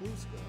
Cusco.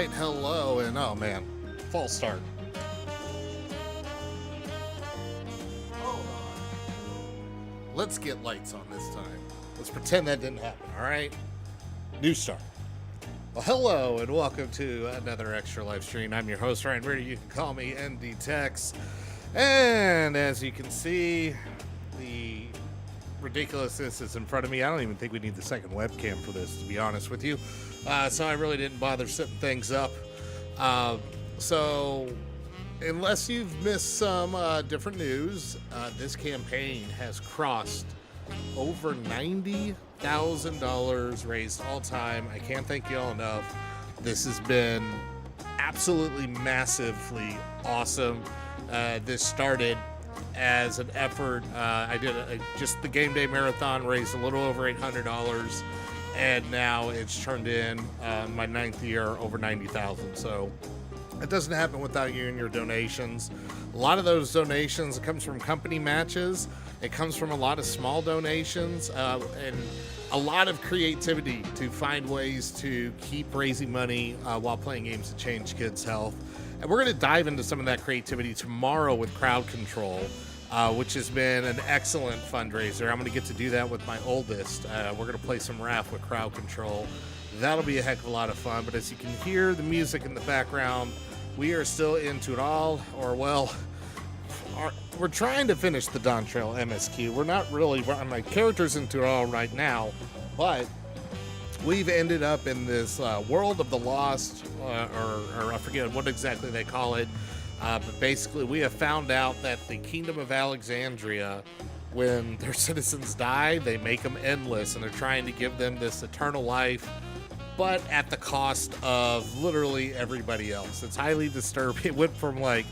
right, hello, and oh man, false start. Hold on. Let's get lights on this time. Let's pretend that didn't happen, all right? New start. Well, hello, and welcome to another Extra Life stream. I'm your host, Ryan Reeder. You can call me ND Tex. And as you can see, the ridiculousness is in front of me. I don't even think we need the second webcam for this, to be honest with you. So I really didn't bother setting things up. So unless you've missed some different news, this campaign has crossed over $90,000 raised all time. I can't thank you all enough. This has been absolutely massively awesome. This started as an effort. I did just the game day marathon, raised a little over $800, and now it's turned in my 9th year over 90,000. So it doesn't happen without you and your donations. A lot of those donations, it comes from company matches. It comes from a lot of small donations and a lot of creativity to find ways to keep raising money while playing games to change kids' health. And we're going to dive into some of that creativity tomorrow with Crowd Control, which has been an excellent fundraiser. I'm going to get to do that with my oldest. We're going to play some RAF with Crowd Control. That'll be a heck of a lot of fun. But as you can hear the music in the background, we are still into it all, or well, we're trying to finish the Dawn Trail MSQ. We're not really, my character's into it all right now, but we've ended up in this world of the lost, or I forget what exactly they call it, but basically we have found out that the Kingdom of Alexandria, when their citizens die, they make them endless, and they're trying to give them this eternal life, but at the cost of literally everybody else. It's highly disturbing. It went from like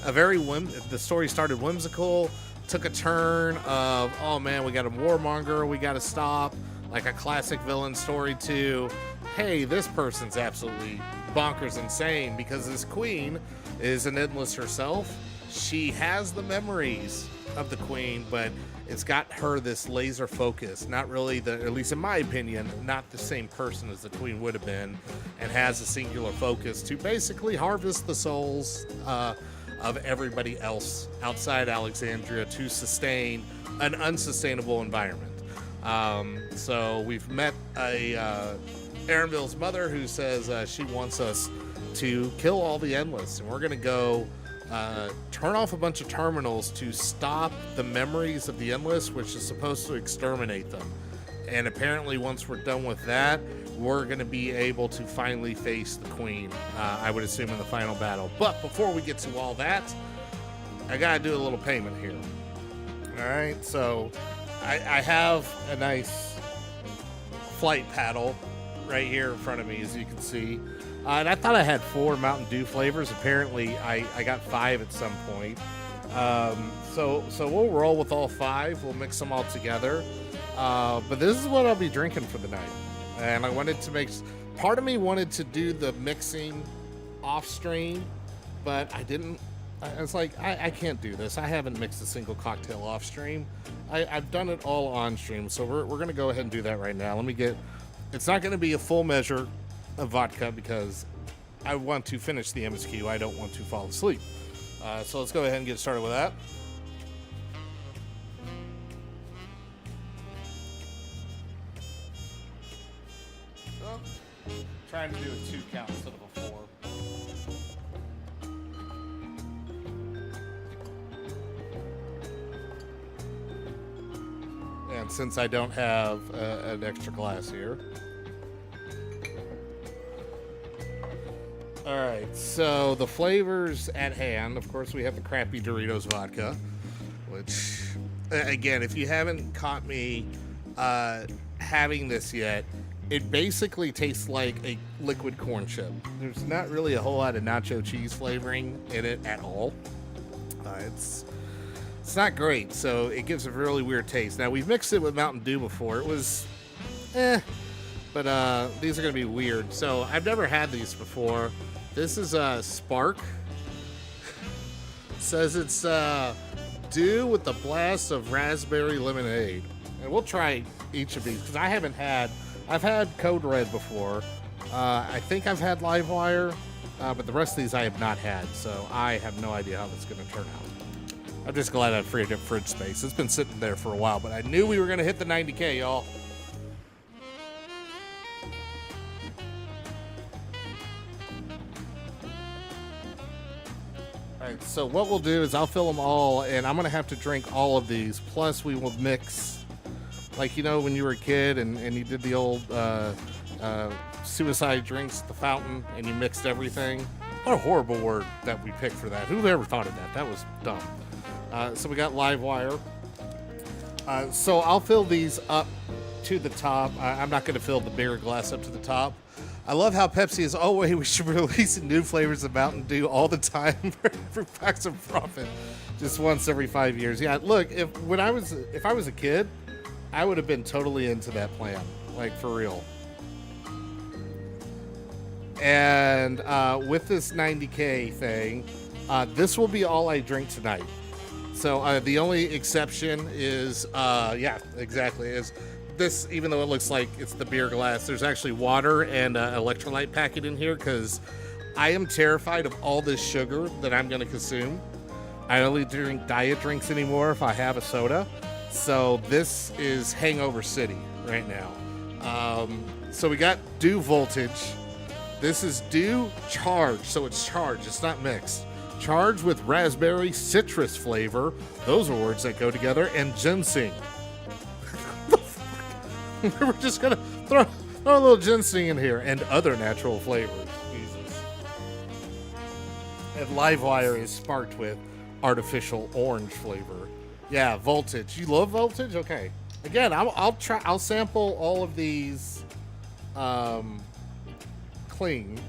the story started whimsical, took a turn of, oh man, we got a warmonger, we got to stop, like a classic villain story, to, hey, this person's absolutely bonkers insane because this queen is an endless herself. She has the memories of the queen, but it's got her this laser focus, not really at least in my opinion, not the same person as the queen would have been, and has a singular focus to basically harvest the souls of everybody else outside Alexandria to sustain an unsustainable environment. So we've met Aaronville's mother, who says she wants us to kill all the endless, and we're going to go turn off a bunch of terminals to stop the memories of the endless, which is supposed to exterminate them. And apparently once we're done with that, we're going to be able to finally face the queen, I would assume, in the final battle. But before we get to all that, I got to do a little payment here. All right, so I have a nice flight paddle right here in front of me, as you can see. And I thought I had 4 Mountain Dew flavors. Apparently, I got 5 at some point. So we'll roll with all 5. We'll mix them all together. But this is what I'll be drinking for the night. And I wanted to part of me wanted to do the mixing off stream, but I didn't. It's like, I can't do this. I haven't mixed a single cocktail off stream. I've done it all on stream. So we're going to go ahead and do that right now. It's not going to be a full measure of vodka because I want to finish the MSQ. I don't want to fall asleep. So let's go ahead and get started with that. So, trying to do a 2 count instead of a 4. And since I don't have an extra glass here. All right, so the flavors at hand, of course, we have the crappy Doritos vodka, which, again, if you haven't caught me having this yet, it basically tastes like a liquid corn chip. There's not really a whole lot of nacho cheese flavoring in it at all. It's not great, so it gives a really weird taste. Now, we've mixed it with Mountain Dew before. It was but these are going to be weird. So I've never had these before. This is Spark. Says it's Dew with a blast of raspberry lemonade. And we'll try each of these because I've had Code Red before. I think I've had live wire, but the rest of these I have not had, so I have no idea how that's going to turn out. I'm just glad I freed up fridge space. It's been sitting there for a while, but I knew we were going to hit the 90K, y'all. All right, so what we'll do is I'll fill them all, and I'm going to have to drink all of these. Plus, we will mix, like, you know, when you were a kid and you did the old suicide drinks at the fountain and you mixed everything. What a horrible word that we picked for that. Who ever thought of that? That was dumb. So we got live wire. So I'll fill these up to the top. I'm not going to fill the bigger glass up to the top. I love how Pepsi is, oh wait, we should release new flavors of Mountain Dew all the time for packs of profit, just once every 5 years. Yeah, look, if I was a kid, I would have been totally into that plan, like for real. And with this 90K thing, this will be all I drink tonight. So the only exception is, yeah, exactly, is this, even though it looks like it's the beer glass, there's actually water and electrolyte packet in here because I am terrified of all this sugar that I'm going to consume. I only drink diet drinks anymore if I have a soda. So this is Hangover City right now. So we got Dew Voltage. This is Dew Charged, so it's charged, it's not mixed. Charged with raspberry citrus flavor. Those are words that go together. And ginseng. We're just gonna throw a little ginseng in here and other natural flavors. Jesus. And live wire is sparked with artificial orange flavor. Yeah, Voltage. You love Voltage? Okay. Again, I'll sample all of these clean.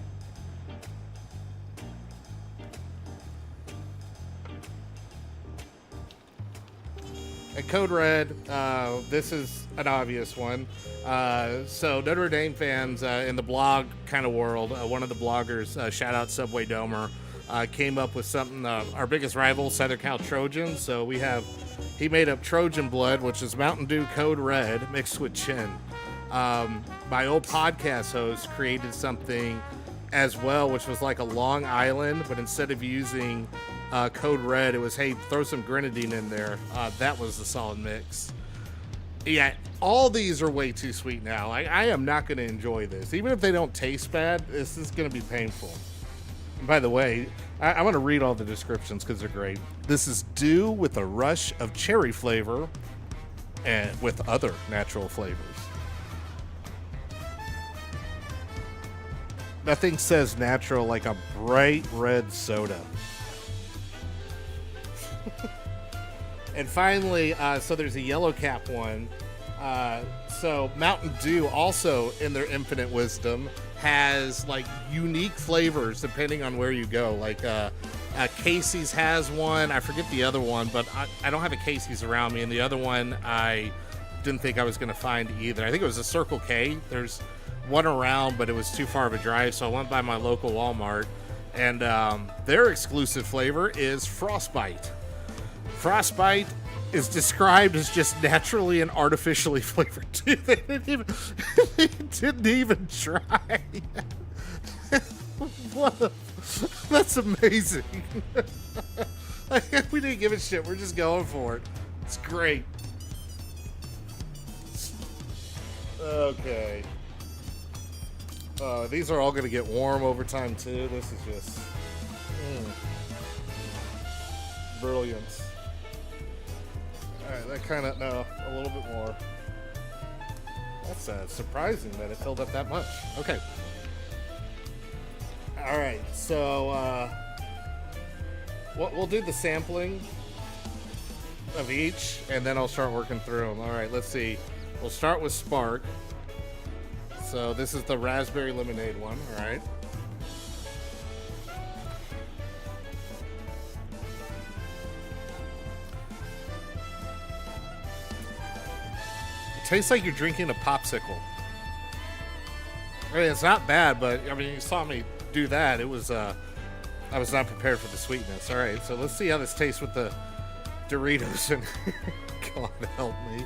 And Code Red, this is an obvious one. So Notre Dame fans in the blog kind of world, one of the bloggers, shout out Subway Domer, came up with something, our biggest rival, Southern Cal Trojans. So he made up Trojan Blood, which is Mountain Dew Code Red mixed with Chin. My old podcast host created something as well, which was like a Long Island, but instead of using Code Red, it was, hey, throw some grenadine in there. That was the solid mix. Yeah, all these are way too sweet now. I am not going to enjoy this. Even if they don't taste bad, this is going to be painful. And by the way, I want to read all the descriptions because they're great. This is Dew with a rush of cherry flavor and with other natural flavors. Nothing says natural like a bright red soda. And finally, so there's a yellow cap one. So Mountain Dew also, in their infinite wisdom, has like unique flavors depending on where you go. Like Casey's has one. I forget the other one, but I don't have a Casey's around me. And the other one I didn't think I was going to find either. I think it was a Circle K. There's one around, but it was too far of a drive, so I went by my local Walmart. And their exclusive flavor is Frostbite. Frostbite is described as just naturally and artificially flavored too. They didn't even try. That's amazing. We didn't give a shit. We're just going for it. It's great. Okay. These are all going to get warm over time too. This is just brilliance. Alright, that kind of, no, a little bit more. That's surprising that it filled up that much. Okay. Alright, so we'll do the sampling of each, and then I'll start working through them. Alright, let's see. We'll start with Spark. So this is the raspberry lemonade one, alright. Tastes like you're drinking a popsicle. I mean, it's not bad, but I mean, you saw me do that. It was, I was not prepared for the sweetness. All right, so let's see how this tastes with the Doritos. And God help me.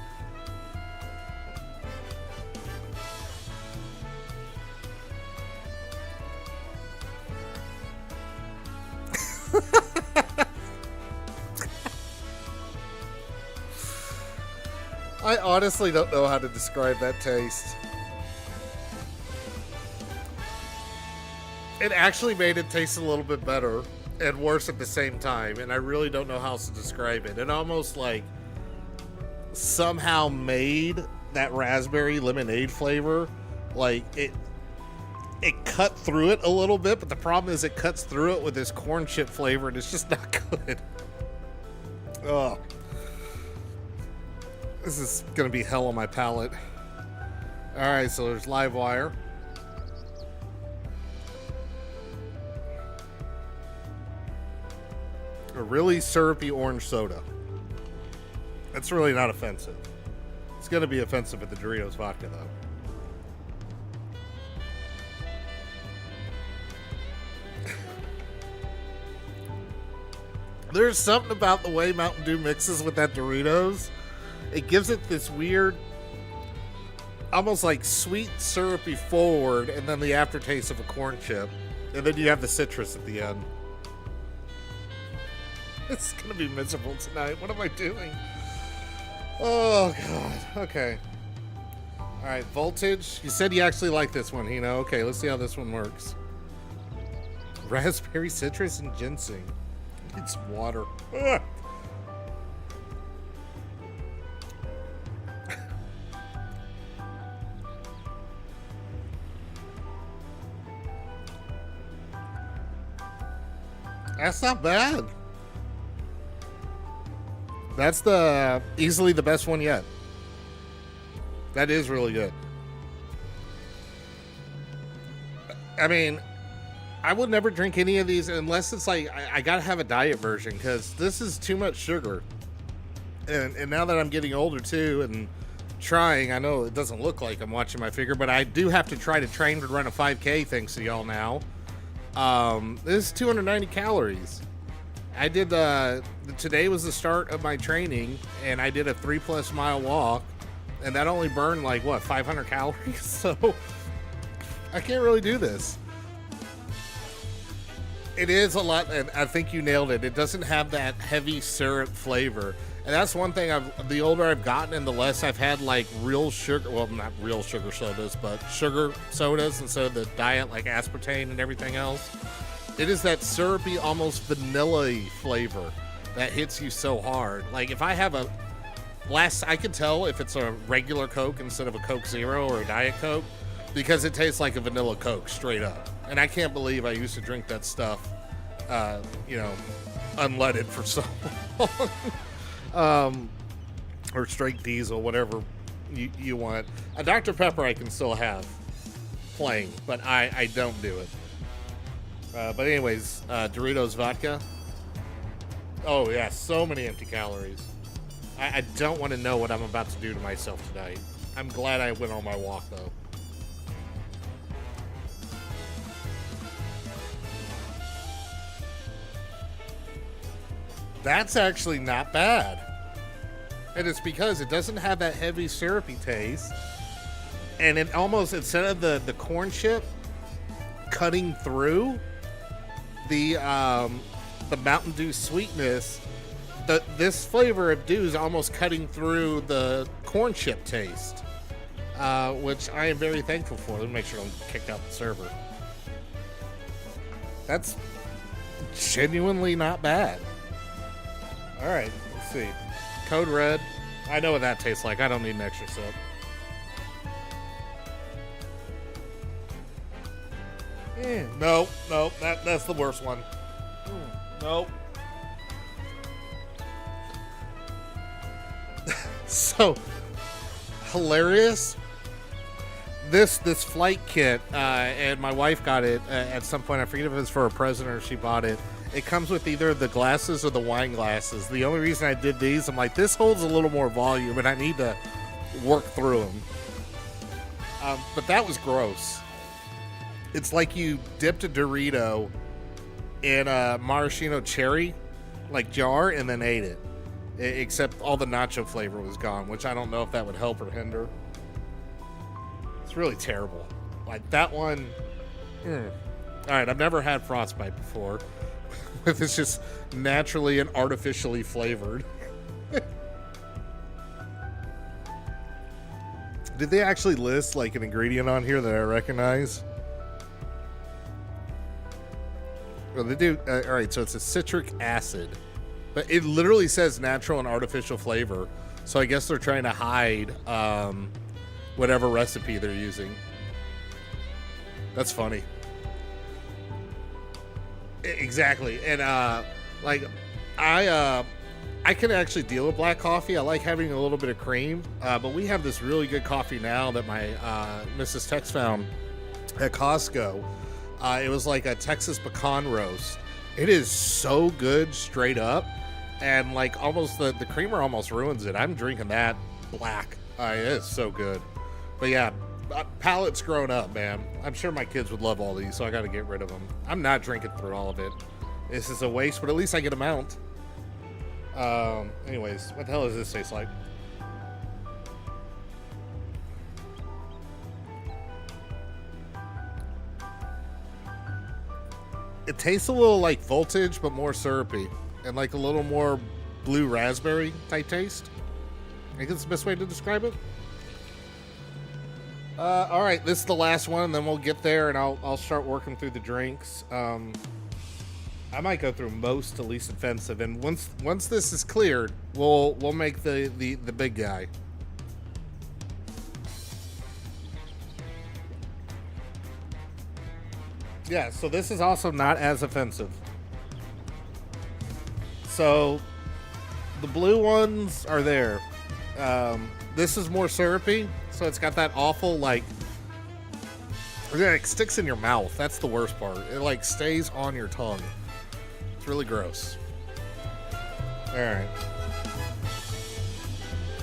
I honestly don't know how to describe that taste. It actually made it taste a little bit better and worse at the same time, and I really don't know how else to describe it. It almost like somehow made that raspberry lemonade flavor, like it cut through it a little bit, but the problem is it cuts through it with this corn chip flavor, and it's just not good. Oh, this is gonna be hell on my palate. All right, so there's live wire. A really syrupy orange soda. That's really not offensive. It's gonna be offensive at the Doritos vodka though. There's something about the way Mountain Dew mixes with that Doritos. It gives it this weird, almost like sweet, syrupy forward, and then the aftertaste of a corn chip. And then you have the citrus at the end. It's going to be miserable tonight. What am I doing? Oh, God. Okay. All right, voltage. You said you actually like this one, Hino. Okay, let's see how this one works. Raspberry, citrus, and ginseng. It's water. Ugh. That's not bad. That's easily the best one yet. That is really good. I mean, I would never drink any of these unless it's like I gotta have a diet version, because this is too much sugar. And now that I'm getting older too and trying, I know it doesn't look like I'm watching my figure, but I do have to try to train to run a 5K thanks to y'all now. This is 290 calories. I did today was the start of my training, and I did a 3+ mile walk, and that only burned like what, 500 calories. So I can't really do this. It is a lot, and I think you nailed it. It doesn't have that heavy syrup flavor, and that's one thing. The older I've gotten, and the less I've had like real sugar. Well, not real sugar sodas, but sugar sodas instead of the diet like aspartame and everything else. It is that syrupy, almost vanilla-y flavor that hits you so hard. Like if I have I can tell if it's a regular Coke instead of a Coke Zero or a Diet Coke, because it tastes like a vanilla Coke straight up. And I can't believe I used to drink that stuff, unleaded for so long. Or straight diesel, whatever you want. A Dr. Pepper I can still have plain, but I don't do it. But anyways, Doritos vodka. Oh yeah, so many empty calories. I don't want to know what I'm about to do to myself tonight. I'm glad I went on my walk though. That's actually not bad. And it's because it doesn't have that heavy syrupy taste. And it almost, instead of the corn chip cutting through the Mountain Dew sweetness, this flavor of Dew is almost cutting through the corn chip taste, which I am very thankful for. Let me make sure I don't kick out the server. That's genuinely not bad. All right, let's see. Code Red. I know what that tastes like. I don't need an extra sip. No, that's the worst one. Nope. So hilarious. This flight kit, and my wife got it at some point. I forget if it was for a present or she bought it. It comes with either the glasses or the wine glasses. The only reason I did these, I'm like, this holds a little more volume, and I need to work through them. But that was gross. It's like you dipped a Dorito in a maraschino cherry, like jar, and then ate it. Except all the nacho flavor was gone, which I don't know if that would help or hinder. It's really terrible. Like that one. All right, I've never had frostbite before. It's just naturally and artificially flavored. Did they actually list like an ingredient on here that I recognize? Well, they do. All right, so it's a citric acid, but it literally says natural and artificial flavor. So I guess they're trying to hide whatever recipe they're using. That's funny. Exactly, and like I can actually deal with black coffee. I like having a little bit of cream, but we have this really good coffee now that my Mrs. Tex found at Costco. It was like a Texas pecan roast. It is so good straight up, and like almost the creamer almost ruins it. I'm drinking that black. It is so good. But yeah, palate's grown up, man. I'm sure my kids would love all these, so I got to get rid of them. I'm not drinking through all of it. This is a waste, but at least I get them out. Anyways, what the hell does this taste like? It tastes a little like Voltage, but more syrupy, and like a little more blue raspberry type taste. I think it's the best way to describe it. All right, this is the last one, and then we'll get there, and I'll start working through the drinks. I might go through most to least offensive, and once this is cleared, we'll make the big guy. Yeah, so this is also not as offensive. So the blue ones are there. This is more syrupy, so it's got that awful like it sticks in your mouth. That's the worst part. It like stays on your tongue. It's really gross. All right.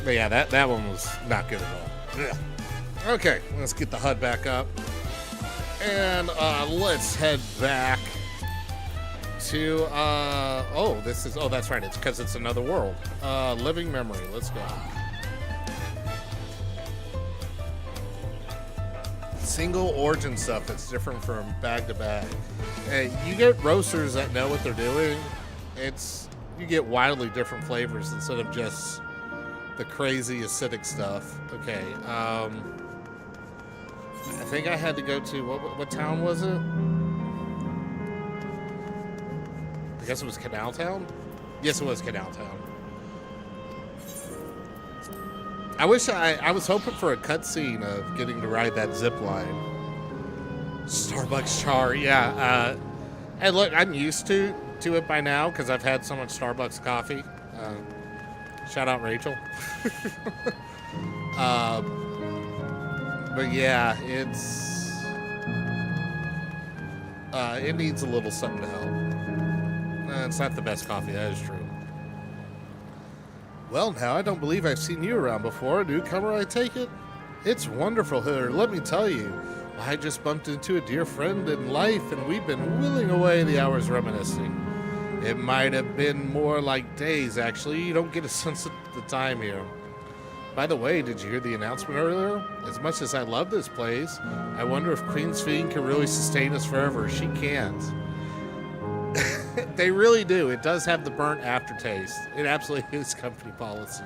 But yeah, that one was not good at all. Ugh. Okay, let's get the HUD back up. And let's head back to, that's right. It's because it's another world. Living memory. Let's go. Single origin stuff that's different from bag to bag. Hey, you get roasters that know what they're doing. You get wildly different flavors instead of just the crazy acidic stuff. Okay. I think I had to go to what town was it? I guess it was Canal Town? Yes, it was Canal Town. I was hoping for a cutscene of getting to ride that zip line. Starbucks char, yeah. And look, I'm used to it by now because I've had so much Starbucks coffee. Shout out Rachel. But yeah, it needs a little something to help. It's not the best coffee, that is true. Well, now, I don't believe I've seen you around before. Newcomer, I take it? It's wonderful here, let me tell you. I just bumped into a dear friend in life, and we've been whittling away the hours reminiscing. It might have been more like days, actually. You don't get a sense of the time here. By the way, did you hear the announcement earlier? As much as I love this place, I wonder if Queen's Fiend can really sustain us forever. She can't. They really do. It does have the burnt aftertaste. It absolutely is company policy.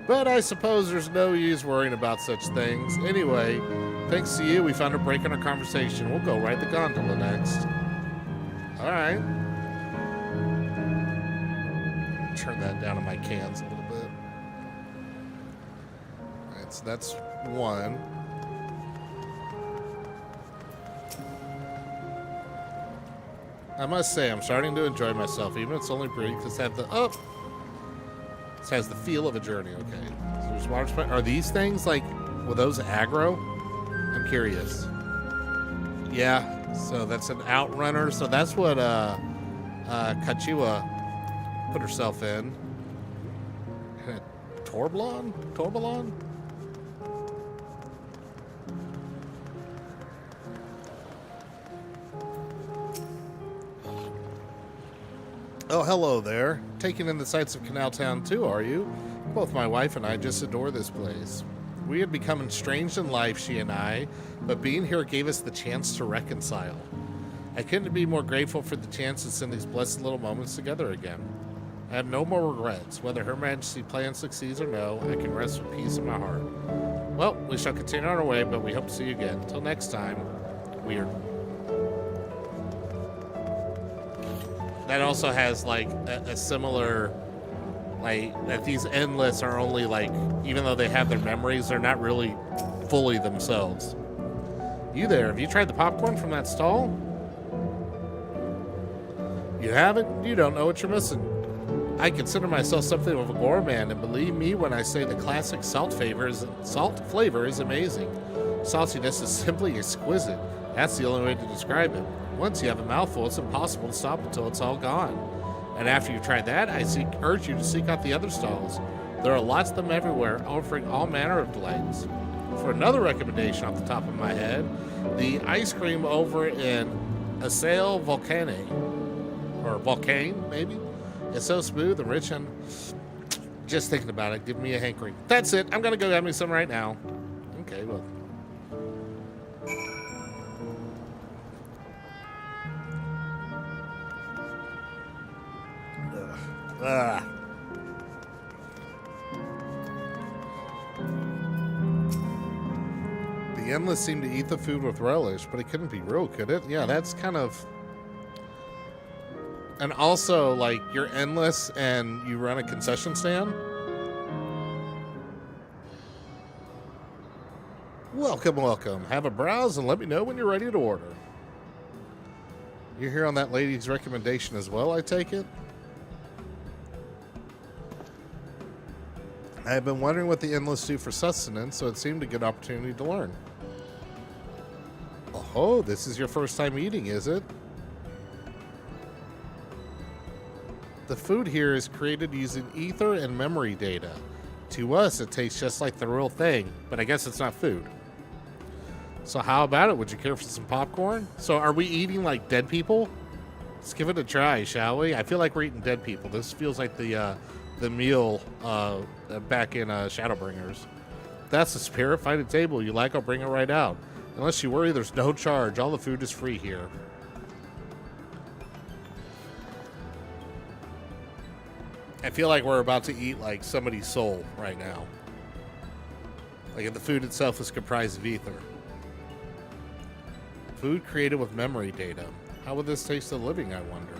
But I suppose there's no use worrying about such things. Anyway, thanks to you, we found a break in our conversation. We'll go ride the gondola next. All right. Turn that down on my cans a little bit. All right, so that's one. I must say, I'm starting to enjoy myself, even if it's only brief. This has the feel of a journey. Okay, so there's water spray. Are these things like, were those aggro? I'm curious. Yeah, so that's an outrunner. So that's what Kachiwa put herself in. Torbalon? Oh, hello there. Taking in the sights of Canal Town too, are you? Both my wife and I just adore this place. We had become estranged in life, she and I, but being here gave us the chance to reconcile. I couldn't be more grateful for the chance to spend these blessed little moments together again. I have no more regrets. Whether Her Majesty plan succeeds or no, I can rest with peace in my heart. Well, we shall continue on our way, but we hope to see you again. Until next time, weird. That also has, like, a similar, like, that these endless are only, like, even though they have their memories, they're not really fully themselves. You there, have you tried the popcorn from that stall? You haven't? You don't know what you're missing. I consider myself something of a gourmand, and believe me when I say the classic salt flavor is amazing. Saltiness is simply exquisite. That's the only way to describe it. Once you have a mouthful, it's impossible to stop until it's all gone. And after you've tried that, I urge you to seek out the other stalls. There are lots of them everywhere, offering all manner of delights. For another recommendation off the top of my head, the ice cream over in Assail Volcane, or Volcane, maybe? It's so smooth and rich, and just thinking about it, give me a hankering. That's it. I'm going to go get me some right now. Okay, well. Ugh. The endless seemed to eat the food with relish, but it couldn't be real, could it? Yeah, that's kind of... And also, like, you're endless and you run a concession stand? Welcome, welcome. Have a browse and let me know when you're ready to order. You're here on that lady's recommendation as well, I take it? I have been wondering what the endless do for sustenance, so it seemed a good opportunity to learn. Oh, this is your first time eating, is it? The food here is created using ether and memory data. To us, it tastes just like the real thing, but I guess it's not food. So how about it? Would you care for some popcorn? So are we eating like dead people? Let's give it a try, shall we? I feel like we're eating dead people. This feels like the meal back in Shadowbringers. That's the spirit. Find a table you like, I'll bring it right out. Unless you worry, there's no charge. All the food is free here. I feel like we're about to eat like somebody's soul right now. Like if the food itself is comprised of ether. Food created with memory data. How would this taste the living, I wonder?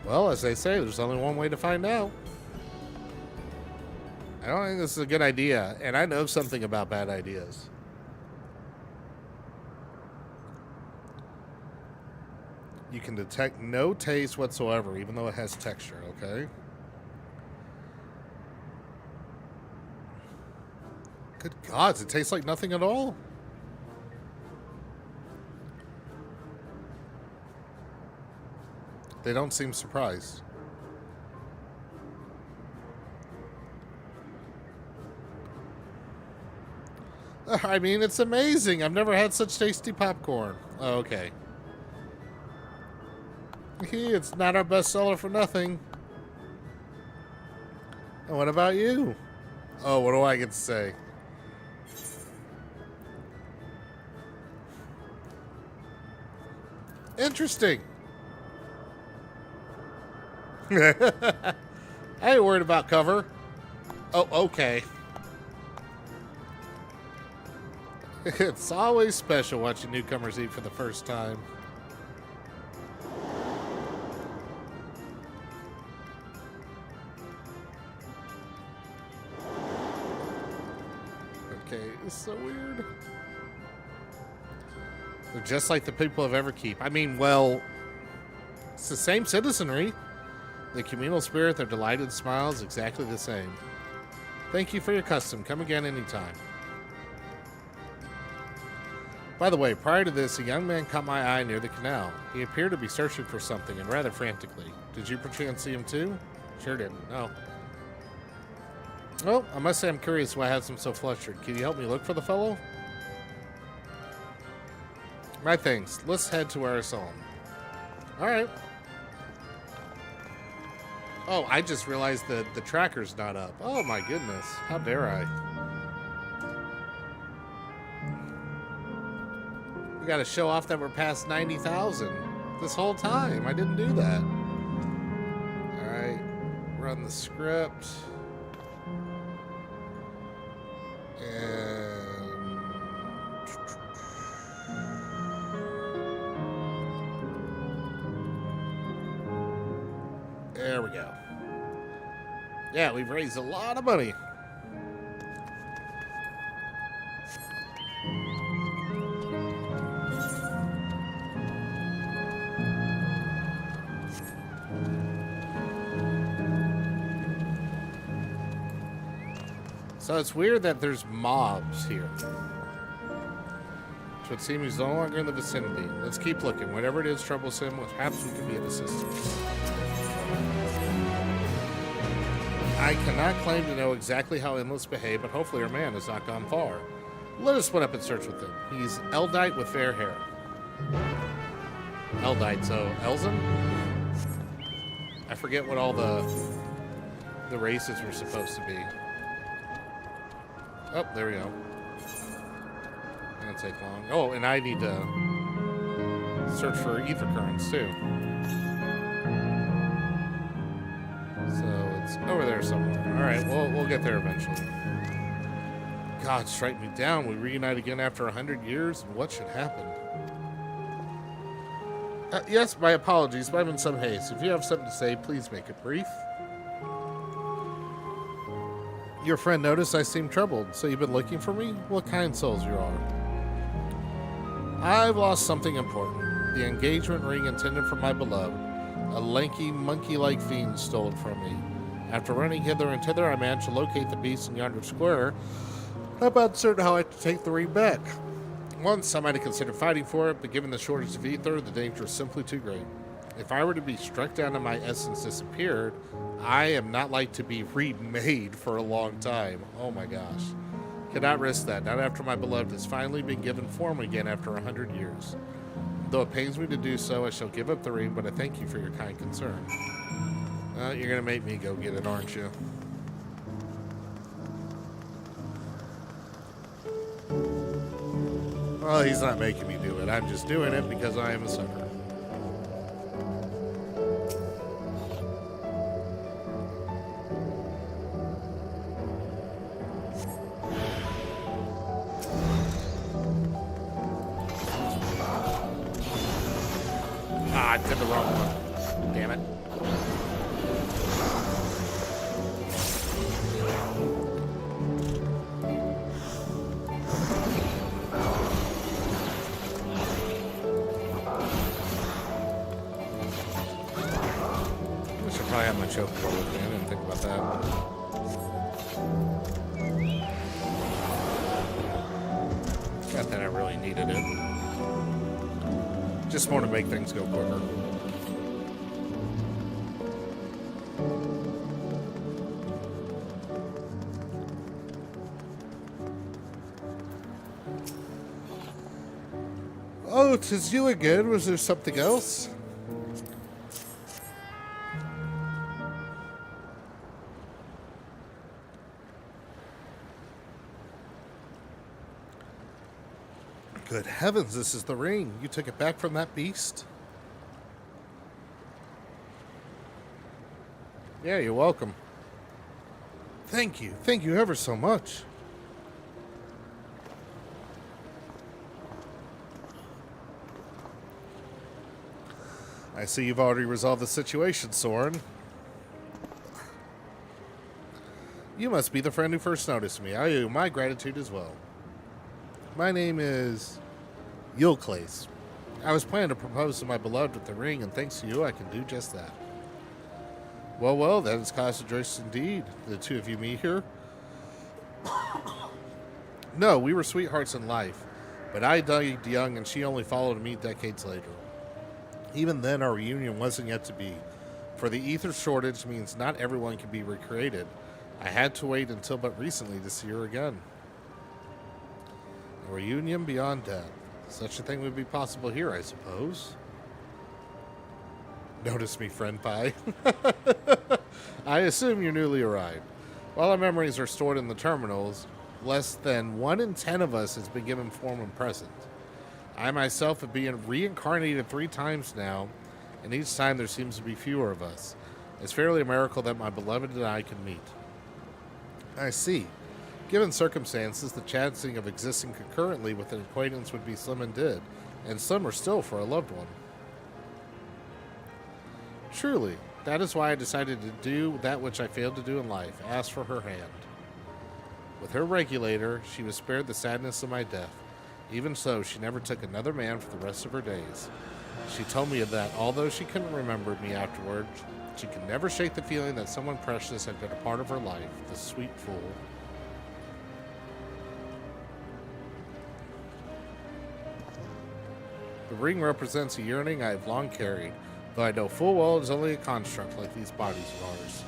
Well, as they say, there's only one way to find out. I don't think this is a good idea, and I know something about bad ideas. You can detect no taste whatsoever, even though it has texture, okay? Good God, does it taste like nothing at all? They don't seem surprised. I mean, it's amazing. I've never had such tasty popcorn. Oh, okay. It's not our bestseller for nothing. And what about you? Oh, what do I get to say? Interesting. I ain't worried about cover. Oh, okay. It's always special watching newcomers eat for the first time. Okay, it's so weird. They're just like the people of Everkeep. I mean, well, it's the same citizenry. The communal spirit, their delighted smiles, exactly the same. Thank you for your custom. Come again anytime. By the way, prior to this, a young man caught my eye near the canal. He appeared to be searching for something, and rather frantically. Did you perchance see him too? Sure didn't. No. Well, I must say I'm curious why has him so flustered. Can you help me look for the fellow? My thanks. Let's head to where I saw him. Alright. Oh, I just realized that the tracker's not up. Oh my goodness. How dare I? We gotta show off that we're past 90,000. this whole time. I didn't do that. Alright. Run the script. And... there we go. Yeah, we've raised a lot of money. So it's weird that there's mobs here. So it seems he's no longer in the vicinity. Let's keep looking. Whatever it is troublesome, perhaps we can be of assistance. I cannot claim to know exactly how Endless behaved, but hopefully our man has not gone far. Let us split up and search with him. He's Eldite with fair hair. Eldite, so Elzen? I forget what all the races were supposed to be. Oh, there we go. That'll take long. Oh, and I need to search for ether currents too. So it's over there somewhere. All right, we'll get there eventually. God, strike me down. We reunite again after 100 years. What should happen? Yes, my apologies, but I'm in some haste. If you have something to say, please make it brief. Your friend noticed I seemed troubled, so you've been looking for me? What kind souls you are? I've lost something important. The engagement ring intended for my beloved. A lanky, monkey-like fiend stole it from me. After running hither and thither, I managed to locate the beast in yonder square. I'm uncertain how I have to take the ring back. Once I might have considered fighting for it, but given the shortage of ether, the danger is simply too great. If I were to be struck down and my essence disappeared, I am not like to be remade for a long time. Oh my gosh. Cannot risk that, not after my beloved has finally been given form again after 100 years. Though it pains me to do so, I shall give up the ring, but I thank you for your kind concern. You're going to make me go get it, aren't you? Well, he's not making me do it. I'm just doing it because I am a sucker. Ah, I did the wrong one. Damn it. I should probably have my choke with me. I didn't think about that. Not that I really needed it. Just more to make things go quicker. Oh, 'tis you again. Was there something else? Good heavens, this is the ring. You took it back from that beast? Yeah, you're welcome. Thank you. Thank you ever so much. I see you've already resolved the situation, Soren. You must be the friend who first noticed me. I owe you my gratitude as well. My name is Yulclace. I was planning to propose to my beloved with the ring, and thanks to you, I can do just that. Well, well, that is cause to rejoice indeed. The two of you meet here. No, we were sweethearts in life, but I died young, and she only followed me decades later. Even then, our reunion wasn't yet to be, for the ether shortage means not everyone can be recreated. I had to wait until but recently to see her again. A reunion beyond death. Such a thing would be possible here, I suppose. Notice me, friend pie. I assume you're newly arrived. While our memories are stored in the terminals, less than 1 in 10 of us has been given form and present. I myself have been reincarnated 3 times now, and each time there seems to be fewer of us. It's fairly a miracle that my beloved and I can meet. I see. Given circumstances, the chancing of existing concurrently with an acquaintance would be slim indeed, and slimmer still for a loved one. Truly, that is why I decided to do that which I failed to do in life, ask for her hand. With her regulator, she was spared the sadness of my death. Even so, she never took another man for the rest of her days. She told me that although she couldn't remember me afterward, she could never shake the feeling that someone precious had been a part of her life, the sweet fool. The ring represents a yearning I have long carried, though I know full well it is only a construct like these bodies of ours.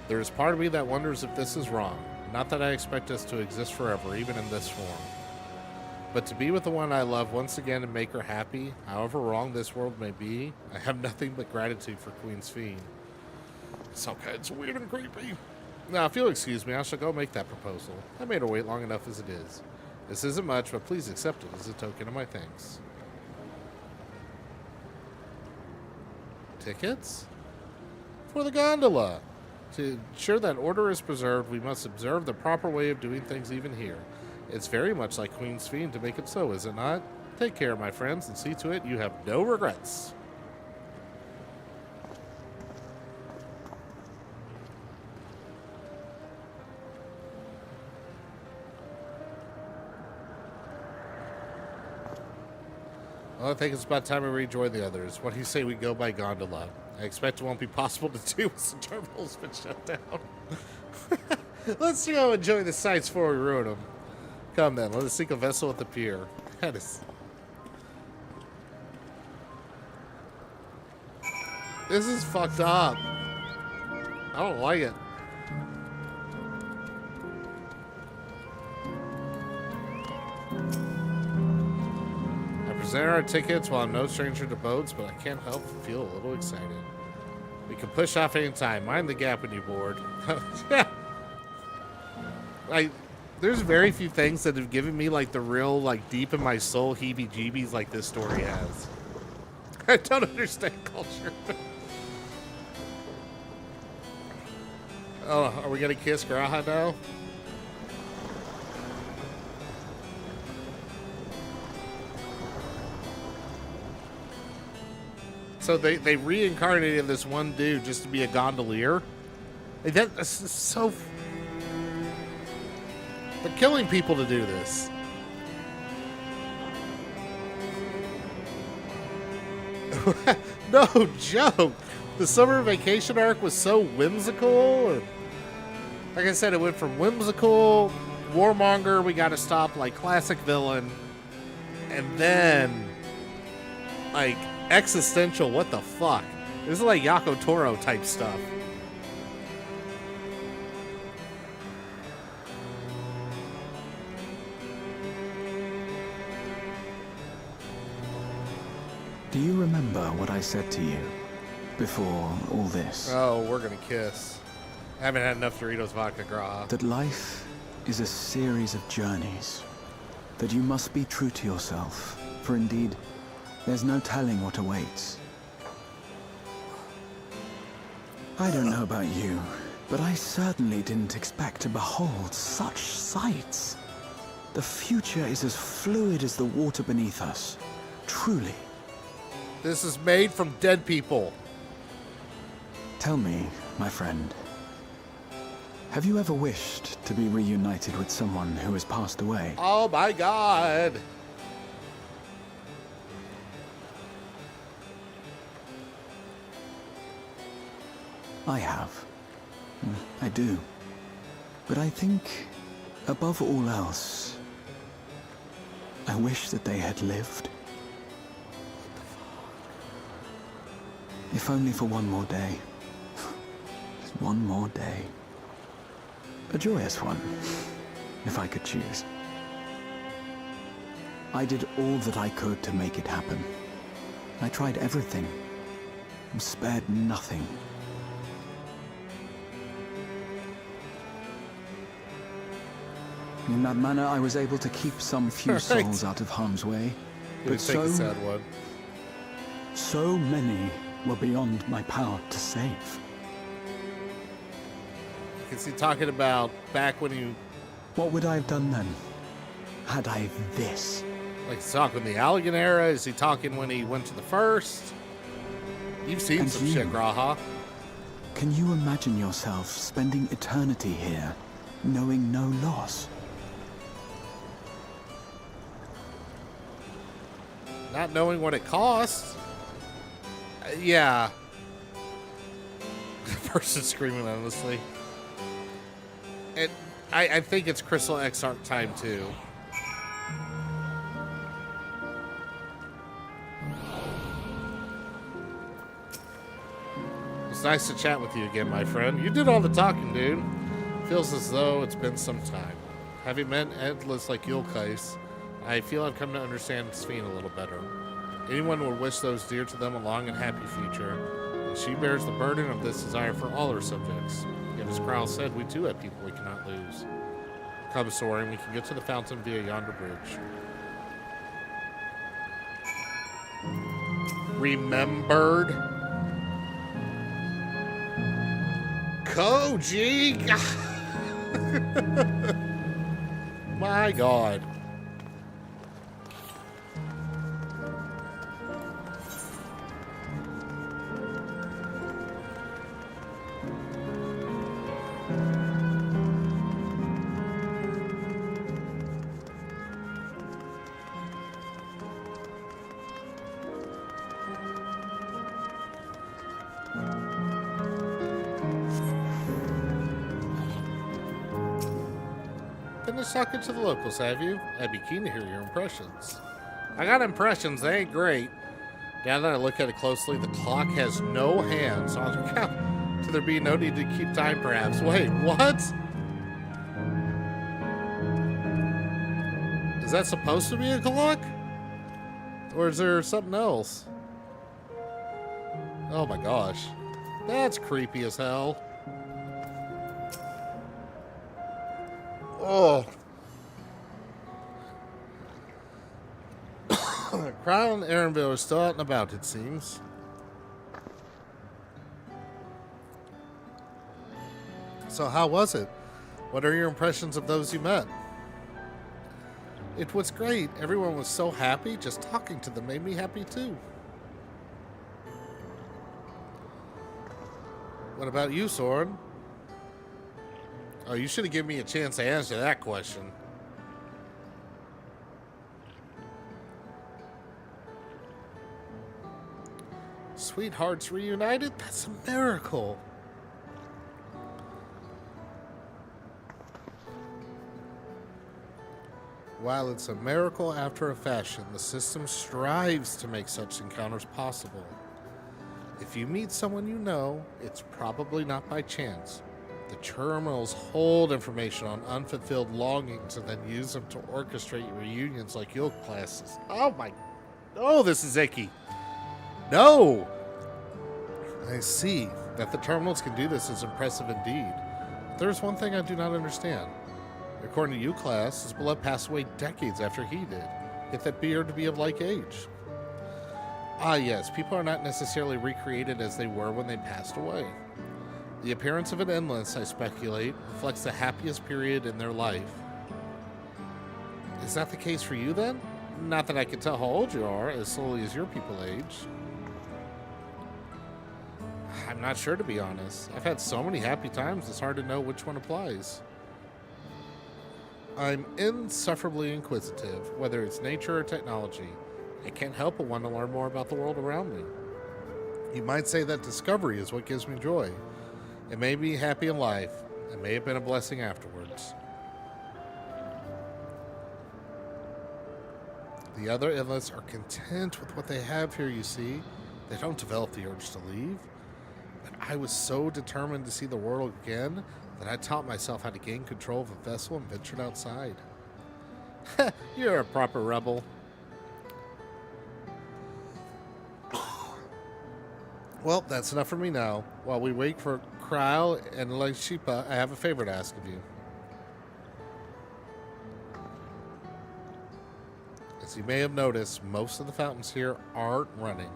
There is part of me that wonders if this is wrong. Not that I expect us to exist forever, even in this form. But to be with the one I love once again and make her happy, however wrong this world may be, I have nothing but gratitude for Queen's Fiend. It's all kinds of weird and creepy. Now, if you'll excuse me, I shall go make that proposal. I made her wait long enough as it is. This isn't much, but please accept it as a token of my thanks. Tickets? For the gondola. To ensure that order is preserved, we must observe the proper way of doing things even here. It's very much like Queen's Fiend to make it so, is it not? Take care, my friends, and see to it you have no regrets. Well, I think it's about time we rejoin the others. What do you say we go by gondola? I expect it won't be possible to do once the terminal's been shut down. Let's go enjoy the sights before we ruin them. Come then, let us seek a vessel at the pier. That is... This is fucked up. I don't like it. I present our tickets while I'm no stranger to boats, but I can't help but feel a little excited. We can push off any time. Mind the gap when you're bored. Yeah. There's very few things that have given me like the real, like deep in my soul heebie-jeebies like this story has. I don't understand culture. Oh, are we gonna kiss Graha now? So they reincarnated this one dude just to be a gondolier? Like that's so... They're killing people to do this. No joke. The summer vacation arc was so whimsical. And like I said, it went from whimsical, warmonger, we gotta stop, like classic villain, and then like existential, what the fuck? This is like Yako Toro type stuff. Do you remember what I said to you before all this? Oh, we're gonna kiss. I haven't had enough Doritos vodka gras. That life is a series of journeys. That you must be true to yourself, for indeed, there's no telling what awaits. I don't know about you, but I certainly didn't expect to behold such sights. The future is as fluid as the water beneath us. Truly. This is made from dead people. Tell me, my friend, have you ever wished to be reunited with someone who has passed away? Oh my god. I have. I do. But I think, above all else, I wish that they had lived. If only for one more day. Just one more day. A joyous one, if I could choose. I did all that I could to make it happen. I tried everything, and spared nothing. In that manner, I was able to keep some few souls out of harm's way, He would take a sad one. So many were beyond my power to save. Is he talking about back when you... What would I have done then? Had I this? Like, he's talking the Allegan era? Is he talking when he went to the first? You've seen some shit, Graha. Can you imagine yourself spending eternity here, knowing no loss? Not knowing what it costs? Yeah. The person screaming endlessly. And I think it's Crystal Exarch time, too. It's nice to chat with you again, my friend. You did all the talking, dude. Feels as though it's been some time. Having met endless like Yulkais, I feel I've come to understand Sphene a little better. Anyone would wish those dear to them a long and happy future, and she bears the burden of this desire for all her subjects. Yet as Kryle said, we too have people we cannot lose. Come, Soren, we can get to the fountain via yonder bridge. Remembered? Koji! My God. Finished talking to the locals, have you? I'd be keen to hear your impressions. I got impressions, they ain't great. Now that I look at it closely, the clock has no hands on the count. So there be no need to keep time, perhaps. Wait, what? Is that supposed to be a clock? Or is there something else? Oh my gosh. That's creepy as hell. Oh. Cryle and Aaronville are still out and about, it seems. So how was it? What are your impressions of those you met? It was great. Everyone was so happy. Just talking to them made me happy too. What about you, Soren? Oh, you should have given me a chance to answer that question. Sweethearts reunited? That's a miracle. While it's a miracle after a fashion, the system strives to make such encounters possible. If you meet someone you know, it's probably not by chance. The terminals hold information on unfulfilled longings and then use them to orchestrate reunions like your classes. Oh my... Oh, this is icky. No! I see. That the terminals can do this is impressive indeed. There's one thing I do not understand. According to U-Class, his beloved passed away decades after he did, yet that appeared to be of like age. Ah yes, people are not necessarily recreated as they were when they passed away. The appearance of an endless, I speculate, reflects the happiest period in their life. Is that the case for you then? Not that I can tell how old you are, as slowly as your people age. I'm not sure, to be honest. I've had so many happy times, it's hard to know which one applies. I'm insufferably inquisitive, whether it's nature or technology. I can't help but want to learn more about the world around me. You might say that discovery is what gives me joy. It made me happy in life. It may have been a blessing afterwards. The other endless are content with what they have here, you see. They don't develop the urge to leave. But I was so determined to see the world again that I taught myself how to gain control of a vessel and ventured outside. You're a proper rebel. Well, that's enough for me now. While we wait for Kryle and Leishipa, I have a favor to ask of you. As you may have noticed, most of the fountains here aren't running.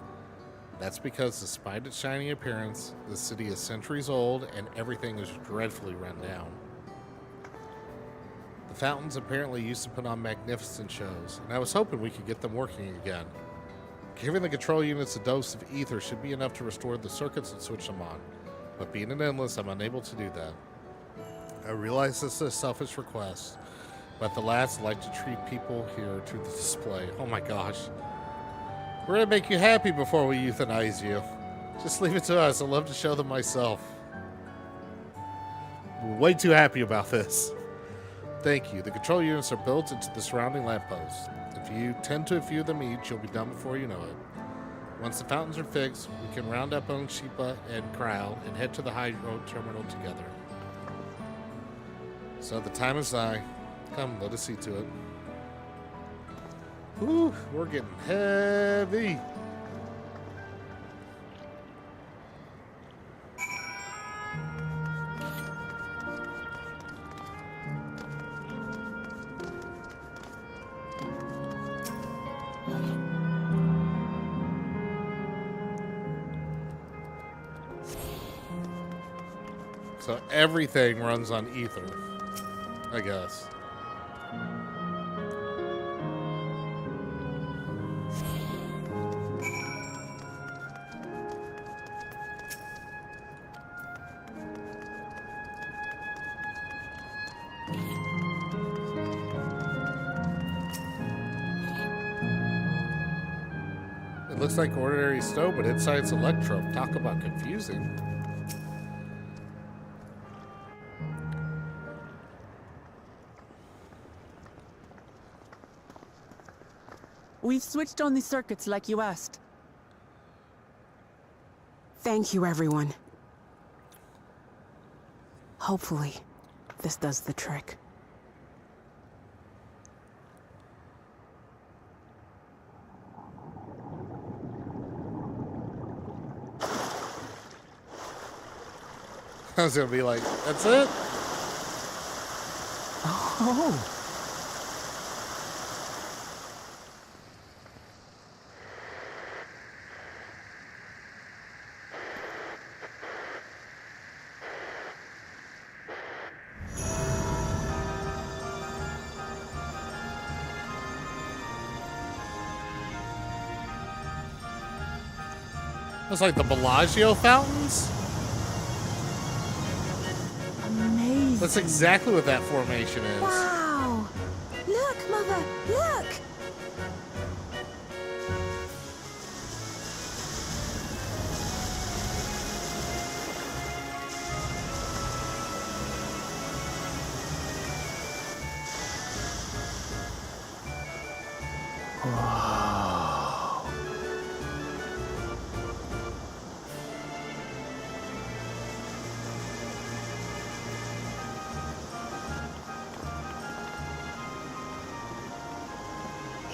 That's because, despite its shiny appearance, the city is centuries old and everything is dreadfully run down. The fountains apparently used to put on magnificent shows, and I was hoping we could get them working again. Giving the control units a dose of ether should be enough to restore the circuits and switch them on, but being an endless, I'm unable to do that. I realize this is a selfish request, but the lads like to treat people here to the display. Oh my gosh. We're gonna make you happy before we euthanize you. Just leave it to us. I'd love to show them myself. We're way too happy about this. Thank you. The control units are built into the surrounding lampposts. If you tend to a few of them each, you'll be done before you know it. Once the fountains are fixed, we can round up on Sheepa and Crow and head to the hydro terminal together. So the time is nigh. Come, let us see to it. Whew, we're getting heavy. So everything runs on ether, I guess. It looks like ordinary stove, but inside it's electro. Talk about confusing. We've switched on the circuits like you asked. Thank you, everyone. Hopefully, this does the trick. I was gonna be like, that's it? Oh. It's like the Bellagio fountains? Amazing. That's exactly what that formation is. Wow! Look, Mother, look!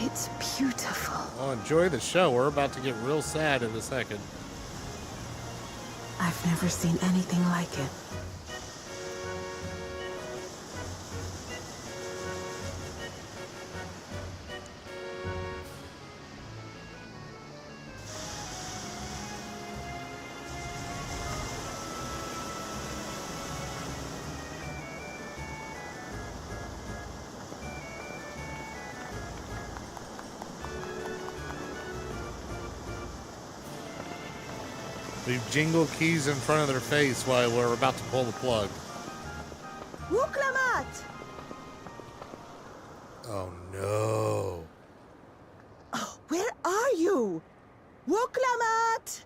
It's beautiful. Well, enjoy the show. We're about to get real sad in a second. I've never seen anything like it. We've jingled keys in front of their face while we're about to pull the plug. Wuklamat! Oh no. Oh, where are you? Wuklamat!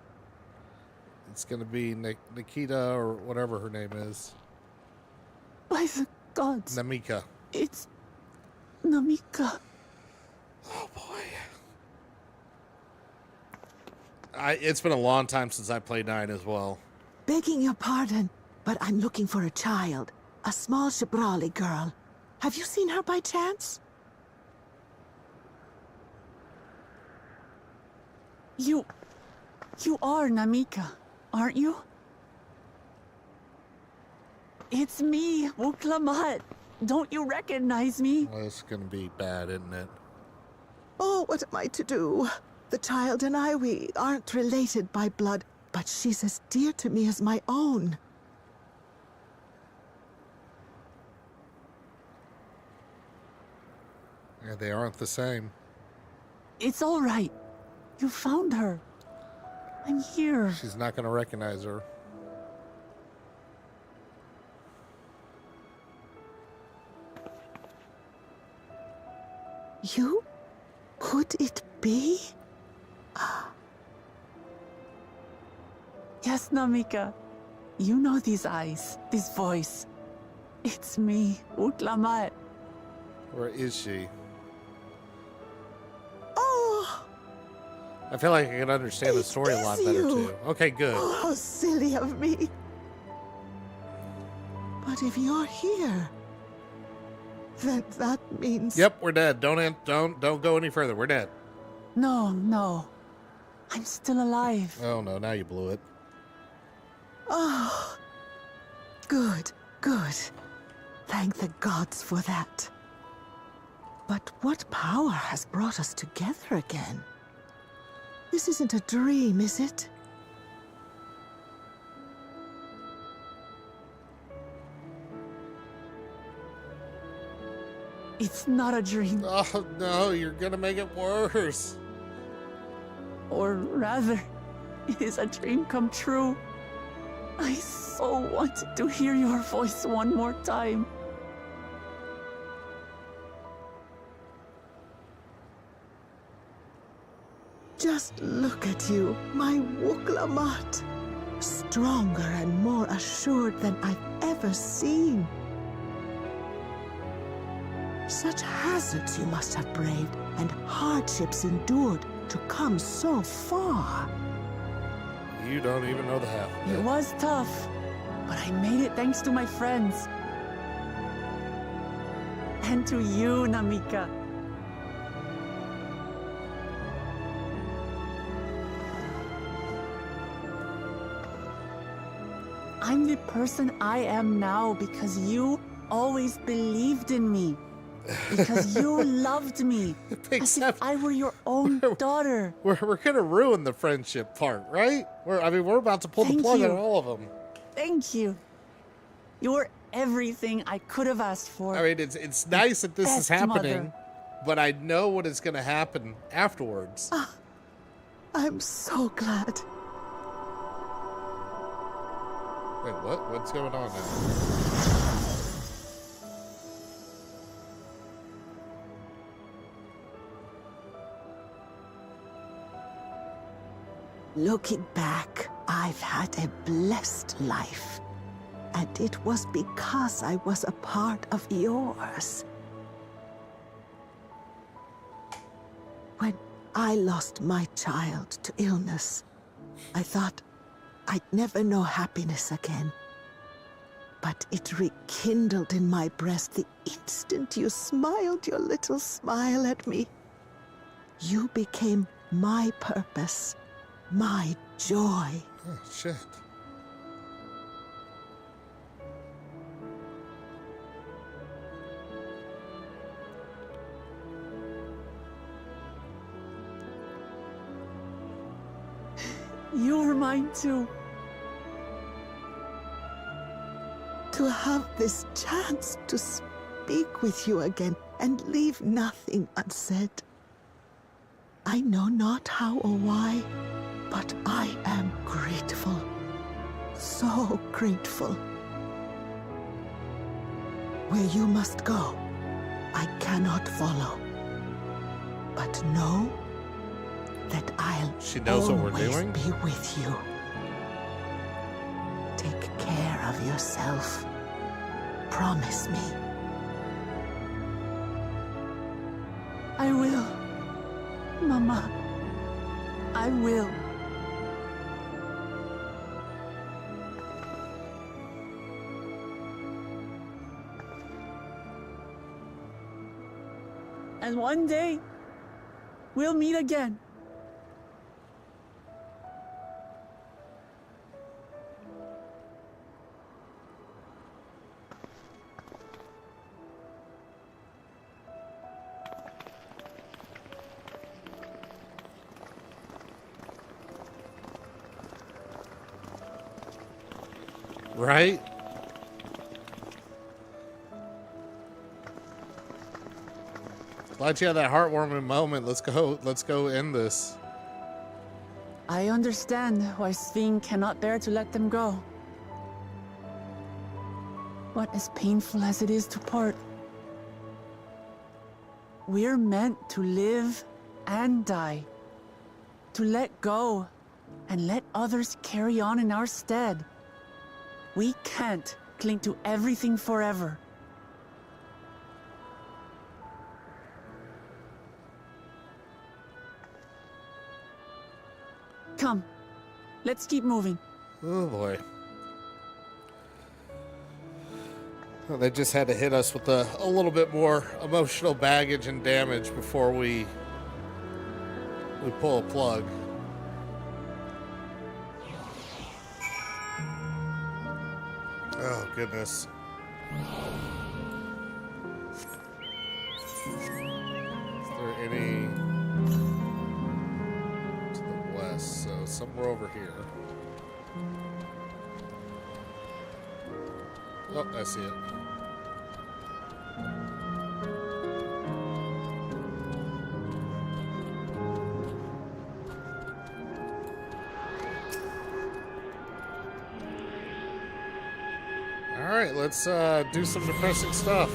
It's gonna be Nikita or whatever her name is. By the gods, Namika. it's Namika. Oh boy. It's been a long time since I played 9 as well. Begging your pardon, but I'm looking for a child. A small Shibrali girl. Have you seen her by chance? You are Namika, aren't you? It's me, Wuklamat. Don't you recognize me? Well, it's gonna be bad, isn't it? Oh, what am I to do? The child and I, we aren't related by blood, but she's as dear to me as my own. Yeah, they aren't the same. It's all right. You found her. I'm here. She's not going to recognize her. You? Could it be? Yes, Namika. You know these eyes, this voice. It's me, Utlamat. Where is she? Oh, I feel like I can understand the It story a lot is better you. too. Okay, good. oh, how silly of me. But if you're here, then that means... Yep, we're dead. Don't go any further. We're dead. No. I'm still alive. Oh no, now you blew it. Oh, good. Thank the gods for that. But what power has brought us together again? This isn't a dream, is it? It's not a dream. Oh no, you're gonna make it worse. Or rather, it is a dream come true. I so wanted to hear your voice one more time. Just look at you, my Wuklamat. Stronger and more assured than I've ever seen. Such hazards you must have braved and hardships endured to come so far. You don't even know the half of It it. was tough, but I made it thanks to my friends. And to you, Namika. I'm the person I am now because you always believed in me. Because you loved me. As if Except I were your own daughter. we're gonna ruin the friendship part, right? We're about to pull the Thank plug you. on all of them. Thank you. You're everything I could have asked for. I mean, it's nice that this is Best happening, mother. but I know what is gonna happen afterwards. I'm so glad. Wait, what? What's going on now? Looking back, I've had a blessed life. And it was because I was a part of yours. When I lost my child to illness, I thought I'd never know happiness again. But it rekindled in my breast the instant you smiled your little smile at me. You became my purpose, my joy. Oh, shit. You were mine too. To have this chance to speak with you again and leave nothing unsaid. I know not how or why, but I am grateful. So grateful. Where you must go, I cannot follow. But know that I'll She knows what we're always doing? be with you. Take care of yourself. Promise me. I will. Mama. I will. And one day, we'll meet again. Right? Glad you had that heartwarming moment. Let's go end this. I understand why Sving cannot bear to let them go. But as painful as it is to part, we're meant to live and die. To let go and let others carry on in our stead. We can't cling to everything forever. Come, let's keep moving. Oh boy. Well, they just had to hit us with a little bit more emotional baggage and damage before we pull a plug. Oh goodness. Is there any to the west? So somewhere over here. Oh, I see it. All right, let's do some depressing stuff.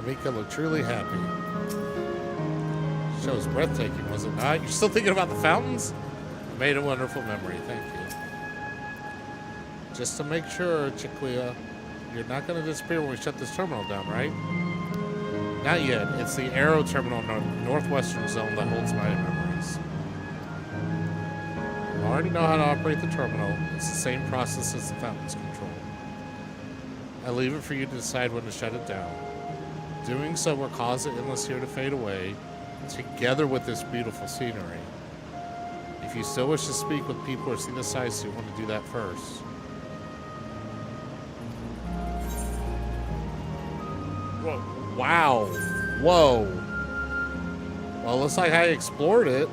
Mika looked truly happy. Show was breathtaking, was it not? You're still thinking about the fountains? Made a wonderful memory, thank you. Just to make sure, Chiquia, you're not going to disappear when we shut this terminal down, right? Not yet. It's the Aero Terminal Northwestern Zone that holds my memories. I already know how to operate the terminal. It's the same process as the fountains control. I leave it for you to decide when to shut it down. Doing so will cause the endless here to fade away, together with this beautiful scenery. If you still wish to speak with people or see the sights, you want to do that first. Whoa. Wow. Whoa. Well, looks like I explored it.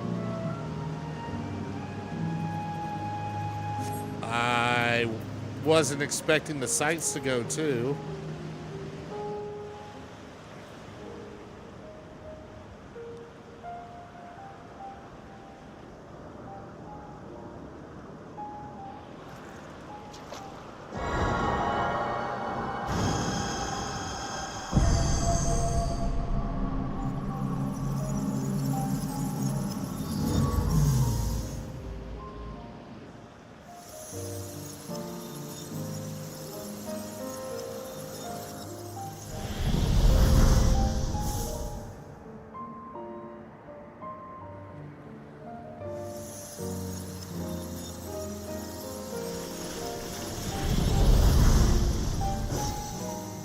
I wasn't expecting the sights to go too.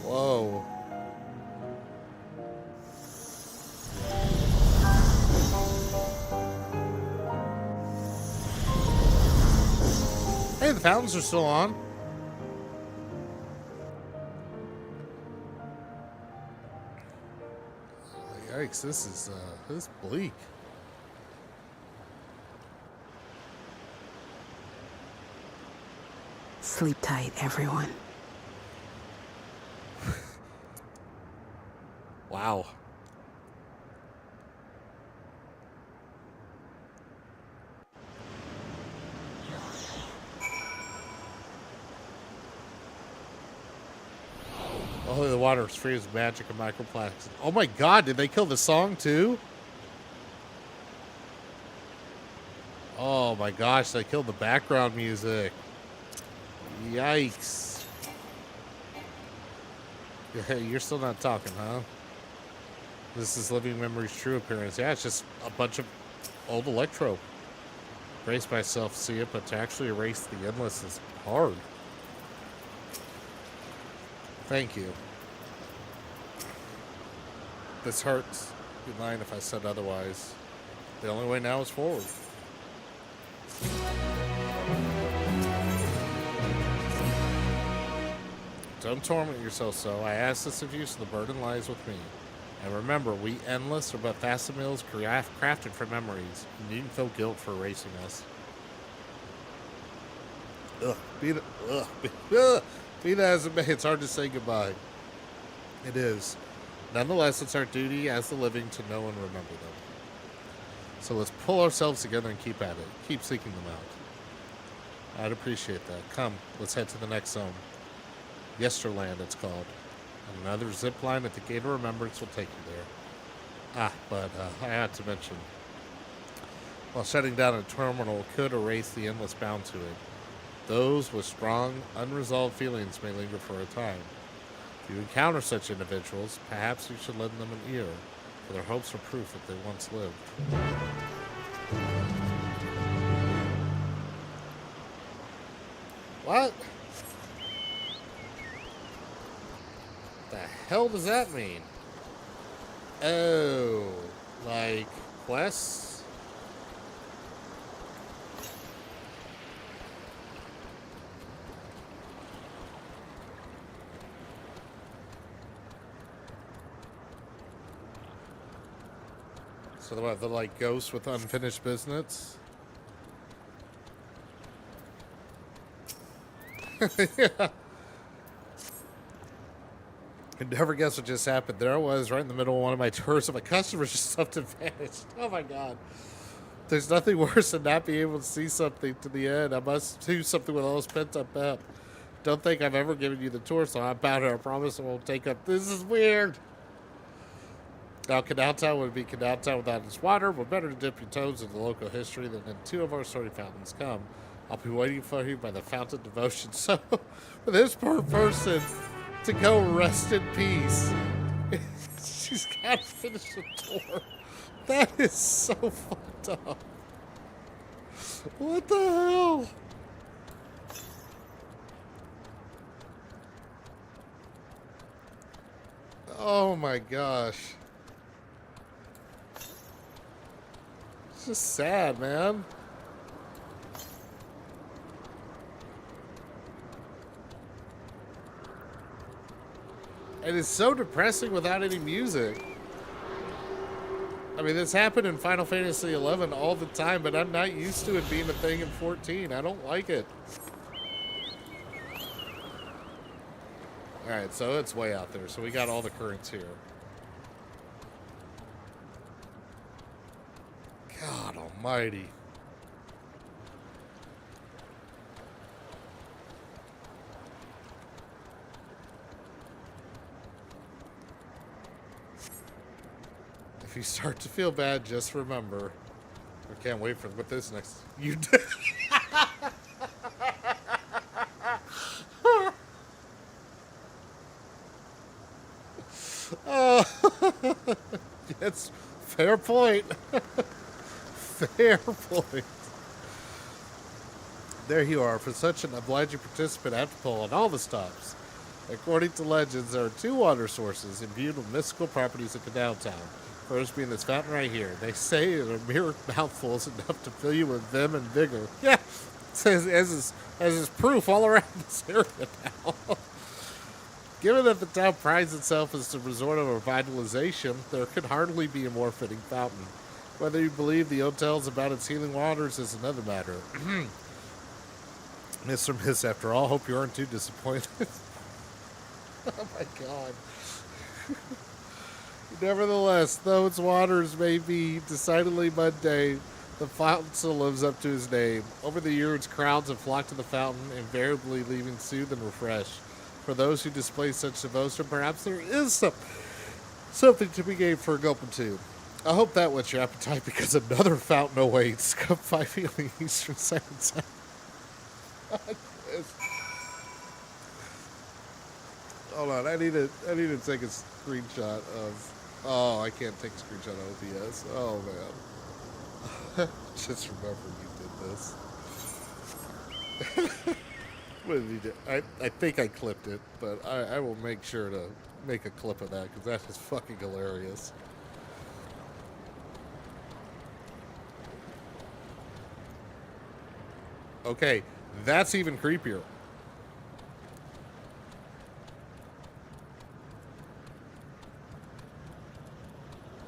Whoa. Hey, the fountains are still on. Yikes, this is bleak. Sleep tight, everyone. Wow. Only the water is free as magic and microplastics. Oh my god, did they kill the song too? Oh my gosh, they killed the background music. Yikes. Yeah, you're still not talking, huh? This is Living Memory's true appearance. Yeah, it's just a bunch of old electro. Brace myself to see it, but to actually erase the endless is hard. Thank you. This hurts. You'd mind if I said otherwise. The only way now is forward. Don't torment yourself so. I ask this of you, so the burden lies with me. And remember, we endless are but facet mills crafted for memories. You needn't feel guilt for erasing us. Be that as it may, it's hard to say goodbye. It is. Nonetheless, it's our duty as the living to know and remember them. So let's pull ourselves together and keep at it. Keep seeking them out. I'd appreciate that. Come, let's head to the next zone. Yesterland, it's called. And another zip line at the Gate of Remembrance will take you there. But I ought to mention, while shutting down a terminal could erase the endless bound to it, those with strong, unresolved feelings may linger for a time. If you encounter such individuals, perhaps you should lend them an ear, for their hopes are proof that they once lived. What? The hell does that mean? Oh, like quests? So they're like ghosts with unfinished business? Yeah. I'd never guess what just happened. There I was, right in the middle of one of my tours, and my customers just up and vanished. Oh my god. There's nothing worse than not being able to see something to the end. I must do something with all this pent-up pep. Don't think I've ever given you the tour, so I'm about it. I promise I won't take up. This is weird. Now, Canal Town would be Canal Town without its water, but better to dip your toes into local history than in two of our story fountains. Come, I'll be waiting for you by the fountain of devotion. So, for this poor person to go rest in peace, she's got to finish the tour. That is so fucked up. What the hell? Oh my gosh. It's just sad, man. And it's so depressing without any music. I mean, this happened in Final Fantasy XI all the time, but I'm not used to it being a thing in 14. I don't like it. Alright, so it's way out there. So we got all the currents here. God almighty. If you start to feel bad, just remember. I can't wait for what this next. You did. Yes, fair point. Fair point. There you are. For such an obliging participant, I have to pull on all the stops. According to legends, there are two water sources imbued with mystical properties at Canal Town. First being this fountain right here. They say a mere mouthful is enough to fill you with vim and vigor. Yeah, as is proof all around this area now. Given that the town prides itself as the resort of revitalization, there could hardly be a more fitting fountain. Whether you believe the hotels about its healing waters is another matter. Mr. Miss, after all, hope you aren't too disappointed. Oh my god. Nevertheless, though its waters may be decidedly mundane, the fountain still lives up to his name. Over the years, crowds have flocked to the fountain, invariably leaving soothed and refreshed. For those who display such devotion, perhaps there is something to be gained for a gulp or two. I hope that whets your appetite, because another fountain awaits. Come 5 p.m. Eastern Standard Time. Hold on, I need to take a screenshot of. Oh, I can't take a screenshot of OBS. Oh man, just remember you did this. What did he do? I think I clipped it, but I will make sure to make a clip of that because that is fucking hilarious. Okay, that's even creepier.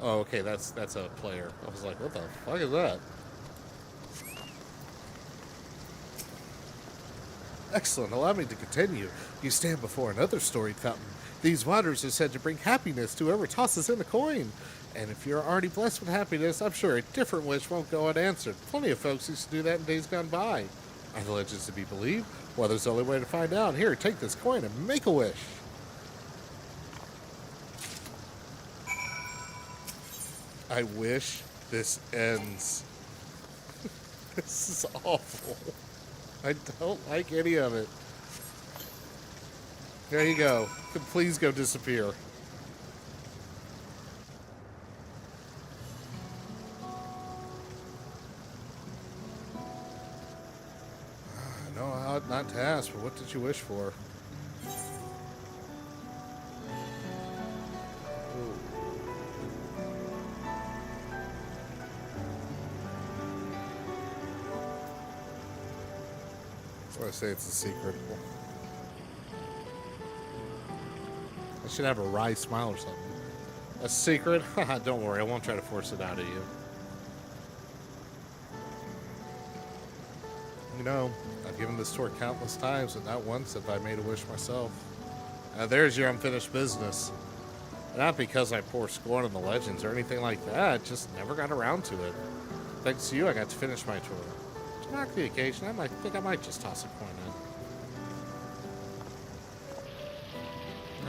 Oh, okay, that's a player. I was like, what the fuck is that? Excellent, allow me to continue. You stand before another storied fountain. These waters are said to bring happiness to whoever tosses in a coin. And if you're already blessed with happiness, I'm sure a different wish won't go unanswered. Plenty of folks used to do that in days gone by. Are the legends to be believed? Well, there's the only way to find out. Here, take this coin and make a wish. I wish this ends. This is awful. I don't like any of it. There you go. Please go disappear. I know how not to ask, but what did you wish for? I say it's a secret. I should have a wry smile or something. A secret? Don't worry, I won't try to force it out of you. You know, I've given this tour countless times, and not once have I made a wish myself. There's your unfinished business. Not because I pour scorn on the legends or anything like that, just never got around to it. Thanks to you, I got to finish my tour. To mark the occasion, I think I might just toss a coin in.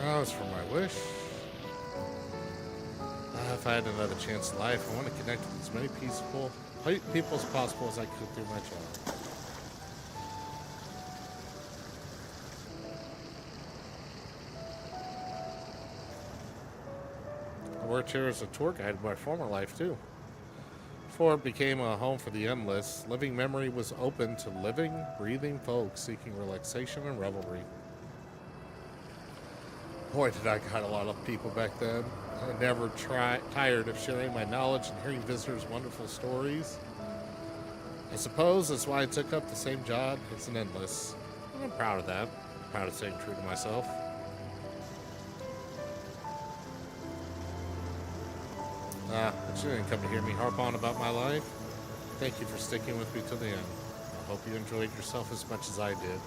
That was for my wish. If I had another chance in life, I want to connect with as many people as possible as I could through my job. I worked here as a tour guide in my former life, too. Before it became a home for the endless, living memory was open to living, breathing folks seeking relaxation and revelry. Boy, did I got a lot of people back then. I never tired of sharing my knowledge and hearing visitors' wonderful stories. I suppose that's why I took up the same job as an endless. And I'm proud of that. I'm proud of staying true to myself. But you didn't come to hear me harp on about my life. Thank you for sticking with me till the end. I hope you enjoyed yourself as much as I did.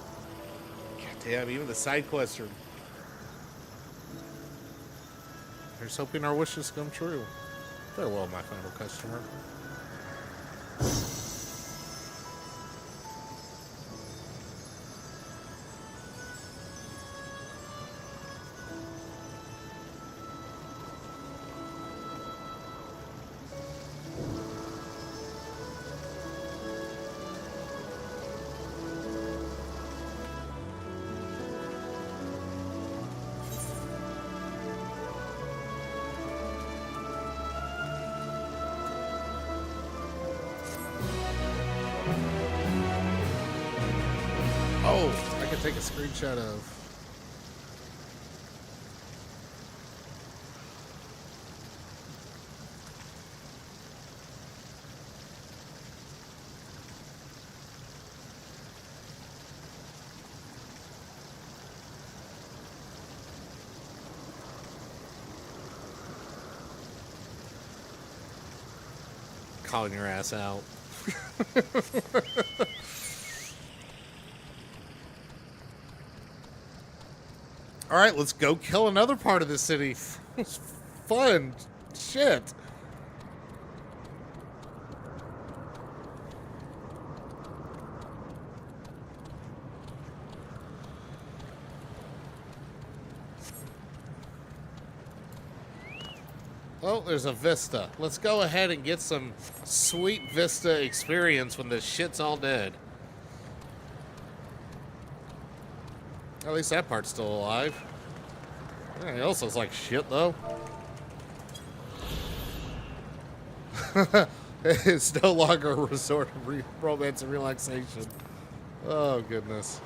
God damn, even the side quests are... Here's hoping our wishes come true. Farewell, my final customer. Oh, I can take a screenshot of. Calling your ass out. All right, let's go kill another part of the city. It's fun shit. Oh, there's a vista. Let's go ahead and get some sweet vista experience when this shit's all dead. At least that part's still alive. Everything else looks like shit, though. It's no longer a resort of romance and relaxation. Oh, goodness.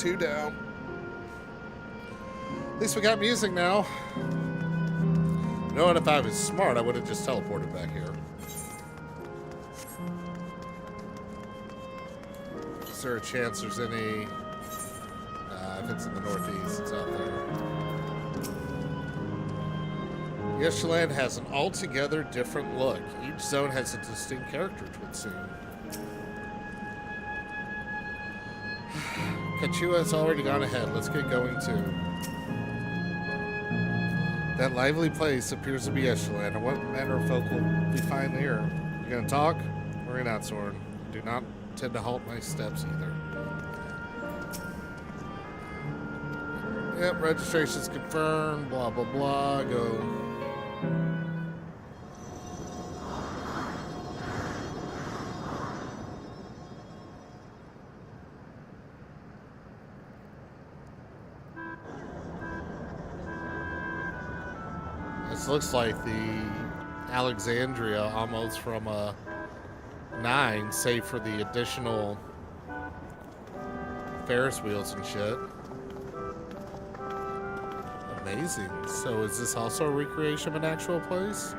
2 down. At least we got music now. You know what? If I was smart, I would have just teleported back here. Is there a chance there's any... if it's in the northeast, it's out there. Yeshland has an altogether different look. Each zone has a distinct character, it would seem. Kachua has already gone ahead. Let's get going too. That lively place appears to be Yeshland. What manner of folk will we find here? You gonna talk? We're not, Soren. Do not tend to halt my steps either. Yep, registration's confirmed. Blah blah blah. Go. This looks like the Alexandria almost from a 9, save for the additional Ferris wheels and shit. Amazing. So is this also a recreation of an actual place?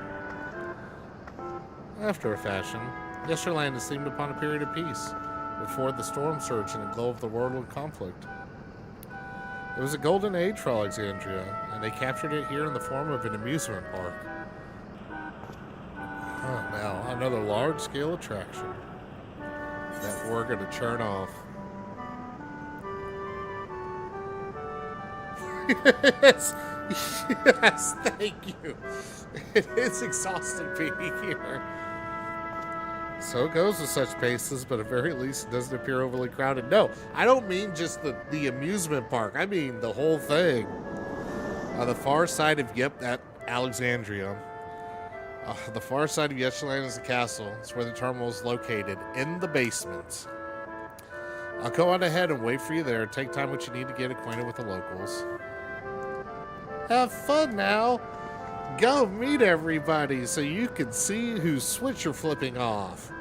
After a fashion, Yesterland is themed upon a period of peace, before the storm surge and the glow of the worldwide conflict. It was a golden age for Alexandria, and they captured it here in the form of an amusement park. Oh, now, another large-scale attraction that we're going to turn off. Yes, yes, thank you. It is exhausting being here. So it goes with such places, but at very least it doesn't appear overly crowded. No, I don't mean just the amusement park. I mean the whole thing. On the far side of, that Alexandria. The far side of Yeshland is the castle. It's where the terminal is located, in the basement. I'll go on ahead and wait for you there. Take time what you need to get acquainted with the locals. Have fun now. Go meet everybody so you can see whose switch you're flipping off.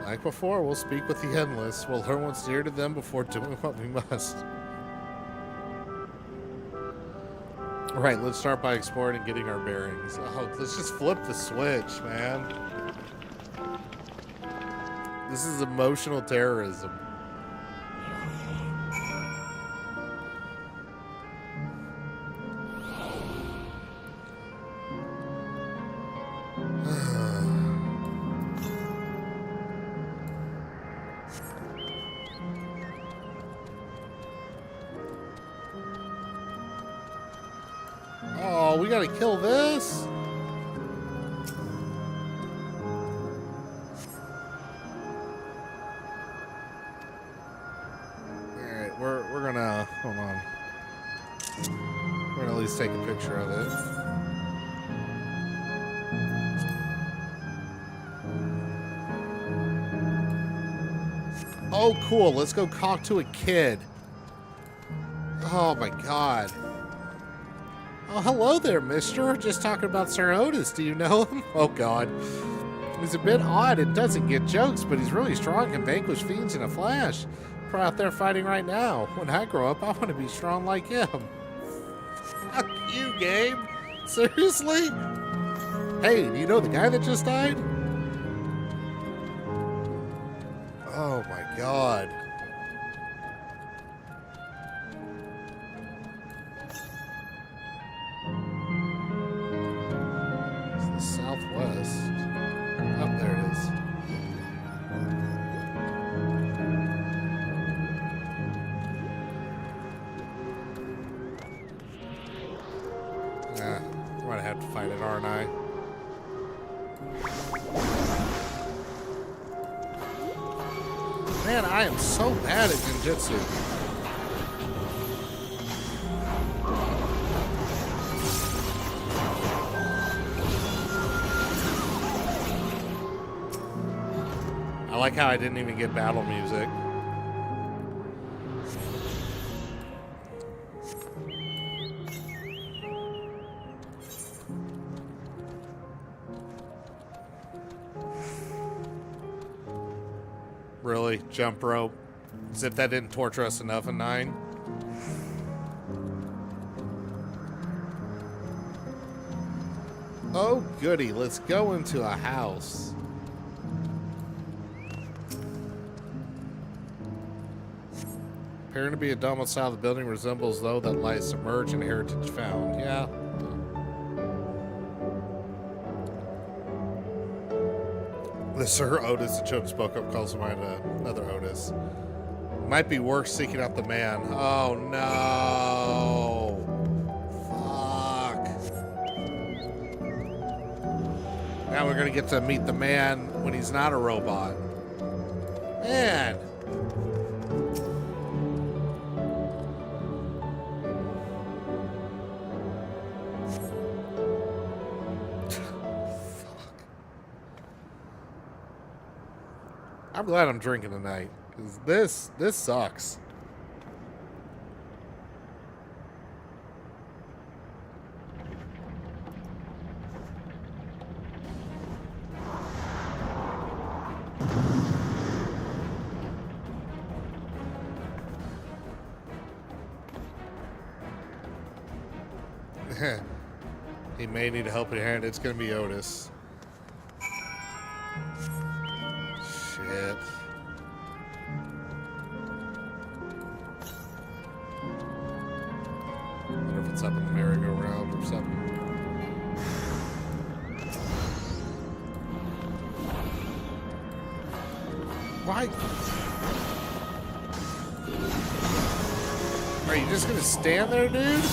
Like before, we'll speak with the endless. We'll learn what's dear to them before doing what we must. Alright, let's start by exploring and getting our bearings. Oh, let's just flip the switch, man. This is emotional terrorism. Oh, we gotta kill this? Alright, we're gonna, hold on. We're gonna at least take a picture of it. Oh, cool. Let's go talk to a kid. Oh my god. Oh, hello there, mister. Just talking about Sir Otis. Do you know him? Oh, God. He's a bit odd and doesn't get jokes, but he's really strong and can vanquish fiends in a flash. We're out there fighting right now. When I grow up, I want to be strong like him. Fuck you, Gabe. Seriously? Hey, do you know the guy that just died? Oh, my God. Southwest. Oh, there it is. Nah, I'm gonna have to fight it, aren't I? Man, I am so bad at ninjutsu. I like how I didn't even get battle music. Really? Jump rope? As if that didn't torture us enough in 9. Oh, goody. Let's go into a house. Appearing to be a domicile, the building resembles though that lies submerged and heritage found. Yeah. The Sir Otis, the children spoke up, calls to mind another Otis. Might be worth seeking out the man. Oh no. Fuck. Now we're gonna get to meet the man when he's not a robot. Man. I'm glad I'm drinking tonight, because this sucks. He may need a helping hand. It's going to be Otis. Shit. Wonder if it's up in the merry-go-round or something. Why? Are you just gonna stand there, dude?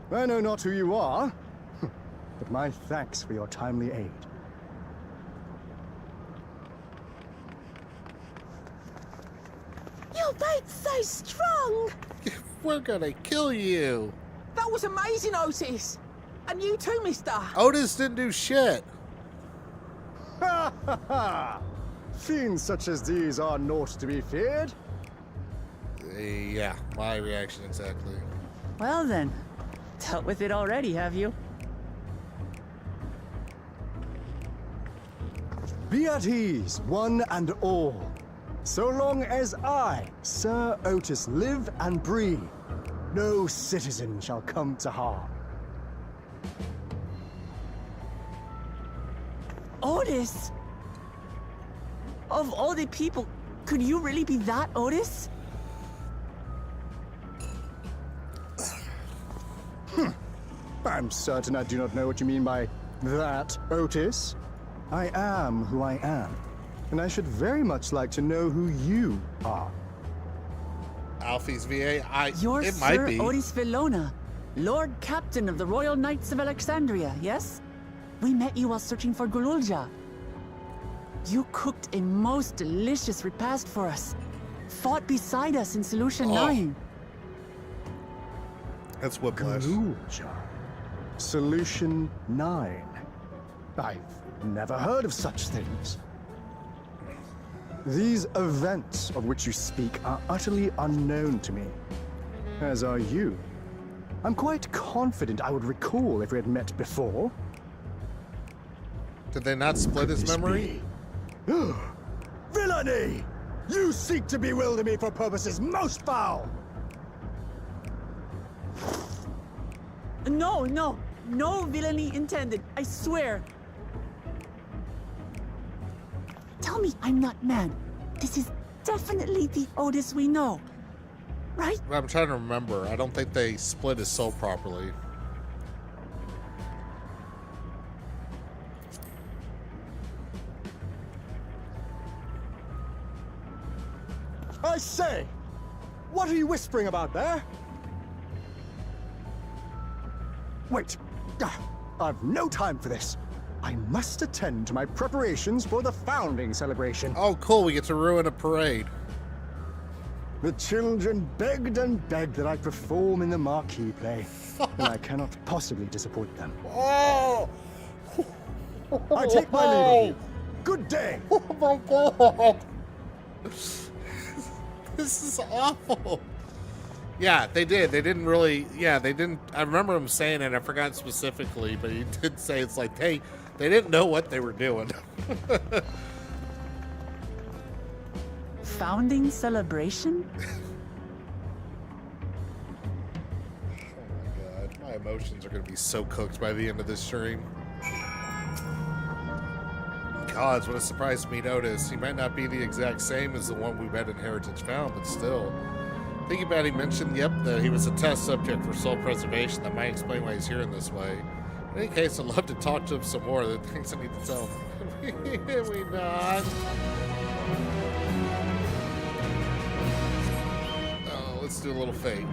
I know not who you are, but my thanks for your timely aid. Your bait's so strong! We're gonna kill you. That was amazing, Otis. And you too, mister. Otis didn't do shit. Ha ha ha! Fiends such as these are naught to be feared. Yeah, my reaction exactly. Well then, dealt with it already, have you? Be at ease, one and all. So long as I, Sir Otis, live and breathe, no citizen shall come to harm. Otis? Of all the people, could you really be that Otis? I'm certain I do not know what you mean by that, Otis. I am who I am, and I should very much like to know who you are. Alfie's VA? You're it might Sir be. Otis Villona, Lord Captain of the Royal Knights of Alexandria, yes? We met you while searching for Gululja. You cooked a most delicious repast for us. Fought beside us in Solution 9. That's Whiplash. Gululja. Solution 9. I've never heard of such things. These events of which you speak are utterly unknown to me, as are you. I'm quite confident I would recall if we had met before. Did they not split his This memory? be? Villainy! You seek to bewilder me for purposes most foul! No villainy intended, I swear. Tell me I'm not mad. This is definitely the Otis we know, right? I'm trying to remember. I don't think they split his soul properly. I say! What are you whispering about there? Wait! I've no time for this. I must attend to my preparations for the founding celebration. Oh, cool. We get to ruin a parade. The children begged and begged that I perform in the marquee play, and I cannot possibly disappoint them. Oh! I take my leave of you. Good day. Oh my god. This is awful. Yeah, they did. They didn't really. Yeah, they didn't. I remember him saying it. I forgot specifically, but he did say it's like they didn't know what they were doing. Founding celebration? Oh my god, my emotions are gonna be so cooked by the end of this stream. Gods, what a surprise to me notice. He might not be the exact same as the one we met in Heritage Found, but still. Thinking about it, he mentioned, yep, that he was a test subject for soul preservation. That might explain why he's here in this way. In any case, I'd love to talk to him some more. The things I need to tell him. Can we not? Oh, let's do a little fate.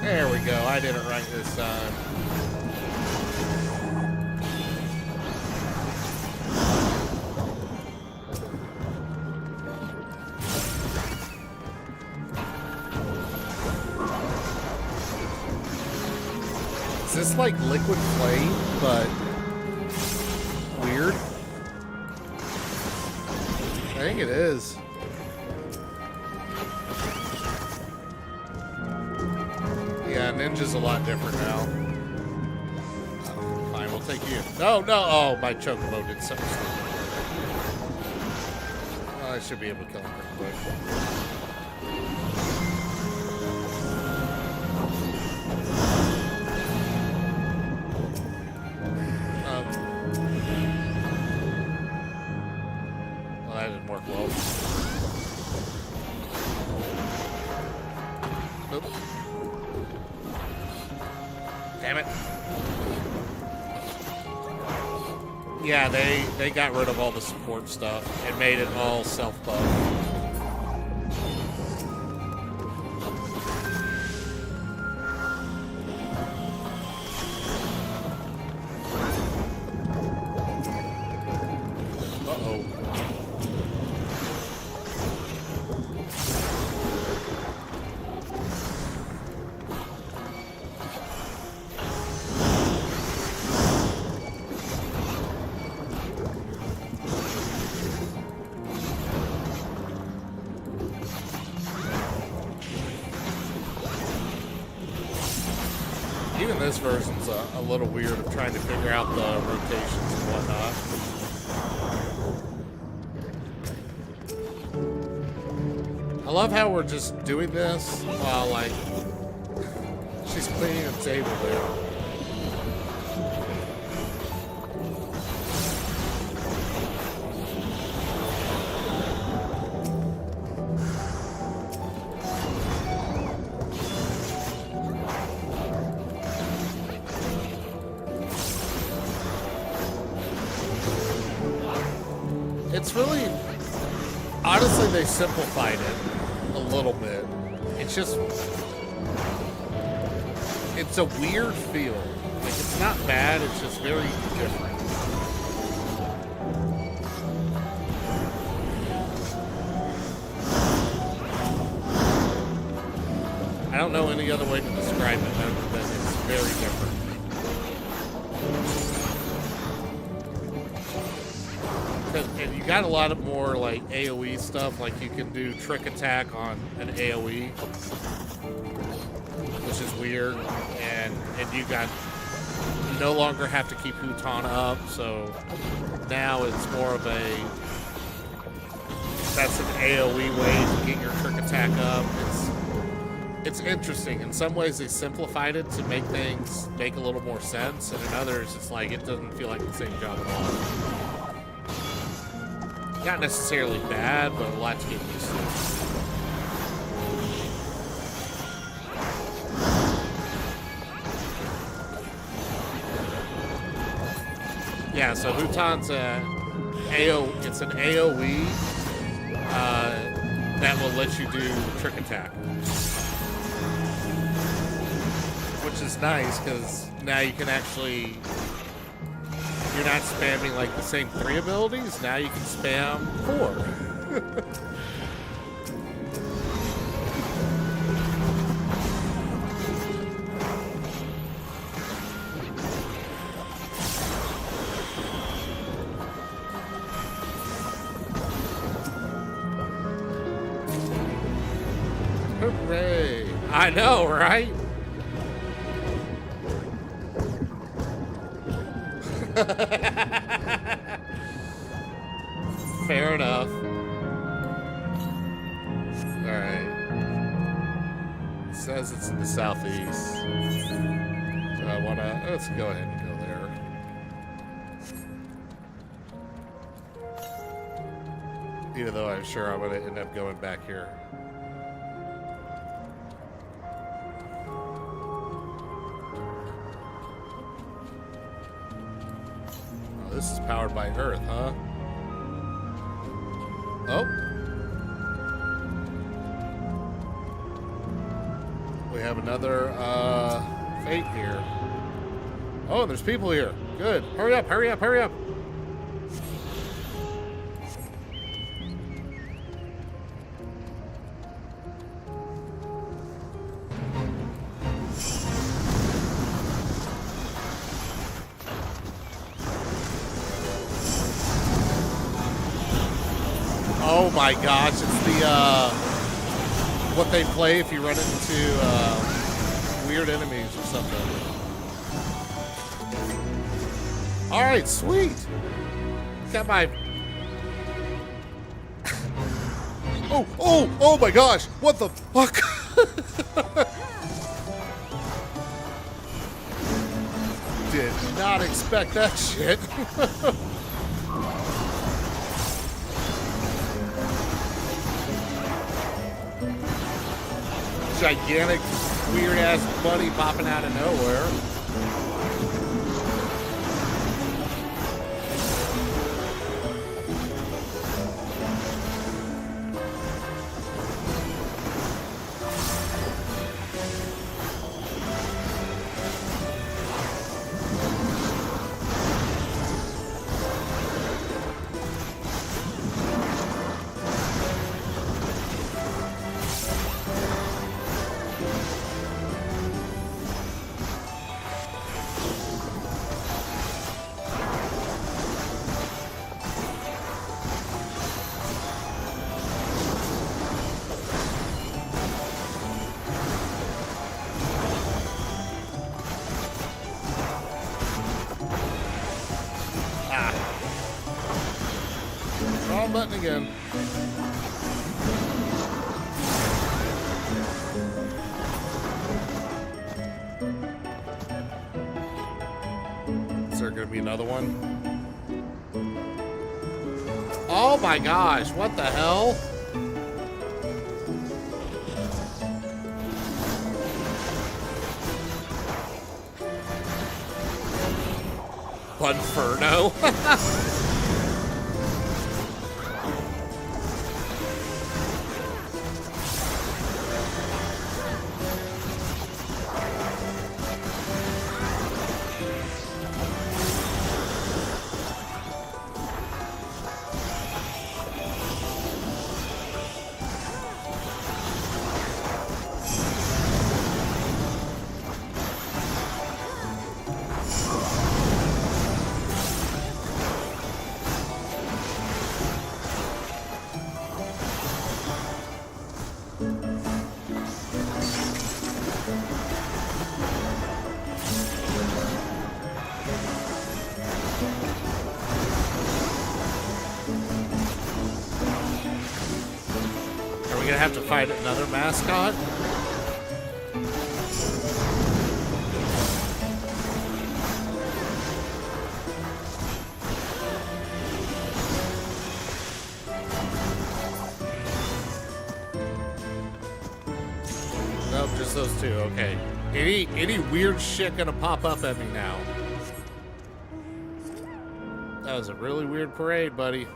There we go. I did it right this time. Is this like liquid flame, but weird? I think it is. Yeah, Ninja's a lot different now. Oh, fine, we'll take you. No, no. Oh, my chocobo did something stupid. Oh, I should be able to kill him pretty quick. Well, that didn't work well. Nope. Damn it. Yeah, they got rid of all the support stuff and made it all self-buff. Uh-oh. Even this version's a little weird of trying to figure out the rotations and whatnot. I love how we're just doing this while, like, she's cleaning a table there. It's really, honestly, they simplified it a little bit. It's just, it's a weird feel. Like, it's not bad, it's just very different. I don't know any other way to describe it other than it's very different. And you got a lot of more like AoE stuff, like you can do trick attack on an AoE, which is weird, and you no longer have to keep Hutana up, so now it's more of that's an AoE way to get your trick attack up. It's interesting. In some ways they simplified it to make things make a little more sense, and in others it's like it doesn't feel like the same job at all. Not necessarily bad, but a lot to get used to. Yeah, so Hutan's it's an AoE that will let you do trick attack. Which is nice, because now you can actually you're not spamming like the same 3 abilities. Now you can spam 4. Hooray! I know, right? Fair enough. Alright. It says it's in the southeast. So I wanna... Let's go ahead and go there. Even though I'm sure I'm gonna end up going back here. This is powered by Earth, huh? Oh. We have another fate here. Oh, there's people here. Good. Hurry up, hurry up, hurry up. Oh my gosh, it's the, what they play if you run into, weird enemies or something. Alright, sweet! Got my... Oh my gosh! What the fuck? Did not expect that shit. Gigantic, weird-ass bunny popping out of nowhere. Wrong button again. Is there gonna be another one? Oh my gosh, what the hell? Bunferno. Gonna have to fight another mascot? Nope, just those two, okay. Any weird shit gonna pop up at me now? That was a really weird parade, buddy.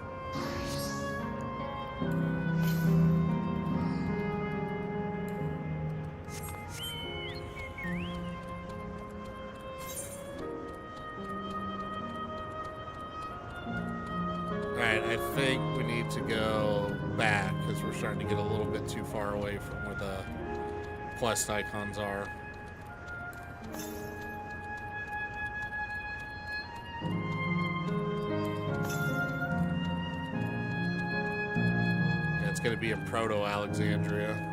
Alright, I think we need to go back because we're starting to get a little bit too far away from where the quest icons are. Yeah, it's going to be in Proto-Alexandria.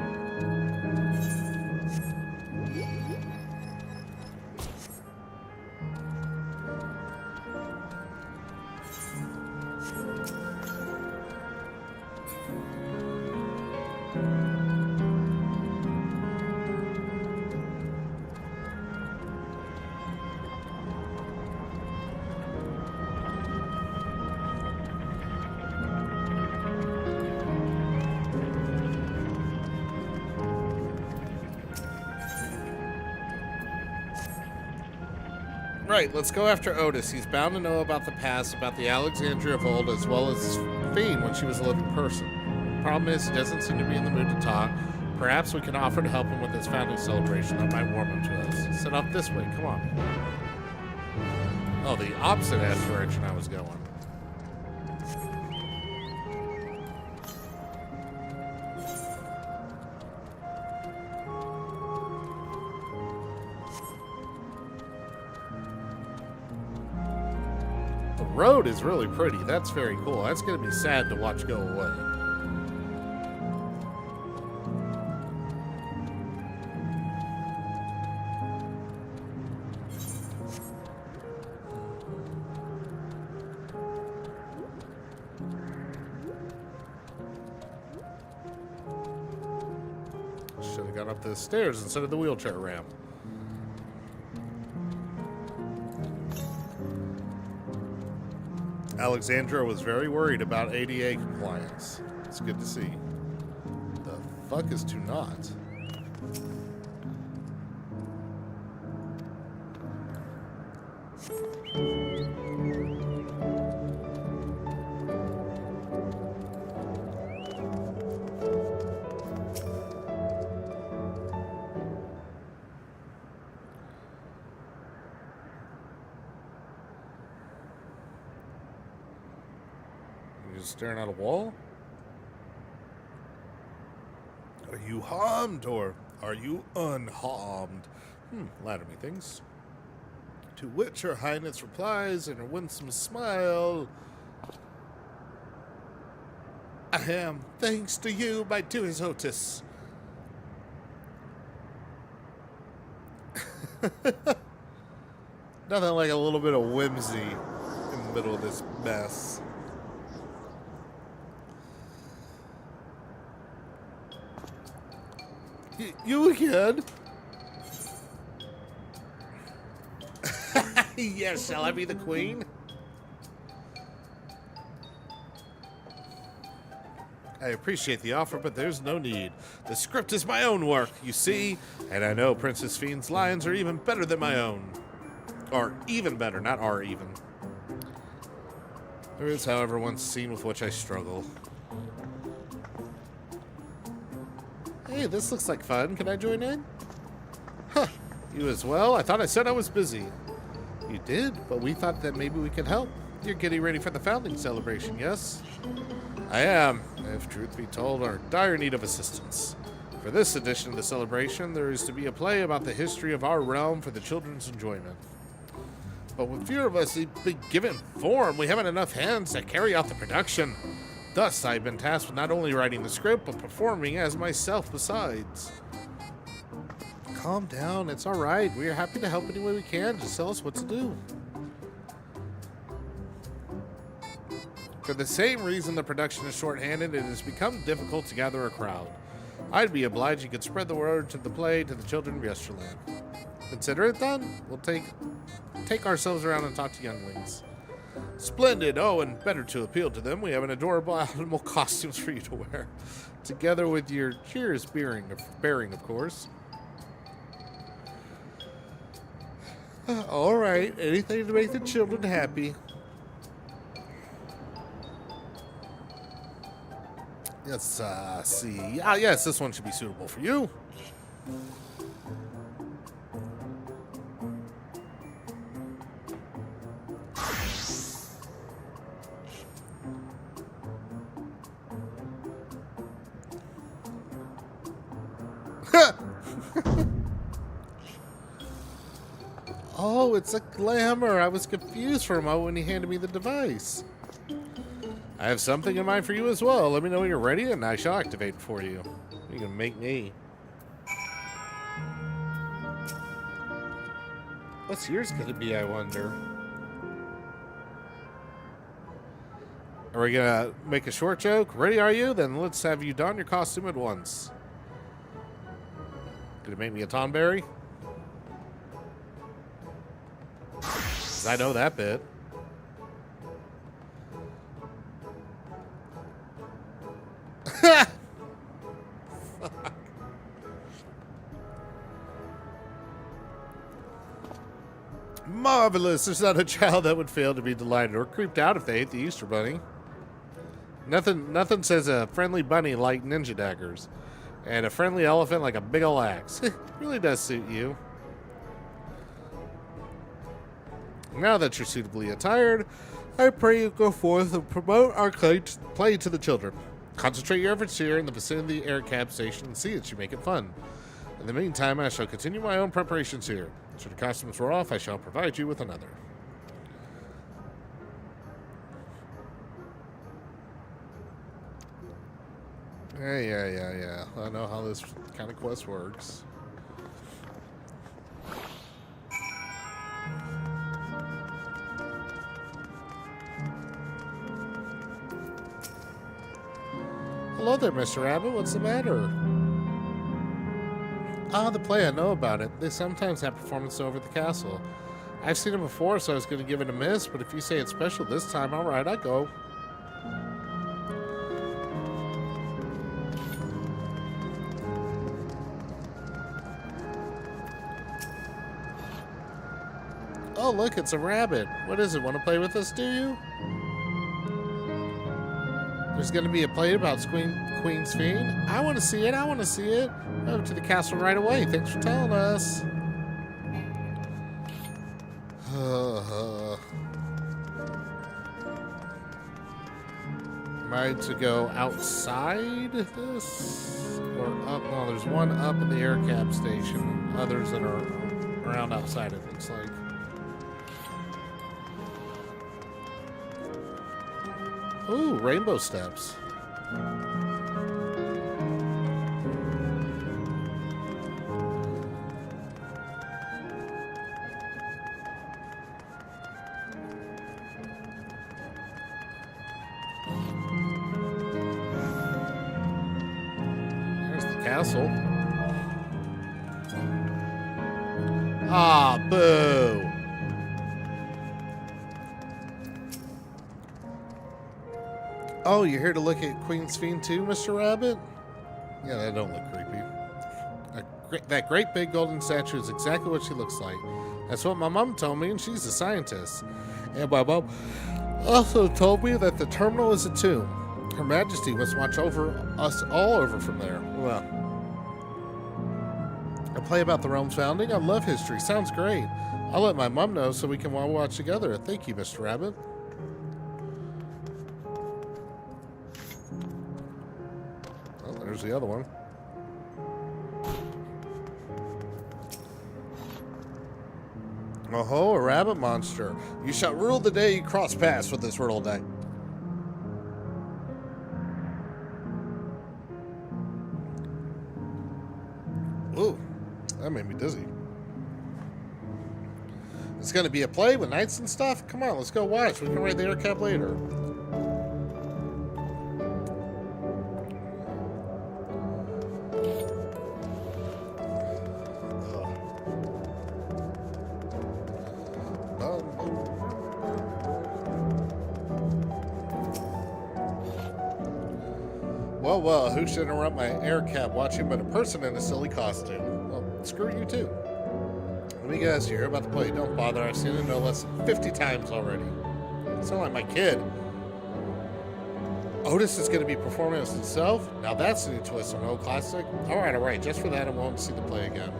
Right, let's go after Otis. He's bound to know about the past, about the Alexandria of old, as well as Fiend when she was a living person. Problem is, he doesn't seem to be in the mood to talk. Perhaps we can offer to help him with his founding celebration. That might warm him to us. Set off this way, come on. Oh, the opposite ass direction I was going. Road is really pretty. That's very cool. That's going to be sad to watch go away. Should have gone up the stairs instead of the wheelchair ramp. Alexandra was very worried about ADA compliance. It's good to see. The fuck is to not? Just staring at a wall? Are you harmed or are you unharmed? Ladder me things. To which Her Highness replies in a winsome smile, I am, thanks to you, my dearest Otis. Nothing like a little bit of whimsy in the middle of this mess. You again? Yes, shall I be the queen? I appreciate the offer, but there's no need. The script is my own work, you see, and I know Princess Fiend's lines are even better than my own. Or even better, not are even. There is, however, one scene with which I struggle. Hey, this looks like fun. Can I join in? Huh. You as well? I thought I said I was busy. You did, but we thought that maybe we could help. You're getting ready for the founding celebration, yes? I am. If truth be told, are in dire need of assistance. For this edition of the celebration, there is to be a play about the history of our realm for the children's enjoyment. But with few of us being given form, we haven't enough hands to carry out the production. Thus, I've been tasked with not only writing the script, but performing as myself besides. Calm down, it's alright. We are happy to help any way we can. Just tell us what to do. For the same reason the production is shorthanded, it has become difficult to gather a crowd. I'd be obliged you could spread the word to the play to the children of Yesterland. Consider it done. We'll take ourselves around and talk to younglings. Splendid. Oh, and better to appeal to them, we have an adorable animal costumes for you to wear. Together with your cheers bearing, of course. All right. Anything to make the children happy. Let's see. Ah, yes, this one should be suitable for you. Oh, it's a glamour. I was confused for a moment when he handed me the device. I have something in mind for you as well. Let me know when you're ready and I shall activate it for you. You can make me. What's yours gonna be, I wonder? Are we gonna make a short joke? Ready, are you? Then let's have you don your costume at once. Gonna make me a Tonberry? 'Cause I know that bit. Marvelous. There's not a child that would fail to be delighted or creeped out if they ate the Easter Bunny. Nothing says a friendly bunny like ninja daggers. And a friendly elephant like a big ol' axe. Really does suit you. Now that you're suitably attired, I pray you go forth and promote our play to the children. Concentrate your efforts here in the vicinity of the air cab station and see that you make it fun. In the meantime, I shall continue my own preparations here. Should the costumes wear off, I shall provide you with another. Yeah. I know how this kind of quest works. Hello there, Mr. Rabbit. What's the matter? Ah, the play. I know about it. They sometimes have performances over at the castle. I've seen it before, so I was going to give it a miss, but if you say it's special this time, all right, I'll go. Oh, look, it's a rabbit. What is it? Want to play with us, do you? There's going to be a play about Queen's Fiend. I want to see it. Over to the castle right away. Thanks for telling us. Am I to go outside this? Or up? No, there's one up in the air cab station. Others that are around outside, it looks like. Ooh, rainbow steps. There's the castle. Ah, boo. Oh, you're here to look at Queen's Fiend too, Mr. Rabbit? Yeah, that don't look creepy. That great big golden statue is exactly what she looks like. That's what my mom told me, and she's a scientist. And my mom also told me that the terminal is a tomb. Her Majesty must watch over us all over from there. Well, a play about the realm's founding? I love history. Sounds great. I'll let my mom know so we can all watch together. Thank you, Mr. Rabbit. There's the other one. Oh, a rabbit monster. You shall rule the day you cross paths with this riddle deck. Ooh, that made me dizzy. It's going to be a play with knights and stuff? Come on, let's go watch. We can ride the air cab later. Well, who should interrupt my air cab watching but a person in a silly costume? Well, screw you too. Let me guess, you hear about the play. Don't bother, I've seen it no less than 50 times already. You sound like my kid. Otis is going to be performing as himself? Now that's a new twist on an old classic. Alright, just for that I won't see the play again.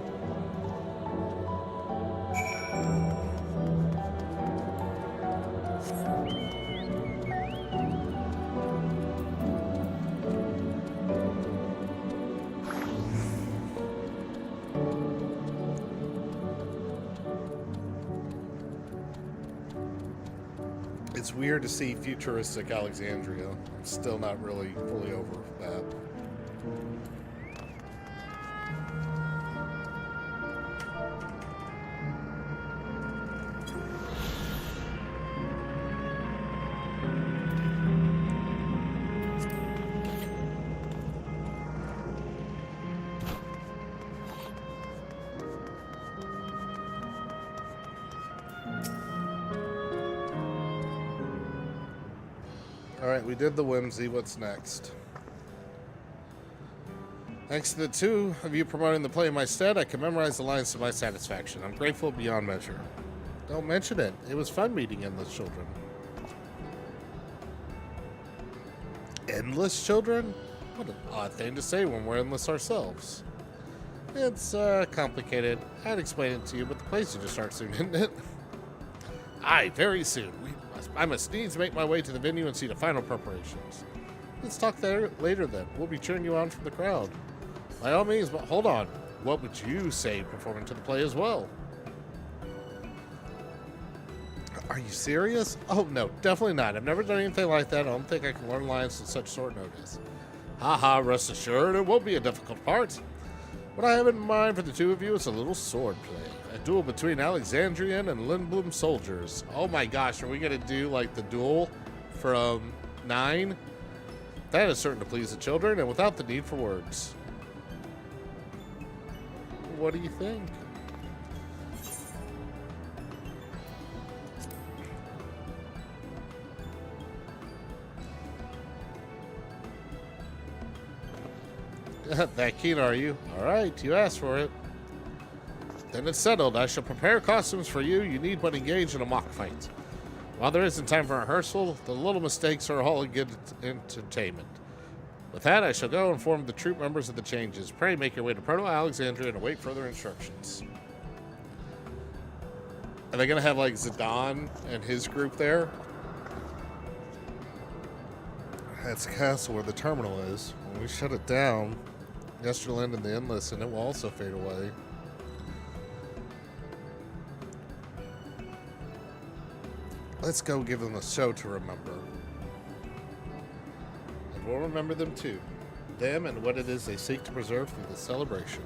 It's weird to see futuristic Alexandria. I'm still not really fully over that. Alright, we did the whimsy. What's next? Thanks to the two of you promoting the play in my stead, I can memorize the lines to my satisfaction. I'm grateful beyond measure. Don't mention it. It was fun meeting endless children. Endless children? What an odd thing to say when we're endless ourselves. It's complicated. I'd explain it to you, but the play's due to start soon, isn't it? Aye, very soon. I must needs make my way to the venue and see the final preparations. Let's talk there later then. We'll be cheering you on from the crowd. By all means, but hold on. What would you say performing to the play as well? Are you serious? Oh, no, definitely not. I've never done anything like that. I don't think I can learn lines in such short notice. Haha, rest assured, it won't be a difficult part. What I have in mind for the two of you is a little sword play. A duel between Alexandrian and Lindblom soldiers. Oh my gosh, are we going to do like the duel from 9? That is certain to please the children and without the need for words. What do you think? That keen, are you? Alright, you asked for it. Then it's settled. I shall prepare costumes for you. You need but engage in a mock fight. While there isn't time for rehearsal, the little mistakes are all a good entertainment. With that, I shall go inform the troop members of the changes. Pray make your way to Proto-Alexandria and await further instructions. Are they going to have, like, Zidane and his group there? That's the castle where the terminal is. When we shut it down, Yesterland and the Endless, and it will also fade away. Let's go give them a show to remember. And we'll remember them too. Them and what it is they seek to preserve through the celebration.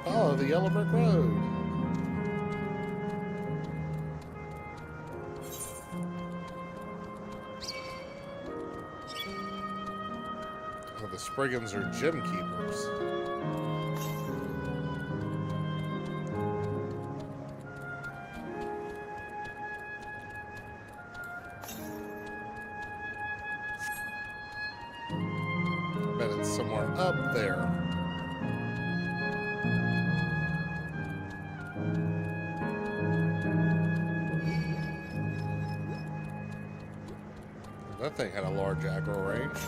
Follow the yellow brick road. Oh, the Spriggans are gym keepers. Bet it's somewhere up there. That thing had a large aggro range.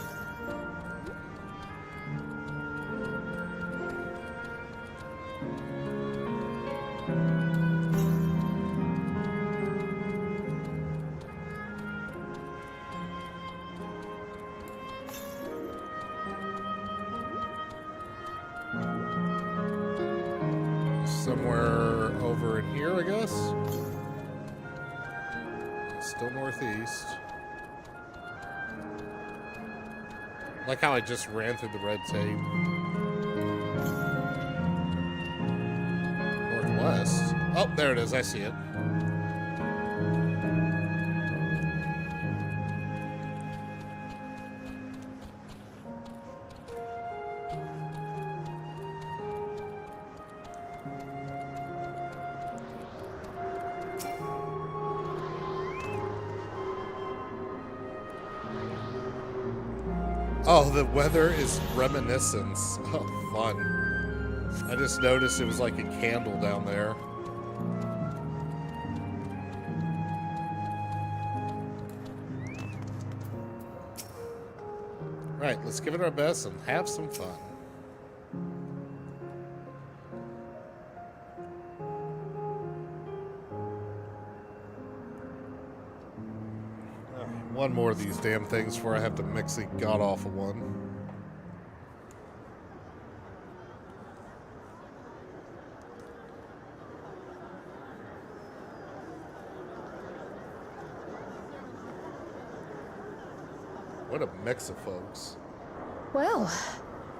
Somewhere over in here, I guess. Still northeast. Like how I just ran through the red tape. Northwest. Oh, there it is. I see it. Oh, the weather is reminiscence. Oh, fun. I just noticed it was like a candle down there. Right, let's give it our best and have some fun. one more of these damn things before I have to mix the god-awful one. What a mix of folks. Well,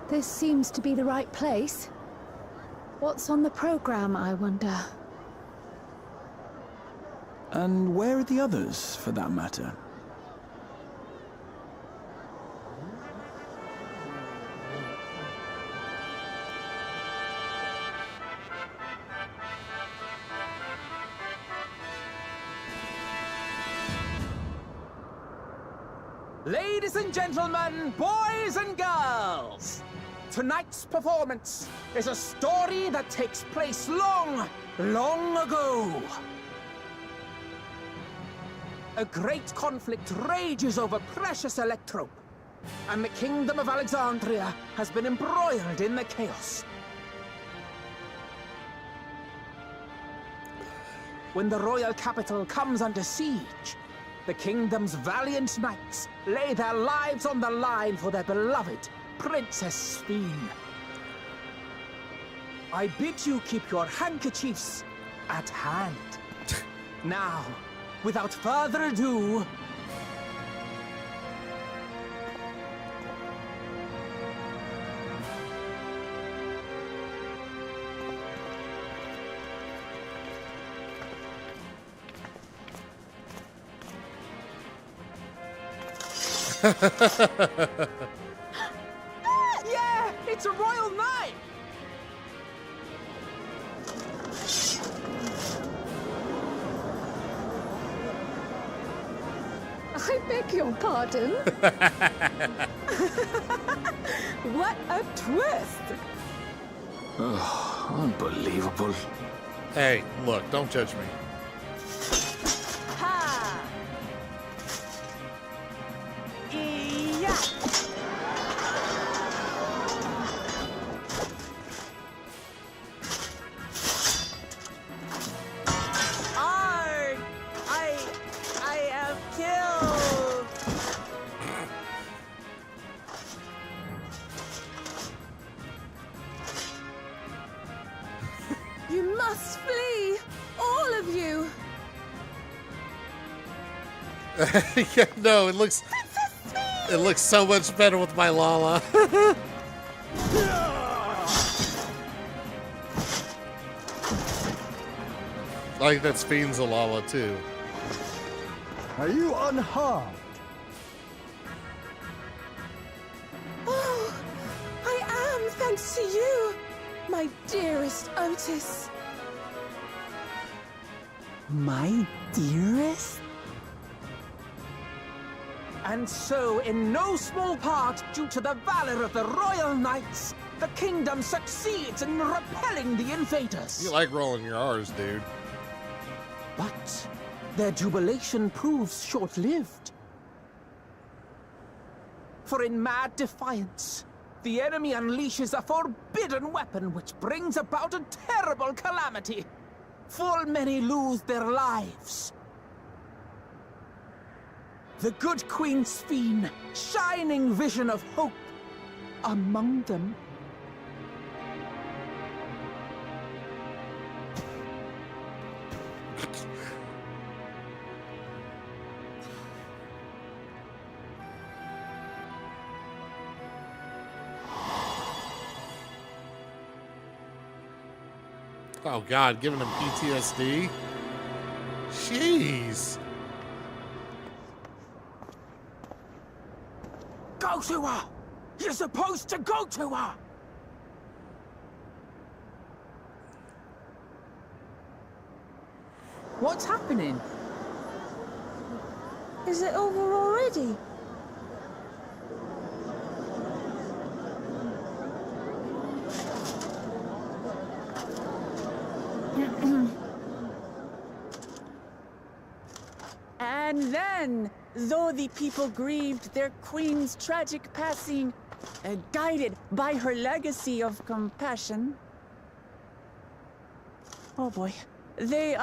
this seems to be the right place. What's on the program, I wonder? And where are the others, for that matter? Ladies and gentlemen, boys and girls, tonight's performance is a story that takes place long, long ago. A great conflict rages over precious electrope, and the kingdom of Alexandria has been embroiled in the chaos. When the royal capital comes under siege, the kingdom's valiant knights lay their lives on the line for their beloved Princess Sphene. I bid you keep your handkerchiefs at hand. Now, without further ado, yeah, it's a royal knife! I beg your pardon? What a twist! Unbelievable. Hey, look, don't judge me. Ha! Yeah! Arg! I am killed! You must flee! All of you! Yeah, no, it looks so much better with my Lala. Like that Sphene's a Lala too. Are you unharmed? Oh, I am, thanks to you, my dearest Otis. My dearest? And so, in no small part due to the valor of the royal knights, the kingdom succeeds in repelling the invaders. You like rolling your R's, dude. But their jubilation proves short-lived. For in mad defiance, the enemy unleashes a forbidden weapon which brings about a terrible calamity. Full many lose their lives. The good Queen Sphene, shining vision of hope, among them. Oh God, giving him PTSD? Jeez. Go to her! You're supposed to go to her! What's happening? Is it over already? And then, though the people grieved their queen's tragic passing, guided by her legacy of compassion... Oh boy. They,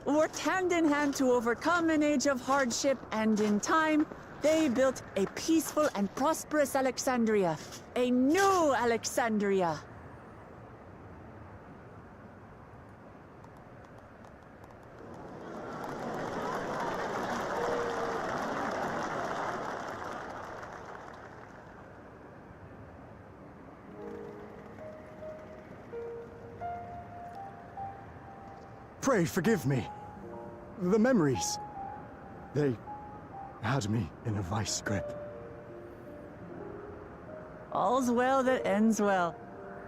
worked hand in hand to overcome an age of hardship, and in time, they built a peaceful and prosperous Alexandria. A new Alexandria. Pray forgive me. The memories. They had me in a vice grip. All's well that ends well.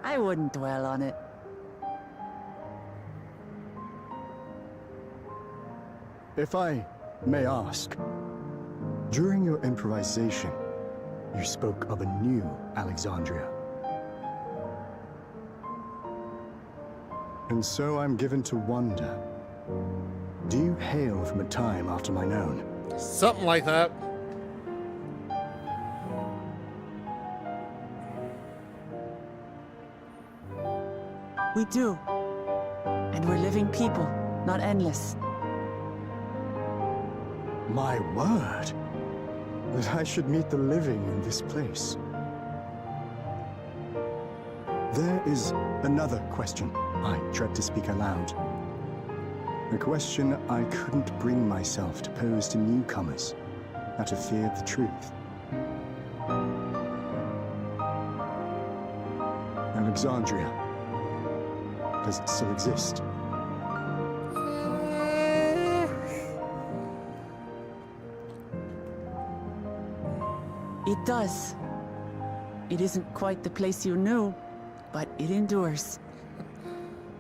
I wouldn't dwell on it. If I may ask, during your improvisation, you spoke of a new Alexandria. And so I'm given to wonder, do you hail from a time after mine own? Something like that. We do. And we're living people, not endless. My word, that I should meet the living in this place. There is another question I dread to speak aloud. A question I couldn't bring myself to pose to newcomers out of fear of the truth. Alexandria, does it still exist? It does. It isn't quite the place you knew, but it endures.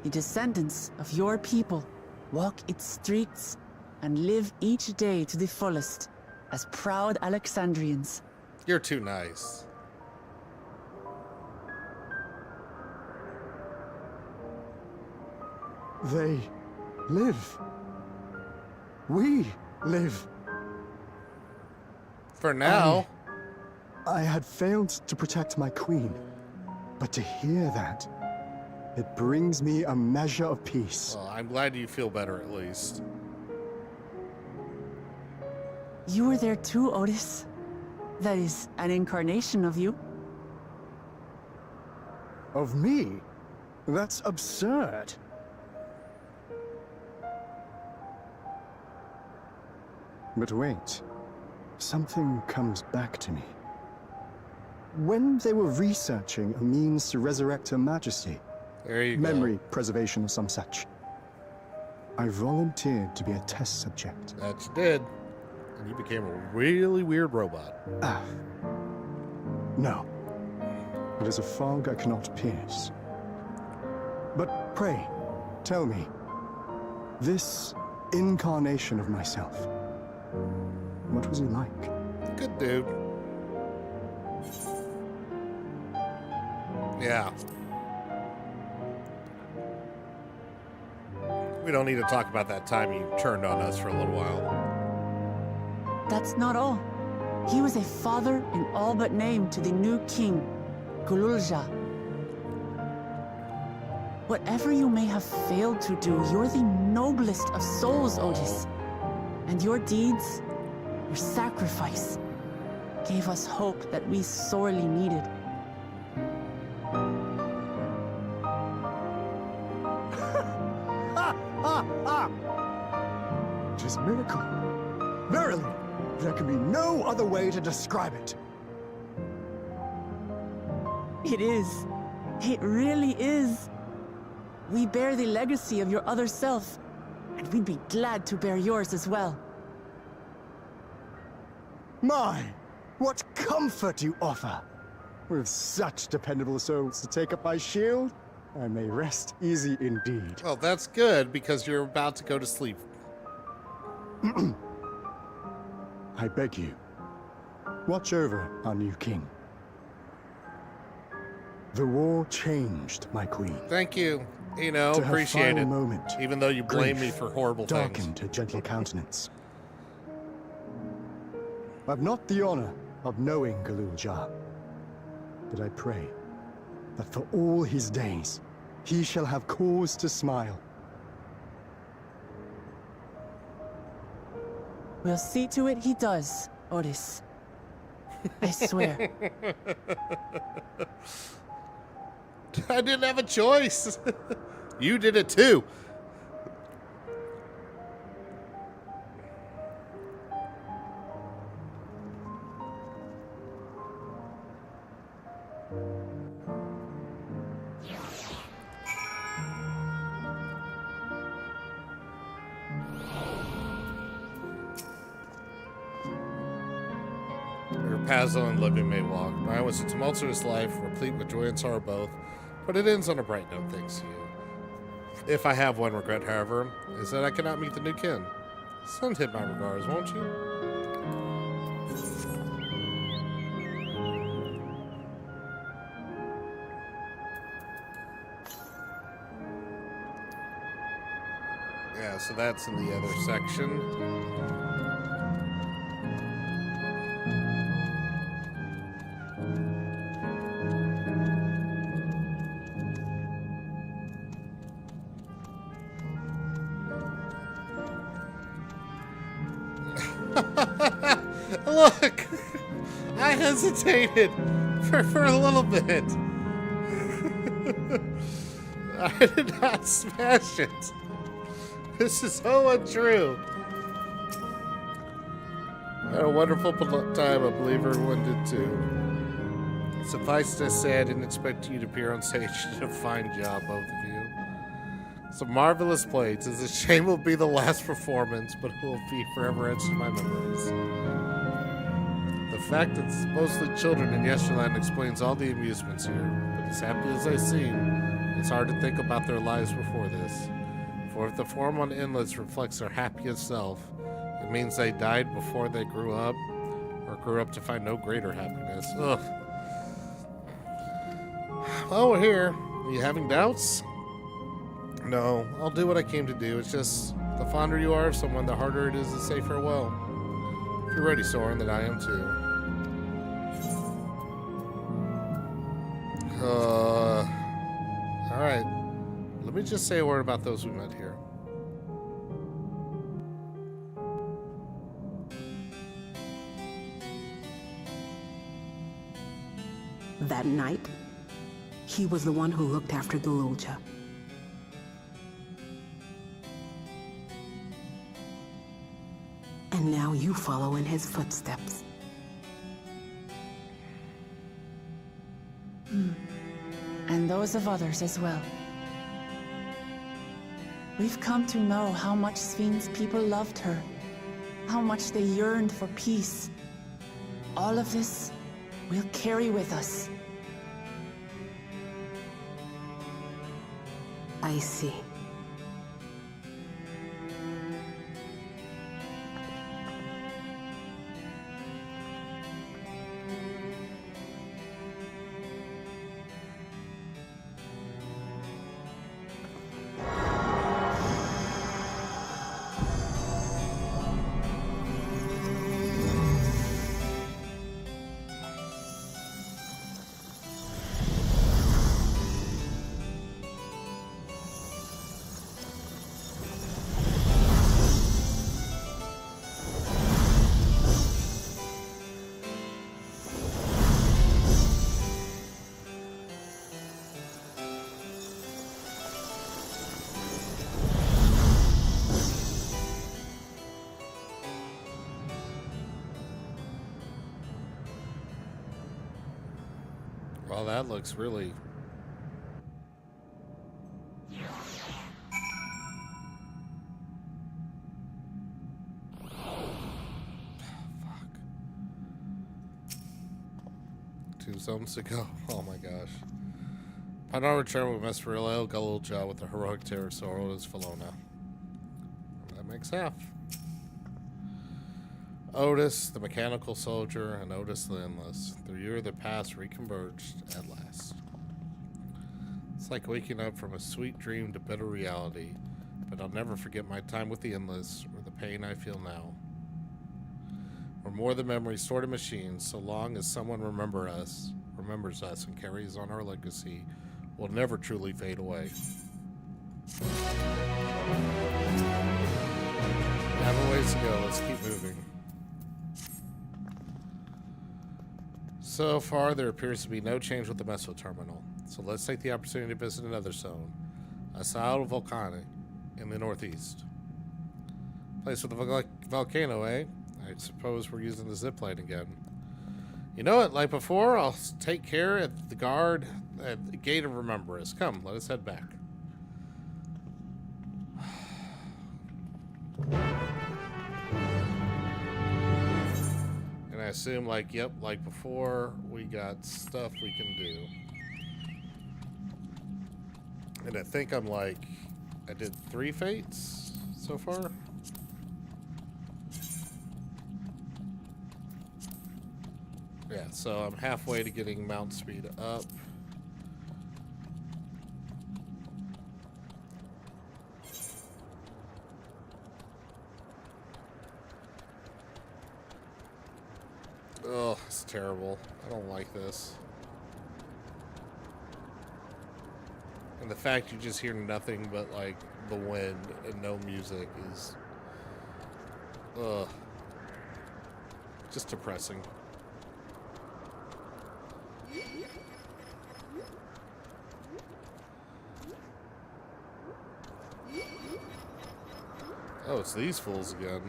The descendants of your people walk its streets and live each day to the fullest as proud Alexandrians. You're too nice. They live. We live. For now. I had failed to protect my queen, but to hear that, it brings me a measure of peace. Well, I'm glad you feel better at least. You were there too, Otis. That is an incarnation of you. Of me? That's absurd. But wait, something comes back to me. When they were researching a means to resurrect Her Majesty, There you memory preservation or some such, I volunteered to be a test subject. go. That you did. And you became a really weird robot. No. It is a fog I cannot pierce. But pray, tell me, this incarnation of myself, what was he like? Good dude. Yeah. We don't need to talk about that time you turned on us for a little while. That's not all. He was a father in all but name to the new king, Gululja. Whatever you may have failed to do, you're the noblest of souls, Otis. And your deeds, your sacrifice, gave us hope that we sorely needed. It is a miracle. Verily, there can be no other way to describe it. It is. It really is. We bear the legacy of your other self, and we'd be glad to bear yours as well. My, what comfort you offer! With such dependable souls to take up my shield, I may rest easy indeed. Well, that's good because you're about to go to sleep. I beg you, watch over our new king. The war changed my queen. Thank you. You know, To her appreciate final it. moment, Even though you blame me grief for horrible things. darkened her gentle countenance. I've not the honor of knowing Gululja, but I pray that for all his days, he shall have cause to smile. We'll see to it he does, Otis. I swear. I didn't have a choice. You did it too. Pazzo and Living may walk. Mine was a tumultuous life, replete with joy and sorrow both, but it ends on a bright note, thanks to you. If I have one regret, however, is that I cannot meet the new kin. Send him my regards, won't you? Yeah, so that's in the other section. Look! I hesitated for a little bit. I did not smash it. This is so untrue. I had a wonderful time. I believe everyone did too. Suffice to say, I didn't expect you to appear on stage. You did a fine job, both of you. Some marvelous plays. It's a shame it will be the last performance, but it will be forever etched in my memories. The fact that it's mostly children in Yesterland explains all the amusements here, but as happy as they seem, it's hard to think about their lives before this. For if the form on Endless reflects their happiest self, it means they died before they grew up, or grew up to find no greater happiness. Ugh. Well, we're here. Are you having doubts? No, I'll do what I came to do. It's just, the fonder you are of someone, the harder it is to say farewell. If you're ready, Soren, then I am too. Alright. Let me just say a word about those we met here. That night, he was the one who looked after the Lulja. And now you follow in his footsteps. And those of others as well. We've come to know how much Svin's people loved her, how much they yearned for peace. All of this we'll carry with us. I see. Well, that looks really... Fuck. 2 zones to go. Oh my gosh. Upon our return, we must relay Galulja with the heroic terror sorrow as Felona. That makes half. Otis, the mechanical soldier, and Otis the endless. The year that passed reconverged at last. It's like waking up from a sweet dream to bitter reality, but I'll never forget my time with the endless or the pain I feel now. We're more than memories stored in machines. So long as someone remembers us and carries on our legacy, we'll never truly fade away. Have a ways to go. Let's keep moving. So far, there appears to be no change with the meso terminal. So let's take the opportunity to visit another zone. A Asilo volcano in the northeast. Place with a volcano, eh? I suppose we're using the zipline again. You know what? Like before, I'll take care at the guard at the gate of Remembrance. Come, let us head back. And I assume, like, yep, like before, we got stuff we can do. And I think I'm like, I did 3 fates so far. Yeah, so I'm halfway to getting mount speed up. Ugh, it's terrible. I don't like this. And the fact you just hear nothing but, like, the wind and no music is... Ugh. Just depressing. Oh, it's these fools again.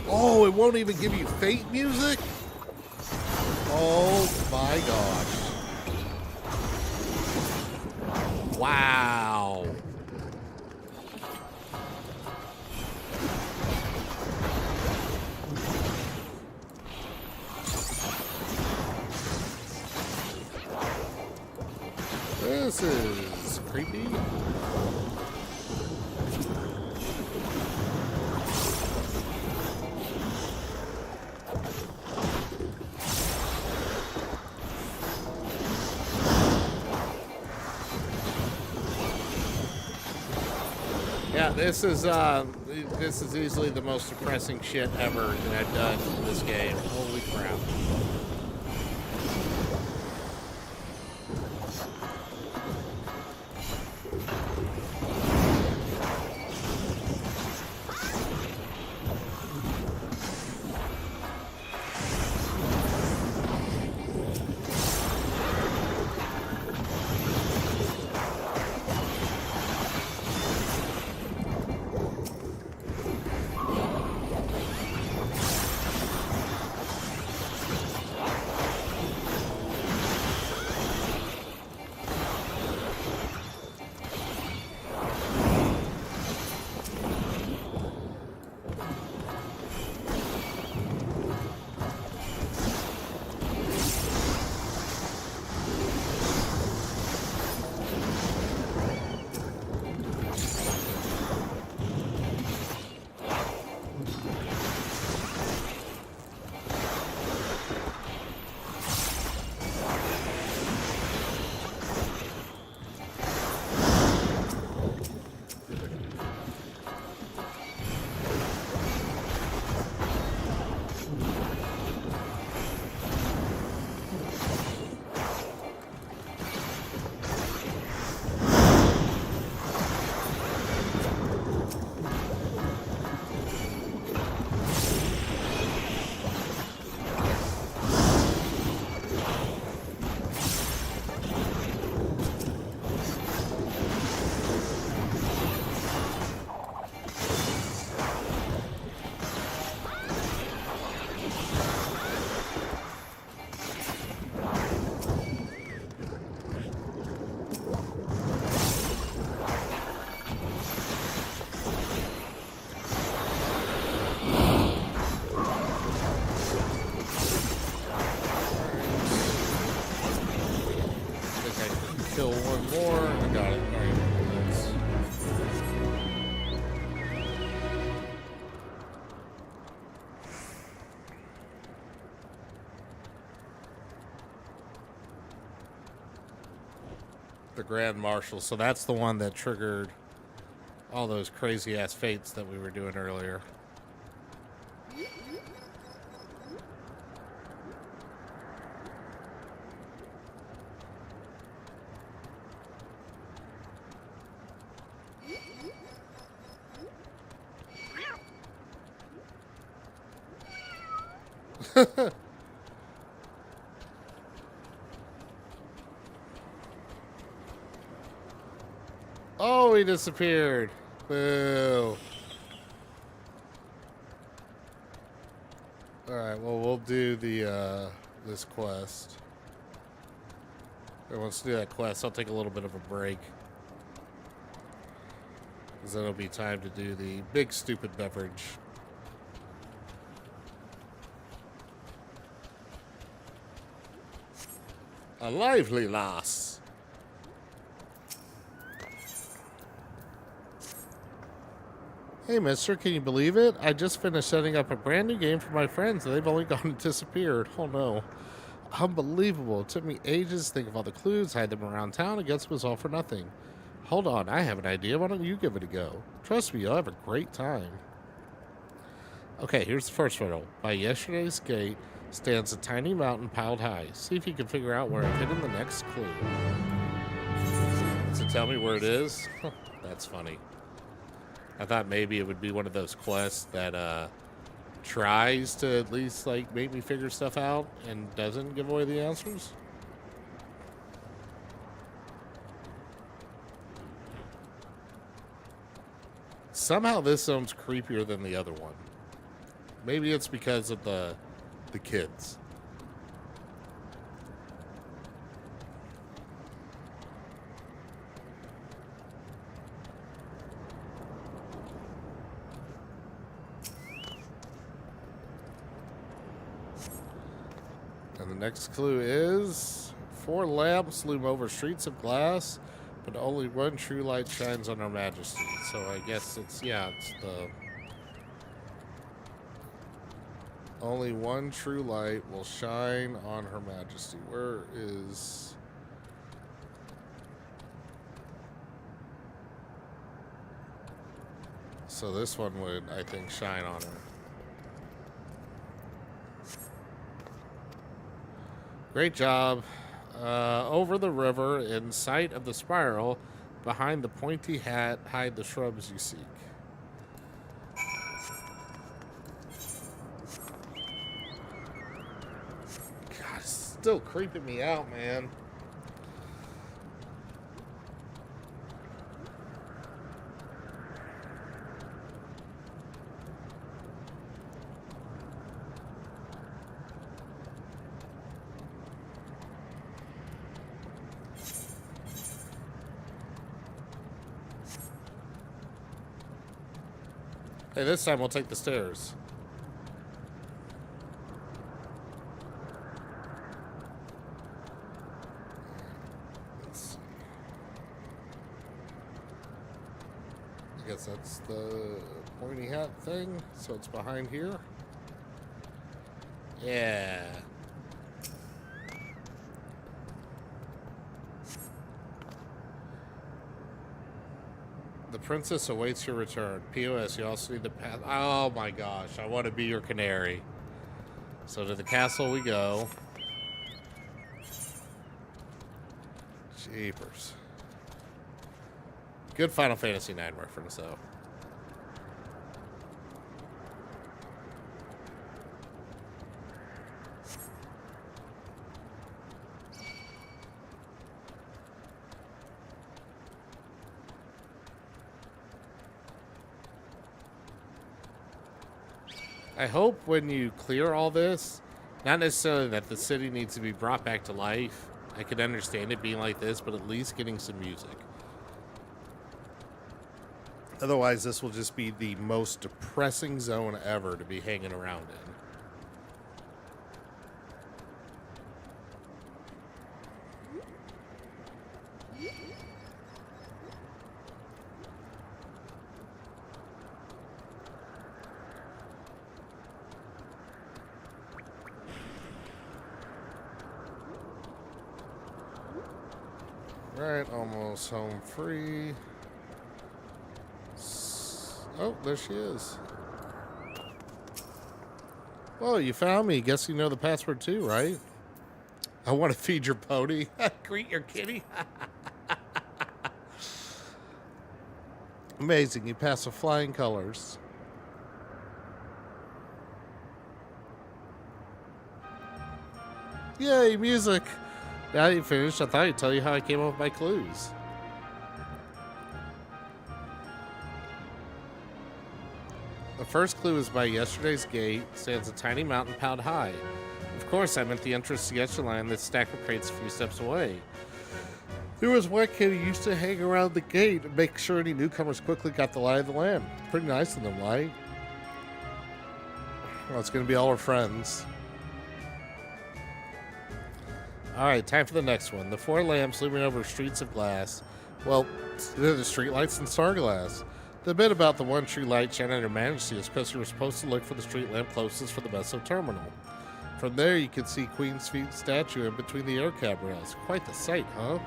Oh, it won't even give you fate music? Oh my gosh. Wow. This is creepy. Yeah, this is easily the most depressing shit ever that I've done in this game. Holy crap. Kill one more. I got it. All right. Nice. The Grand Marshal. So that's the one that triggered all those crazy ass fates that we were doing earlier. Oh, he disappeared. Boo. Alright, well, we'll do the, this quest. Or once we do that quest, I'll take a little bit of a break. Because then it'll be time to do the big stupid beverage. A lively lass. Hey, mister, can you believe it? I just finished setting up a brand new game for my friends, and they've only gone and disappeared. Oh, no. Unbelievable. It took me ages to think of all the clues, hide them around town, and guess it was all for nothing. Hold on, I have an idea. Why don't you give it a go? Trust me, you'll have a great time. Okay, here's the first riddle. By yesterday's gate stands a tiny mountain piled high. See if you can figure out where I've hidden the next clue. So tell me where it is? That's funny. I thought maybe it would be one of those quests that tries to at least like make me figure stuff out and doesn't give away the answers. Somehow this sounds creepier than the other one. Maybe it's because of the kids. And the next clue is 4 lamps loom over streets of glass, but only one true light shines on Her Majesty. So I guess it's, yeah, it's the... Only one true light will shine on Her Majesty. Where is... So this one would, I think, shine on her. Great job. Over the river, in sight of the spiral, behind the pointy hat, hide the shrubs you seek. God, it's still creeping me out, man. Hey, this time we'll take the stairs. Let's see. I guess that's the pointy hat thing, so it's behind here. Yeah. The princess awaits your return. POS, you also need to pass. Oh my gosh, I want to be your canary. So to the castle we go. Jeepers. Good Final Fantasy IX reference, though. I hope when you clear all this, not necessarily that the city needs to be brought back to life. I could understand it being like this, but at least getting some music. Otherwise, this will just be the most depressing zone ever to be hanging around in. Right, almost home free. Oh, there she is. Well, you found me. Guess you know the password too, right? I want to feed your pony. Greet your kitty. Amazing. You pass with flying colors. Yay, music. Now you finished, I thought I'd tell you how I came up with my clues. The first clue is by yesterday's gate. Stands a tiny mountain piled high. Of course, I meant the entrance to yesterday's line that stack of crates a few steps away. There was one kid who used to hang around the gate and make sure any newcomers quickly got the lie of the land. Pretty nice of them, right? Well, it's going to be all our friends. Alright, time for the next one. The 4 lamps looming over streets of glass. Well, they're the streetlights in Starglass. The bit about the one true light shining on Her Majesty is because you were supposed to look for the street lamp closest for the Meso Terminal. From there, you can see Queen's Feet statue in between the air cab rails. Quite the sight, huh?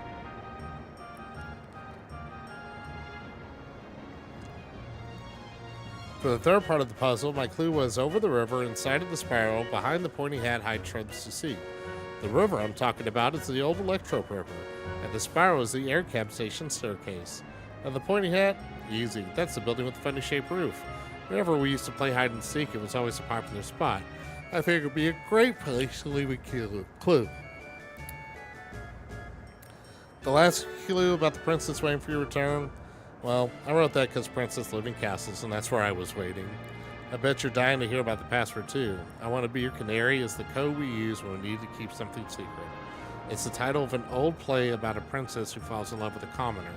For the third part of the puzzle, my clue was over the river, inside of the spiral, behind the pointy hat high tribes to see. The river I'm talking about is the old Electro River, and the spiral is the air cab station staircase. And the pointy hat? Easy. That's the building with the funny shaped roof. Whenever we used to play hide and seek, it was always a popular spot. I figured it would be a great place to leave a clue. The last clue about the princess waiting for your return? Well, I wrote that because princess lived in castles, and that's where I was waiting. I bet you're dying to hear about the password too. I Want to Be Your Canary is the code we use when we need to keep something secret. It's the title of an old play about a princess who falls in love with a commoner.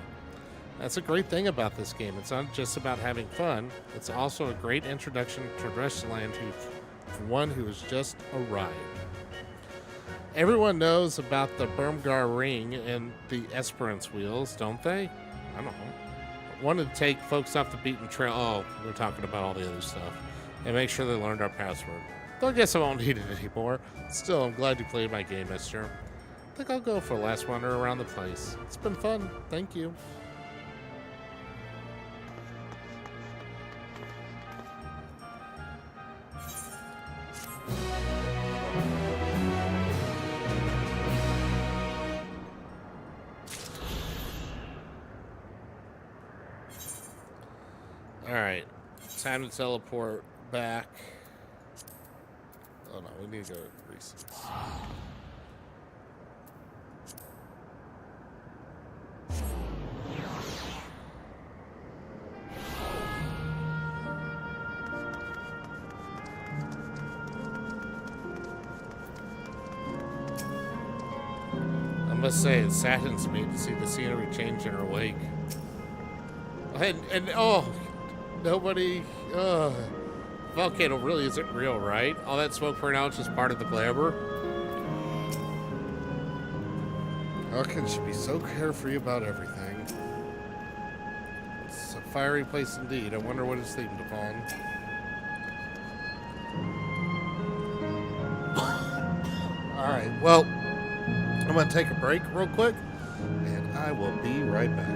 That's a great thing about this game. It's not just about having fun. It's also a great introduction to Dreshland for one who has just arrived. Everyone knows about the Bermgar ring and the Esperance wheels, don't they? I don't know. Wanted to take folks off the beaten trail. Oh, we're talking about all the other stuff. And make sure they learned our password. Though I guess I won't need it anymore. Still, I'm glad you played my game, mister. I think I'll go for a last wander around the place. It's been fun. Thank you. Alright, time to teleport back. Oh no, we need to go to Reese's. I must say, it saddens me to see the scenery change in her wake. And oh, nobody, volcano really isn't real, right? All that smoke for now is just part of the glamour. How can she be so carefree about everything? It's a fiery place indeed. I wonder what it's themed upon. Alright, well, I'm going to take a break real quick, and I will be right back.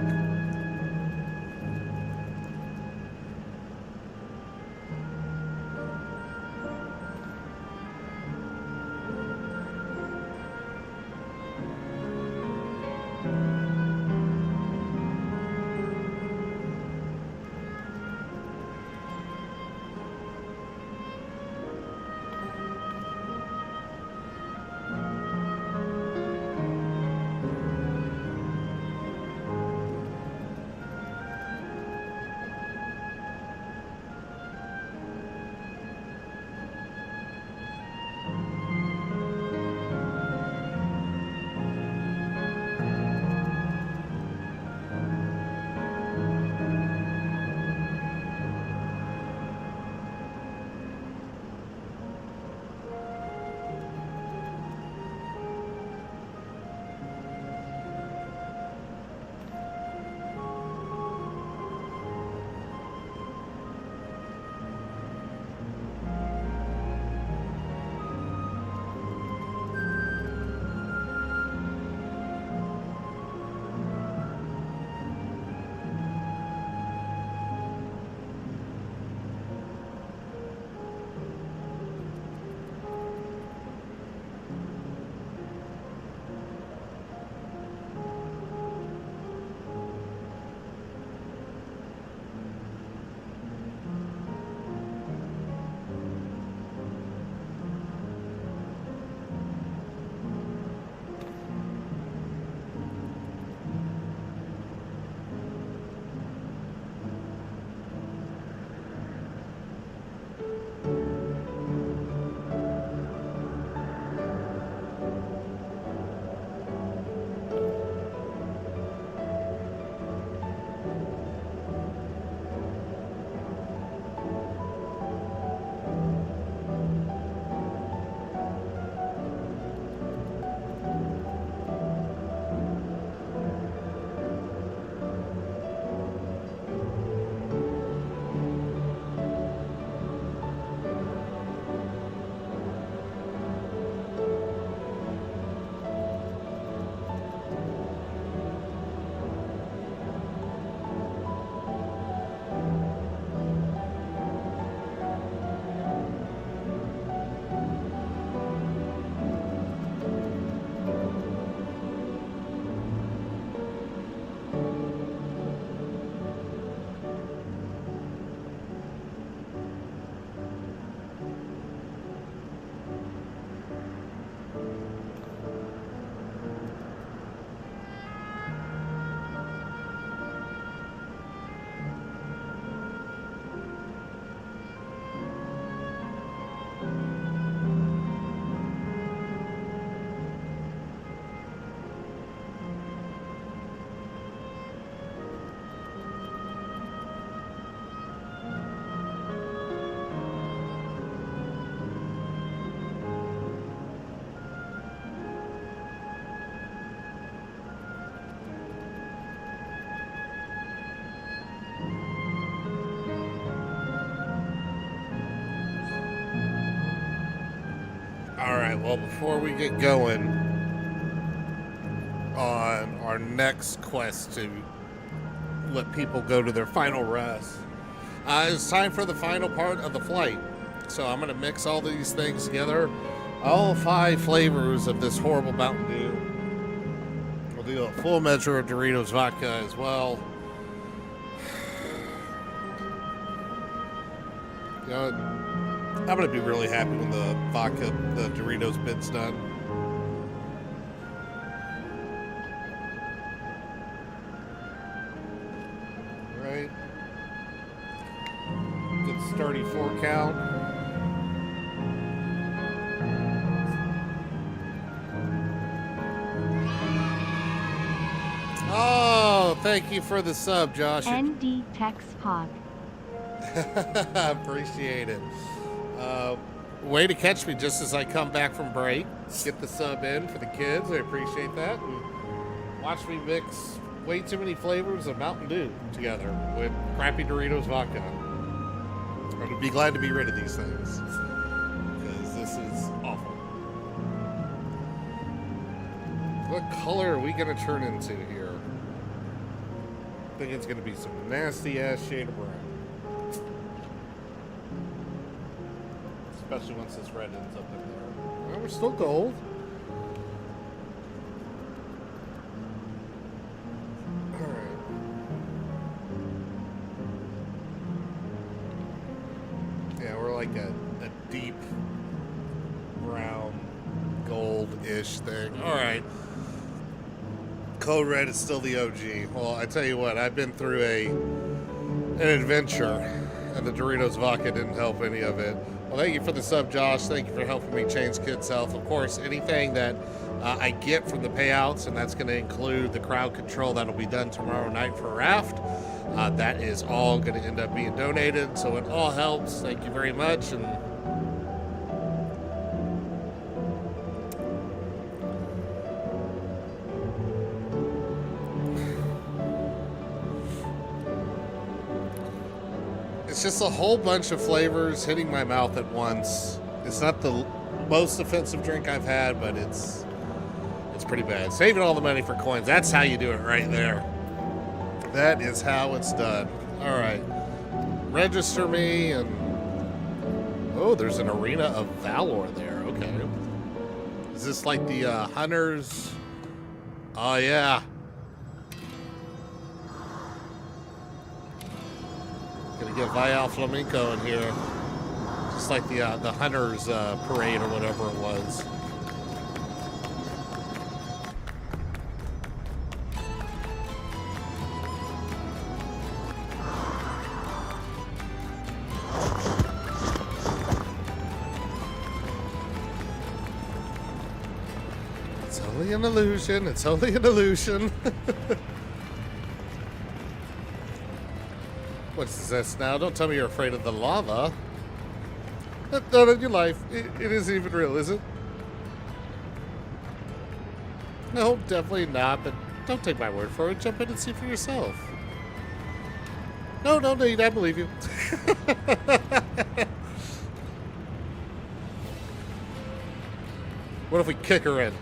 Alright, well, before we get going on our next quest to let people go to their final rest, it's time for the final part of the flight. So I'm going to mix all these things together. All 5 flavors of this horrible Mountain Dew. We'll do a full measure of Doritos vodka as well. You know, I'm going to be really happy when the vodka, the Doritos bit's done. All right. Good sturdy 4 count. Oh, thank you for the sub, Josh. ND Tex Pod. Appreciate it. Way to catch me just as I come back from break. Get the sub in for the kids. I appreciate that. And watch me mix way too many flavors of Mountain Dew together with crappy Doritos vodka. I'm gonna be glad to be rid of these things because this is awful. What color are we gonna turn into here? I think it's gonna be some nasty ass shade of brown. Especially once this red ends up in there. Well, we're still gold. Alright. Yeah, we're like a deep brown gold-ish thing. Alright. Code Red is still the OG. Well, I tell you what, I've been through an adventure, and the Doritos vodka didn't help any of it. Well, thank you for the sub, Josh. Thank you for helping me change kids' health. Of course, anything that I get from the payouts, and that's going to include the crowd control that'll be done tomorrow night for Raft, that is all going to end up being donated. So it all helps. Thank you very much. And it's just a whole bunch of flavors hitting my mouth at once. It's not the most offensive drink I've had, but it's pretty bad. Saving all the money for coins. That's how you do it right there. That is how it's done. All right. Register me and... Oh, there's an Arena of Valor there. Okay. Is this like the Hunters? Oh, yeah. Gonna get Vial Flamenco in here. Just like the Hunters parade or whatever it was. It's only an illusion. It's only an illusion. What's this now? Don't tell me you're afraid of the lava. Not in your life. It isn't even real, is it? No, definitely not, but don't take my word for it. Jump in and see for yourself. No, I believe you. What if we kick her in?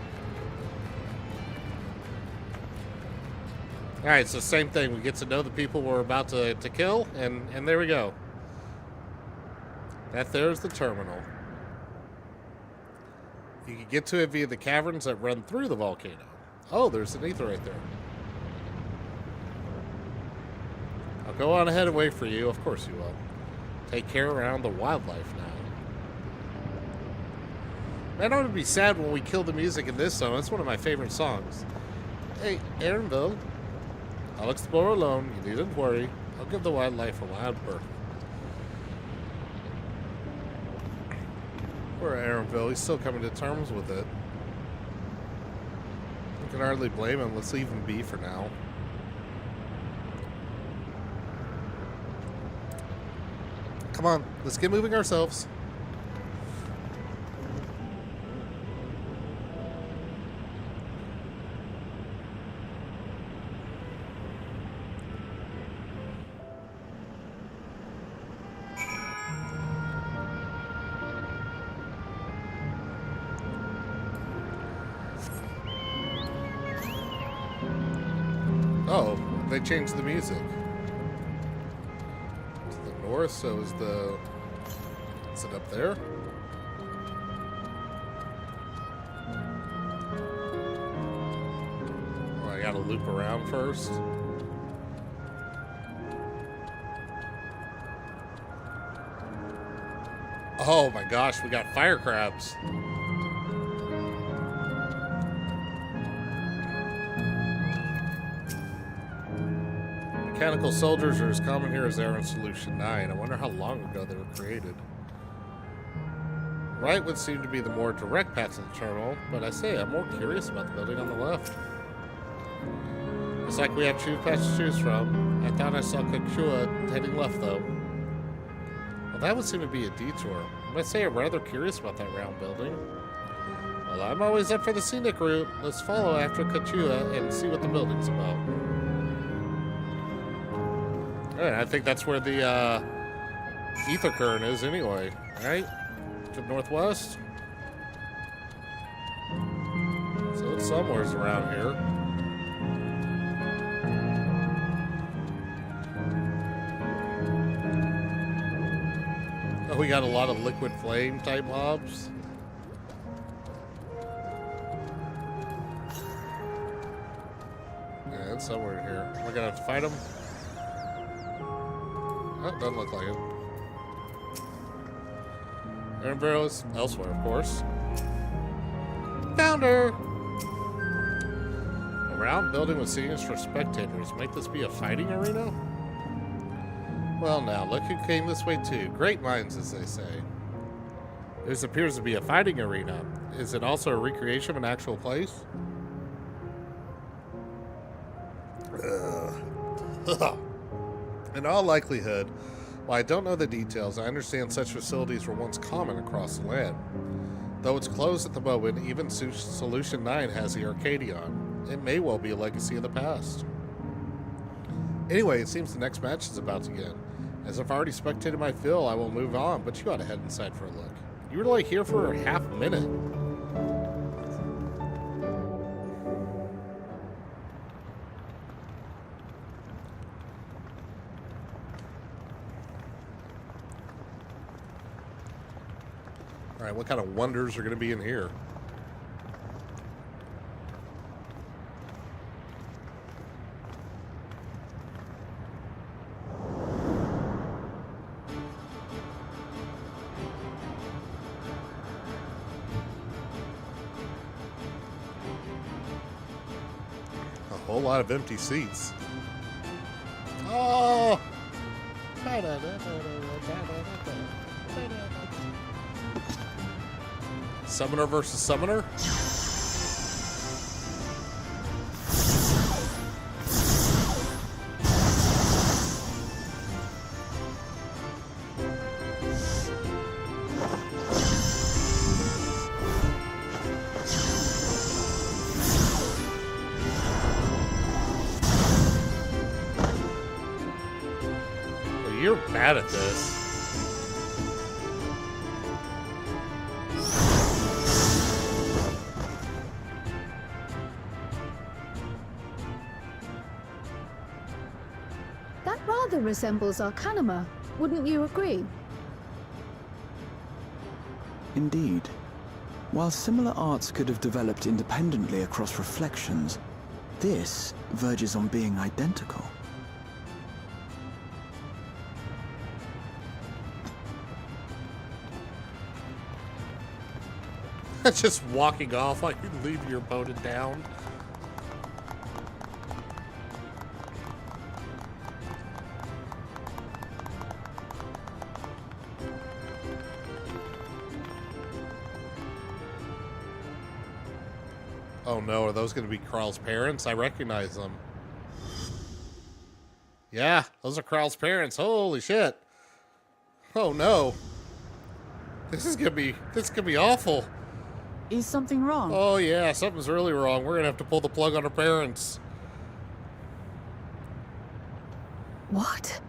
Alright, so same thing. We get to know the people we're about to kill, and there we go. That there's the terminal. You can get to it via the caverns that run through the volcano. Oh, there's an ether right there. I'll go on ahead and wait for you. Of course you will. Take care around the wildlife now. Man, I would be sad when we kill the music in this song. It's one of my favorite songs. Hey, Aaronville. I'll explore alone. You needn't worry. I'll give the wildlife a wild birth. Poor Aaronville. He's still coming to terms with it. I can hardly blame him. Let's leave him be for now. Come on. Let's get moving ourselves. Oh, they changed the music. To the north, so is the... Is it up there? Oh, I gotta loop around first. Oh my gosh, we got fire crabs. Mechanical soldiers are as common here as they are in Solution 9. I wonder how long ago they were created. Right would seem to be the more direct path to the terminal, but I say I'm more curious about the building on the left. Looks like we have two paths to choose from. I thought I saw Kakua heading left, though. Well, that would seem to be a detour. I must say I'm rather curious about that round building. Well, I'm always up for the scenic route. Let's follow after Kakua and see what the building's about. Alright, I think that's where the ether current is anyway, right? To the northwest? So it's somewhere's around here. Oh, we got a lot of liquid flame type mobs. Yeah, it's somewhere here. Am I gonna have to fight them? Oh, doesn't look like it. Iron barrels elsewhere, of course. Found her! A round building with scenes for spectators. Might this be a fighting arena? Well, now, look who came this way too. Great minds, as they say. This appears to be a fighting arena. Is it also a recreation of an actual place? In all likelihood, while I don't know the details, I understand such facilities were once common across the land. Though it's closed at the moment, even Solution 9 has the Arcadion. It may well be a legacy of the past. Anyway, it seems the next match is about to begin. As I've already spectated my fill, I will move on, but you ought to head inside for a look. You were like here for half a minute. Alright, what kind of wonders are going to be in here? A whole lot of empty seats. Oh! Summoner versus summoner? Well, you're bad at this. Rather resembles Arcanima, wouldn't you agree? Indeed. While similar arts could have developed independently across reflections, this verges on being identical. Just walking off like you leave your opponent down. Oh no, are those going to be Kral's parents? I recognize them. Yeah, those are Kral's parents. Holy shit. Oh no. This is going to be awful. Is something wrong? Oh yeah, something's really wrong. We're going to have to pull the plug on our parents. What?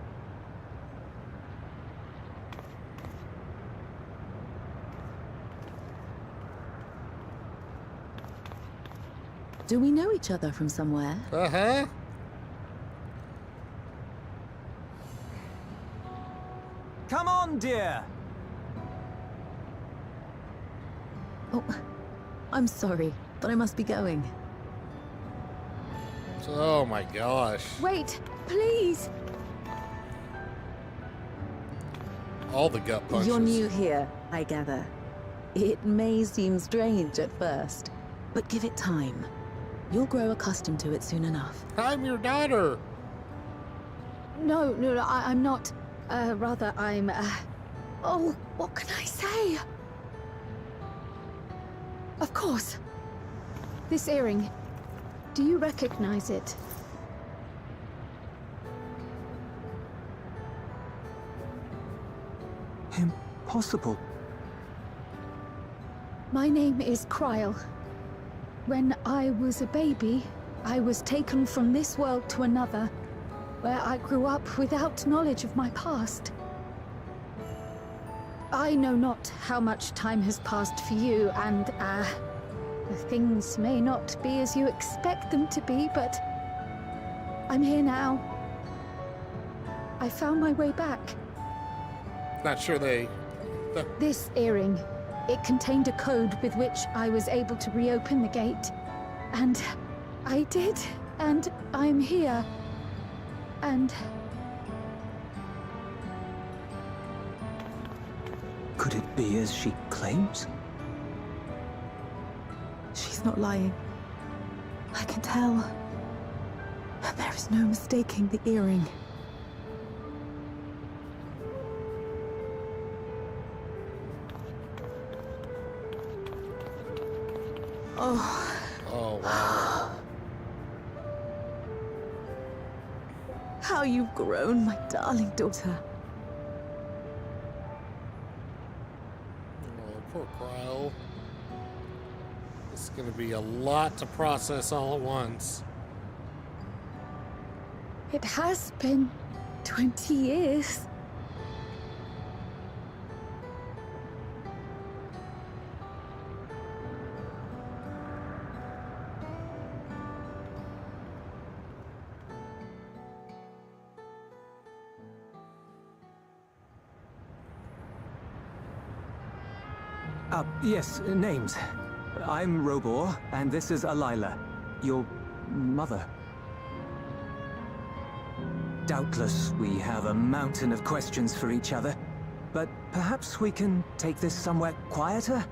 Do we know each other from somewhere? Uh-huh. on, dear. Oh, I'm sorry, but I must be going. Oh my gosh. Wait, please! All the gut punches. You're new here, I gather. It may seem strange at first, but give it time. You'll grow accustomed to it soon enough. I'm your daughter. No, I'm not. Rather, I'm, Oh, what can I say? Of course. This earring. Do you recognize it? Impossible. My name is Kryle. When I was a baby, I was taken from this world to another, where I grew up without knowledge of my past. I know not how much time has passed for you, and, things may not be as you expect them to be, but I'm here now. I found my way back. Not sure they... This earring, it contained a code with which I was able to reopen the gate. And I did, and I'm here. And... Could it be as she claims? She's not lying. I can tell. And there is no mistaking the earring. Oh. Oh, wow. How you've grown, my darling daughter. Oh, poor Kryle. This is going to be a lot to process all at once. it has been 20 years. Yes, names. I'm Robor, and this is Alila, your mother. Doubtless, we have a mountain of questions for each other, but perhaps we can take this somewhere quieter?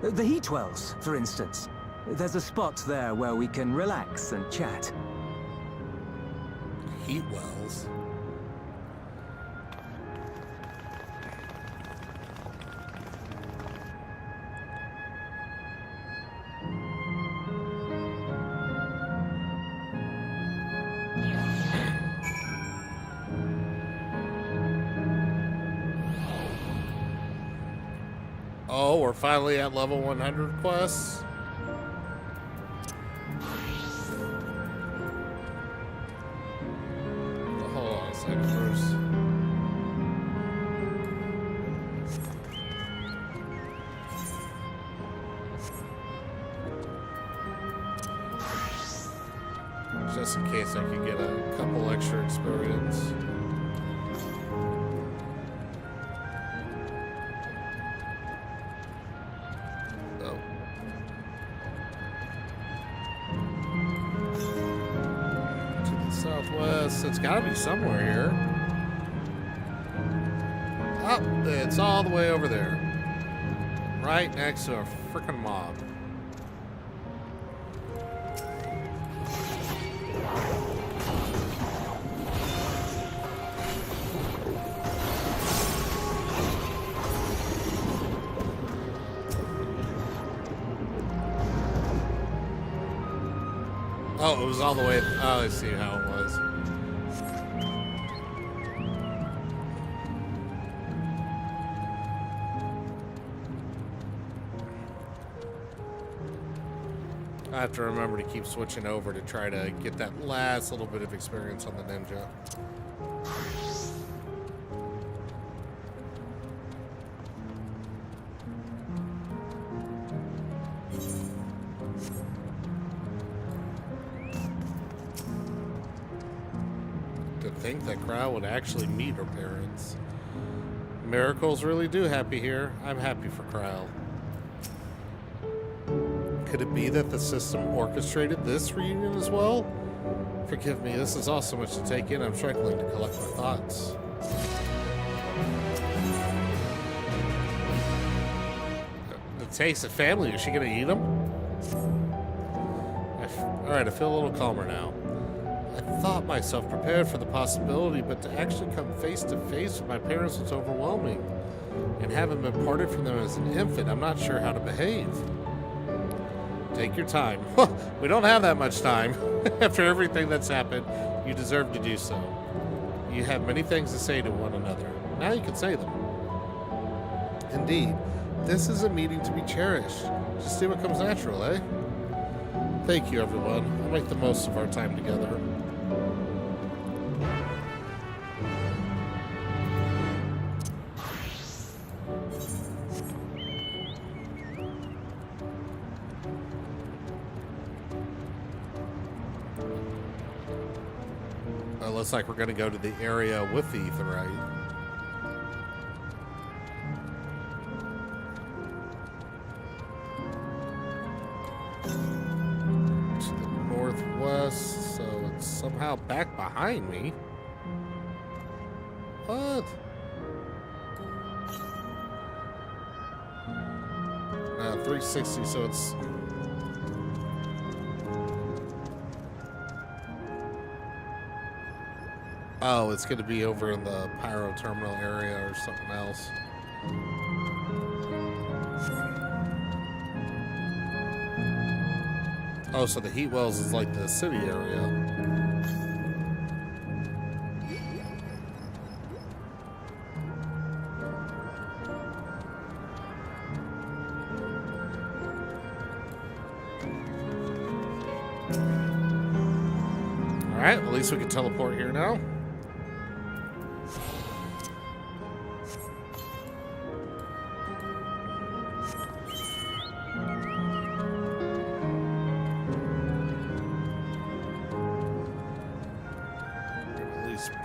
The heat wells, for instance. There's a spot there where we can relax and chat. Heat wells? Oh, we're finally at level 100 quests. Hold on a second, Bruce. Just in case I could get a couple extra experience. Southwest. It's got to be somewhere here. Oh, it's all the way over there. Right next to a freaking mob. Oh, it was all the way. Oh, I see how it was. I have to remember to keep switching over to try to get that last little bit of experience on the ninja. To think that Crow would actually meet her parents. Miracles really do happy here. I'm happy for Kyle. Could it be that the system orchestrated this reunion as well? Forgive me, this is all so much to take in. I'm struggling to collect my thoughts. The taste of family. Is she gonna eat them? Alright, I feel a little calmer now. I thought myself prepared for the possibility, but to actually come face to face with my parents was overwhelming. And having been parted from them as an infant, I'm not sure how to behave. Take your time. We don't have that much time. After everything that's happened, you deserve to do so. You have many things to say to one another. Now you can say them. Indeed, this is a meeting to be cherished. Just see what comes natural, eh? Thank you, everyone. I'll make the most of our time together. Looks like we're going to go to the area with the etherite. To the northwest, so it's somehow back behind me. What? 360, so it's... Oh, it's going to be over in the Pyro Terminal area or something else. Oh, so the Heat Wells is like the city area. Alright, at least we can teleport here now.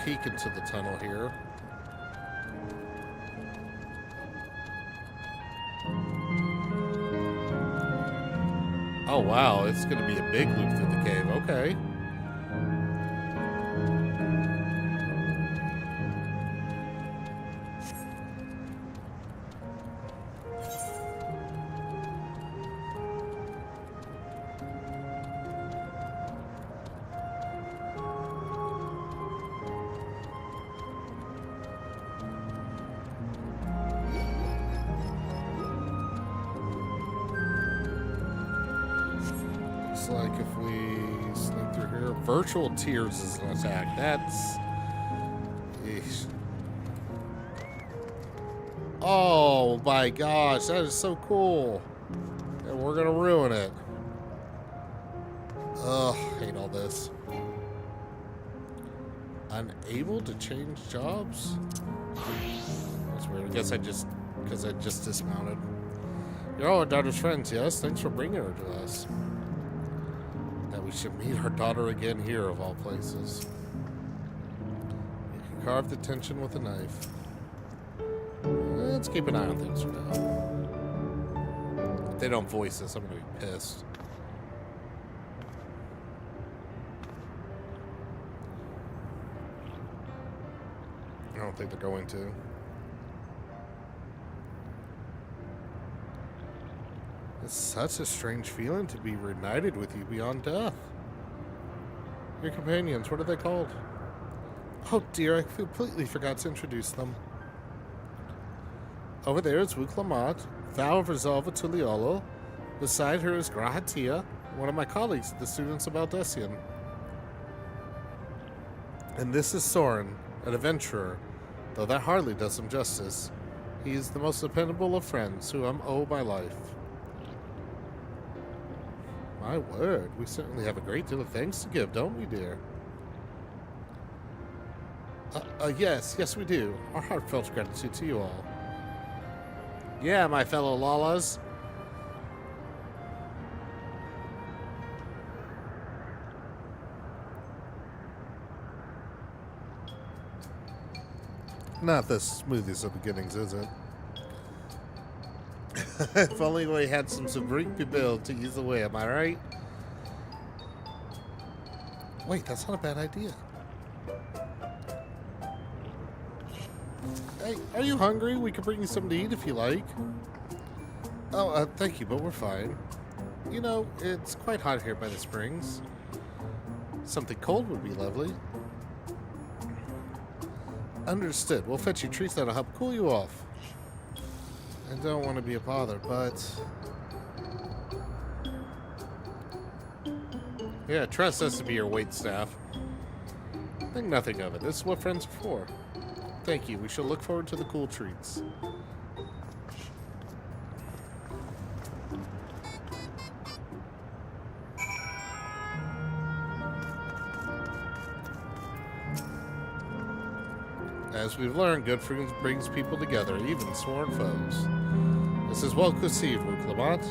Peek into the tunnel here. Oh wow, it's gonna be a big loop through the cave. Okay. Like if we sneak through here, virtual tears is an attack. That's... Eesh. Oh my gosh, that is so cool. And we're gonna ruin it. Ugh, hate all this. Unable to change jobs? That's weird. I guess because I just dismounted. You're all our daughter's friends, yes? Thanks for bringing her to us. We should meet our daughter again here, of all places. You can carve the tension with a knife. Let's keep an eye on things for now. If they don't voice this, I'm gonna be pissed. I don't think they're going to. It's such a strange feeling to be reunited with you beyond death. Your companions, what are they called? Oh dear, I completely forgot to introduce them. Over there is Wuklamat, Vow of Resolva Tuliolo. Beside her is Grahatia, one of my colleagues at the Students of Baldessian. And this is Soren, an adventurer, though that hardly does him justice. He is the most dependable of friends, who I owe my life. My word, we certainly have a great deal of thanks to give, don't we, dear? Yes, we do. Our heartfelt gratitude to you all. Yeah, my fellow Lalas. Not the smoothest of beginnings, is it? If only we had some Sabrik people to ease the way, am I right? Wait, that's not a bad idea. Hey, are you hungry? We could bring you something to eat if you like. Oh, thank you, but we're fine. You know, it's quite hot here by the springs. Something cold would be lovely. Understood. We'll fetch you treats that'll help cool you off. I don't want to be a bother, but... yeah, trust us to be your waitstaff. Think nothing of it. This is what friends are for. Thank you. We shall look forward to the cool treats. As we've learned, good friends brings people together, even sworn foes. This is well conceived, Clement.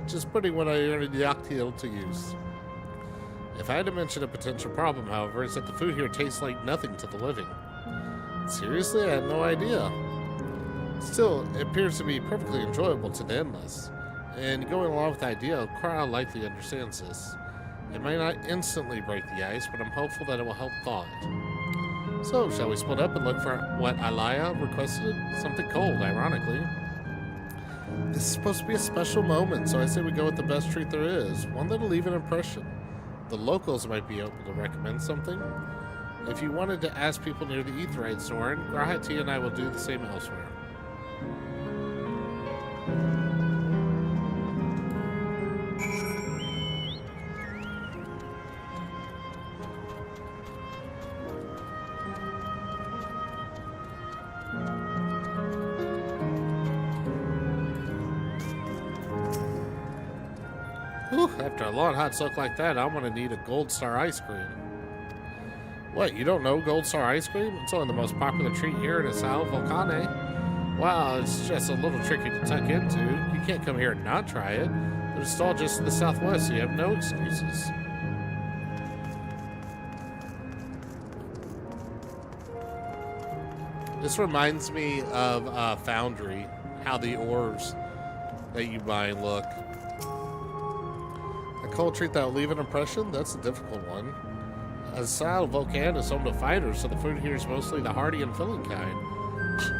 Just putting what I learned in the octile to use. If I had to mention a potential problem, however, is that the food here tastes like nothing to the living. Seriously, I had no idea. Still, it appears to be perfectly enjoyable to the endless. And going along with the idea, Crowd likely understands this. It may not instantly break the ice, but I'm hopeful that it will help thaw it. So, shall we split up and look for what Alaya requested? Something cold, ironically. This is supposed to be a special moment, so I say we go with the best treat there is. One that'll leave an impression. The locals might be able to recommend something. If you wanted to ask people near the Aetheryte Soren, Grahati and I will do the same elsewhere. Whew, after a long hot soak like that, I'm gonna need a Gold Star ice cream. What, you don't know Gold Star ice cream? It's only the most popular treat here in Asal Volcane. Wow, it's just a little tricky to tuck into. You can't come here and not try it. There's a stall just in the southwest, so you have no excuses. This reminds me of Foundry, how the ores that you buy look. A cold treat that'll leave an impression? That's a difficult one. Asal Volcan is home to fighters, so the food here is mostly the hearty and filling kind.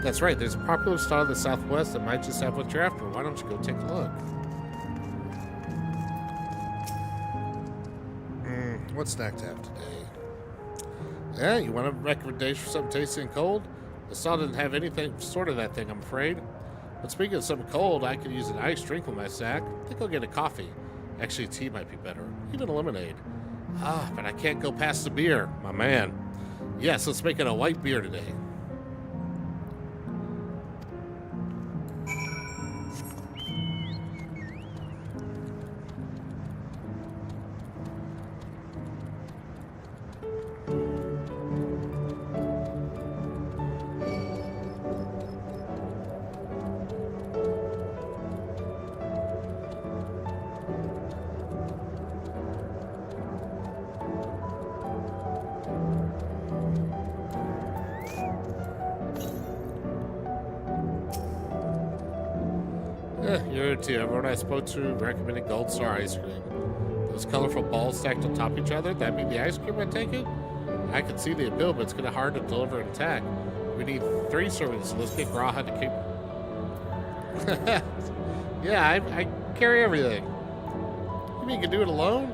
That's right, there's a popular stall in the southwest that might just have what you're after. Why don't you go take a look? What snack to have today? Yeah, you want a recommendation for something tasty and cold? The stall didn't have anything sort of that thing, I'm afraid. But speaking of something cold, I could use an iced drink with my snack. I think I'll get a coffee. Actually, tea might be better. Even a lemonade. Ah, but I can't go past the beer, my man. Yes, let's make it a white beer today. You're too. Everyone I spoke to recommended Gold Star ice cream. Those colorful balls stacked on top of each other, that mean the ice cream I take it? I can see the appeal, but it's gonna be hard to deliver intact. We need 3 servings, so let's get Graha to keep... Yeah, I carry everything. You mean you can do it alone?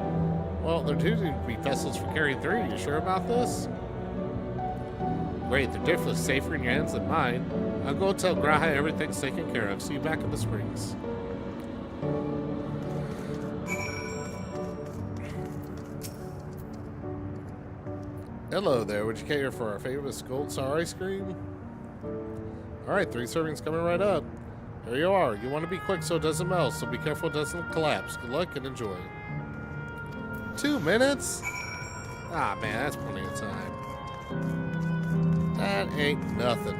Well, there do need to be vessels for carrying 3. You sure about this? Great, they're definitely safer in your hands than mine. I'll go tell Graha everything's taken care of. See you back in the springs. Hello there. Would you care for our famous Gold Star ice cream? Alright, 3 servings coming right up. There you are. You want to be quick so it doesn't melt, so be careful it doesn't collapse. Good luck and enjoy. 2 minutes? Ah, man, that's plenty of time. That ain't nothing.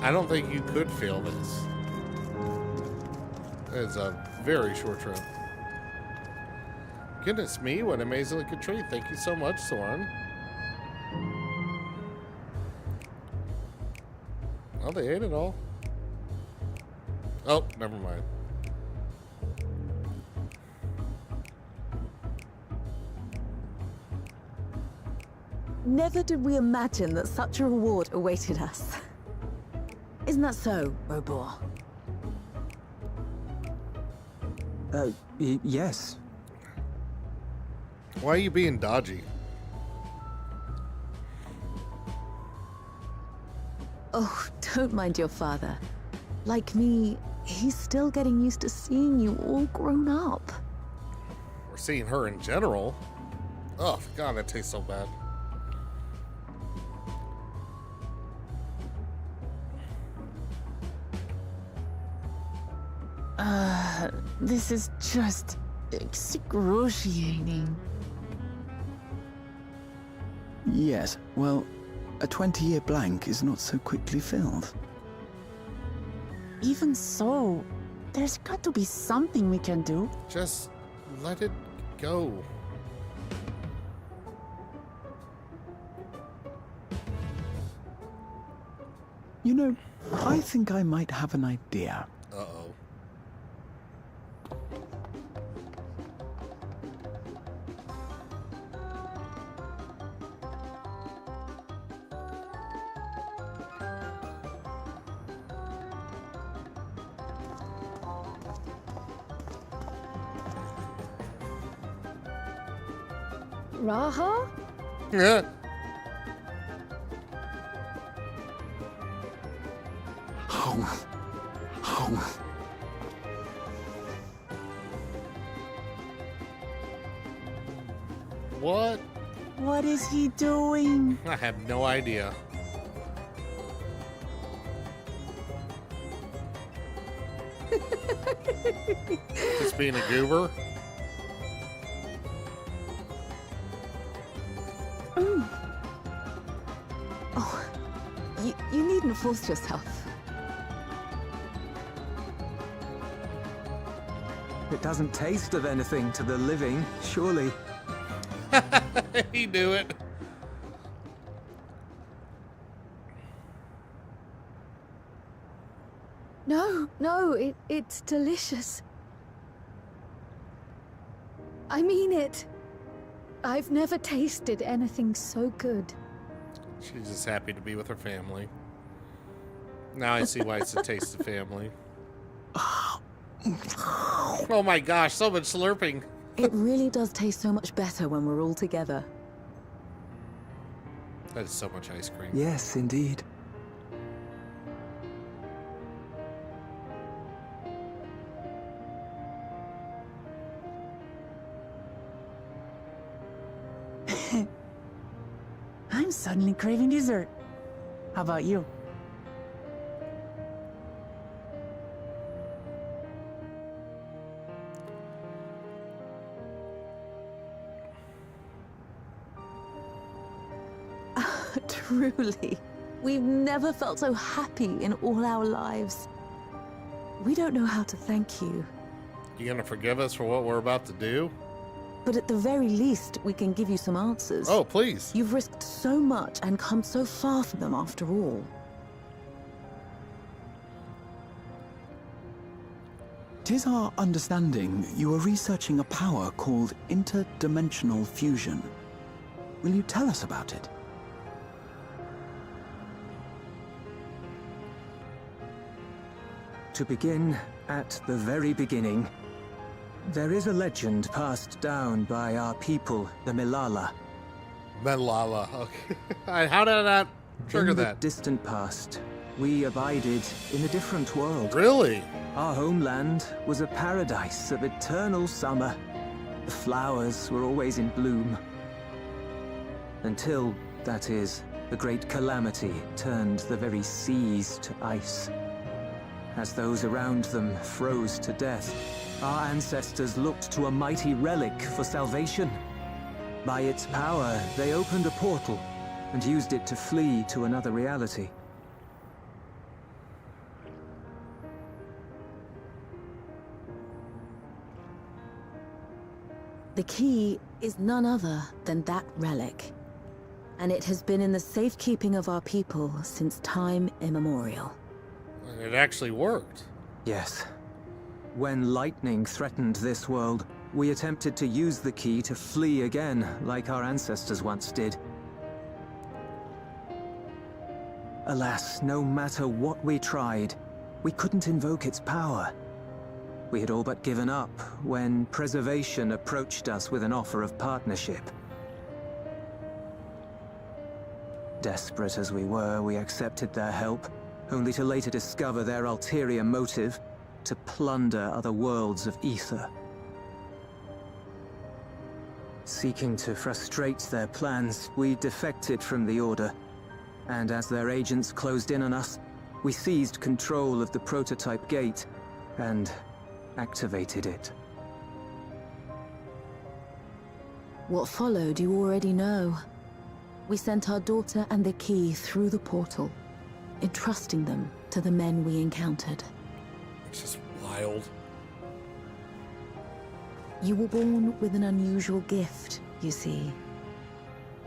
I don't think you could fail this. It's a very short trip. Goodness me, what an amazingly good tree. Thank you so much, Soren. Oh, they ate it all. Oh, never mind. Never did we imagine that such a reward awaited us. Isn't that so, Robor? Yes. Why are you being dodgy? Oh, don't mind your father. Like me, he's still getting used to seeing you all grown up. We're seeing her in general. Oh, God, that tastes so bad. This is just excruciating. Yes, well, a 20-year blank is not so quickly filled. Even so, there's got to be something we can do. Just let it go. You know, I think I might have an idea. Uh-oh. Raha? Yeah. What? What is he doing? I have no idea. Just being a goober? Oh, you needn't force yourself. It doesn't taste of anything to the living, surely. He knew it. No, it's delicious. I mean it. I've never tasted anything so good. She's just happy to be with her family. Now I see why it's a taste of family. Oh my gosh, so much slurping. It really does taste so much better when we're all together. That is so much ice cream. Yes, indeed. I'm suddenly craving dessert. How about you? Truly, we've never felt so happy in all our lives. We don't know how to thank you, You gonna forgive us for what we're about to do? but at the very least, we can give you some answers. Oh, please. You've risked so much and come so far for them after all. Tis our understanding you are researching a power called interdimensional fusion. Will you tell us about it? To begin at the very beginning, there is a legend passed down by our people, the Milala. Melala. Okay. How did I not trigger In the that? distant past, we abided in a different world. Really? Our homeland was a paradise of eternal summer. The flowers were always in bloom. Until, that is, the great calamity turned the very seas to ice. As those around them froze to death, our ancestors looked to a mighty relic for salvation. By its power, they opened a portal and used it to flee to another reality. The key is none other than that relic, and it has been in the safekeeping of our people since time immemorial. And it actually worked. Yes. When lightning threatened this world, we attempted to use the key to flee again, like our ancestors once did. Alas, no matter what we tried, we couldn't invoke its power. We had all but given up when Preservation approached us with an offer of partnership. Desperate as we were, we accepted their help, only to later discover their ulterior motive: to plunder other worlds of ether. Seeking to frustrate their plans, we defected from the Order, and as their agents closed in on us, we seized control of the prototype gate and activated it. What followed you already know. We sent our daughter and the key through the portal, entrusting them to the men we encountered. It's just wild. You were born with an unusual gift, you see.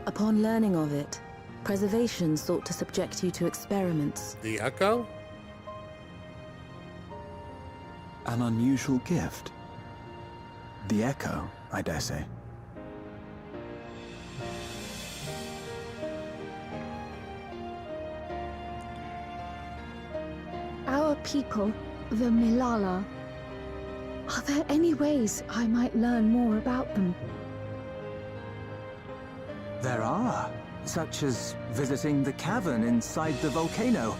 Upon learning of it, Preservation sought to subject you to experiments. The Echo? An unusual gift. The Echo, I dare say. Our people, the Milala. Are there any ways I might learn more about them? There are, such as visiting the cavern inside the volcano.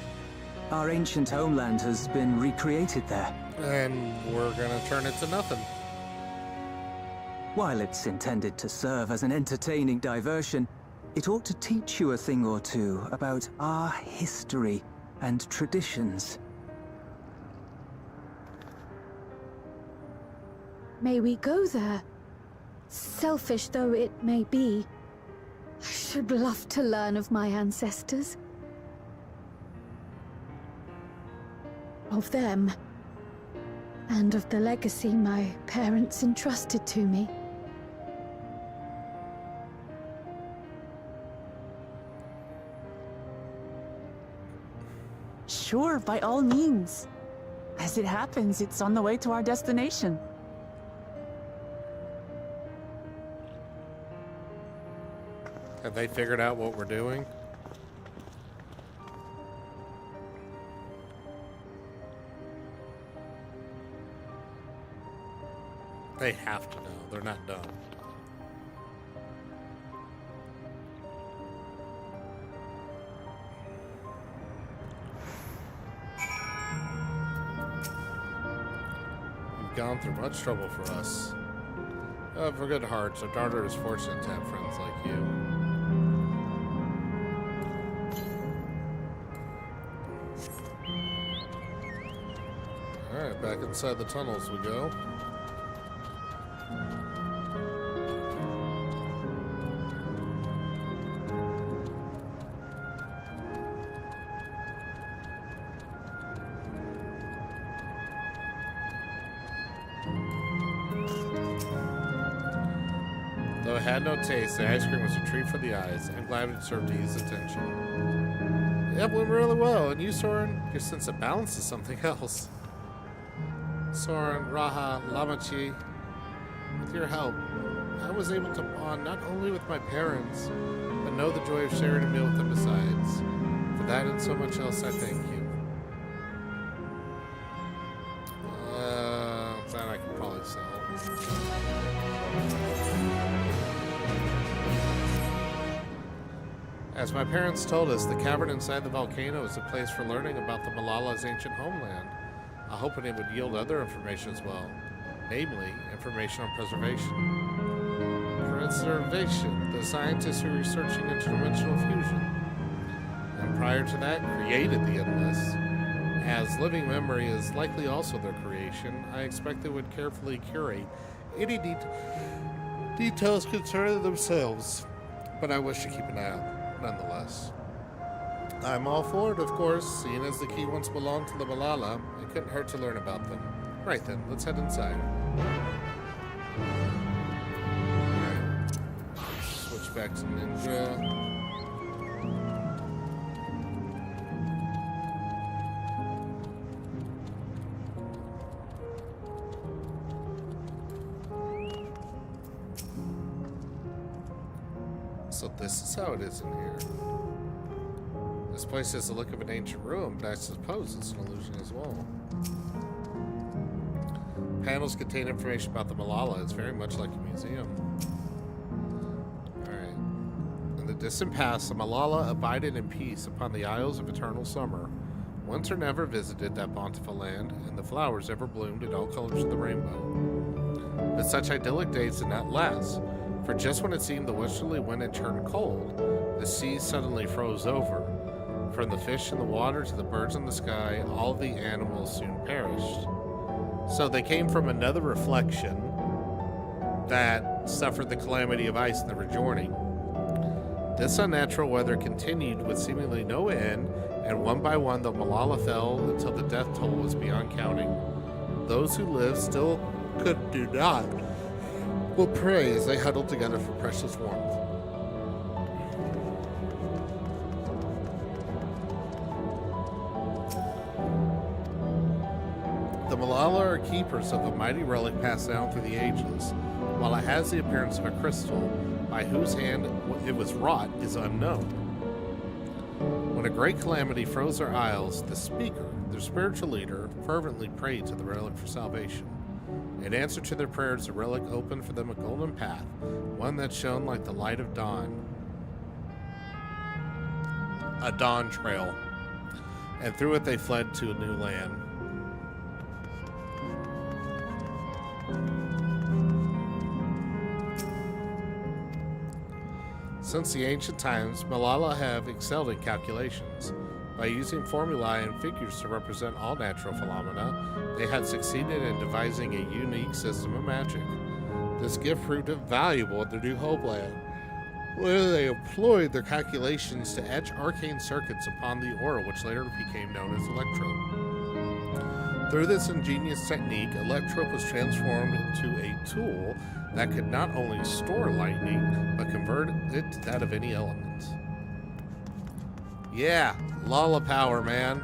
Our ancient homeland has been recreated there. And we're gonna turn it to nothing. While it's intended to serve as an entertaining diversion, it ought to teach you a thing or two about our history and traditions. May we go there? Selfish though it may be, I should love to learn of my ancestors. Of them. And of the legacy my parents entrusted to me. Sure, by all means. As it happens, it's on the way to our destination. Have they figured out what we're doing? They have to know. They're not dumb. You've gone through much trouble for us. For good hearts, our daughter is fortunate to have friends like you. Alright, back inside the tunnels we go. Though it had no taste, the ice cream was a treat for the eyes. I'm glad it served to ease the tension. Yep, went really well. And you, Soren, your sense of balance is something else. Soren, Raha, Lamachi, with your help, I was able to bond not only with my parents, but know the joy of sharing a meal with them besides. For that and so much else, I thank you. That I can probably sell. As my parents told us, the cavern inside the volcano is a place for learning about the Malala's ancient homeland. I hope it would yield other information as well, namely, information on preservation. Preservation, the scientists who are researching interdimensional fusion. And prior to that, created the Endless. As living memory is likely also their creation, I expect they would carefully curate any details concerning themselves. But I wish to keep an eye out, nonetheless. I'm all for it, of course, seeing as the key once belonged to the Malala. It couldn't hurt to learn about them. Right then, let's head inside. artifacts ninja. So this is how it is in here. This place has the look of an ancient ruin, but I suppose it's an illusion as well. Panels contain information about the Malala. It's very much like a museum. Alright. In the distant past, the Malala abided in peace upon the Isles of Eternal Summer. Winter never visited that bountiful land, and the flowers ever bloomed in all colors of the rainbow. But such idyllic days did not last, for just when it seemed the westerly wind had turned cold, the sea suddenly froze over. From the fish in the water to the birds in the sky, all the animals soon perished. So they came from another reflection that suffered the calamity of ice in the rejoining. This unnatural weather continued with seemingly no end, and one by one the Malala fell until the death toll was beyond counting. Those who lived still could do not will pray as they huddled together for precious warmth. The Malala are keepers of a mighty relic passed down through the ages. While it has the appearance of a crystal, by whose hand it was wrought is unknown. When a great calamity froze their isles, the speaker, their spiritual leader, fervently prayed to the relic for salvation. In answer to their prayers, the relic opened for them a golden path, one that shone like the light of dawn. A dawn trail. And through it they fled to a new land. Since the ancient times, Malala have excelled in calculations. By using formulae and figures to represent all natural phenomena, they had succeeded in devising a unique system of magic. This gift proved invaluable at their new homeland, where they employed their calculations to etch arcane circuits upon the aura, which later became known as electrope. Through this ingenious technique, electrope was transformed into a tool that could not only store lightning, but convert it to that of any element. Yeah, Lala power, man.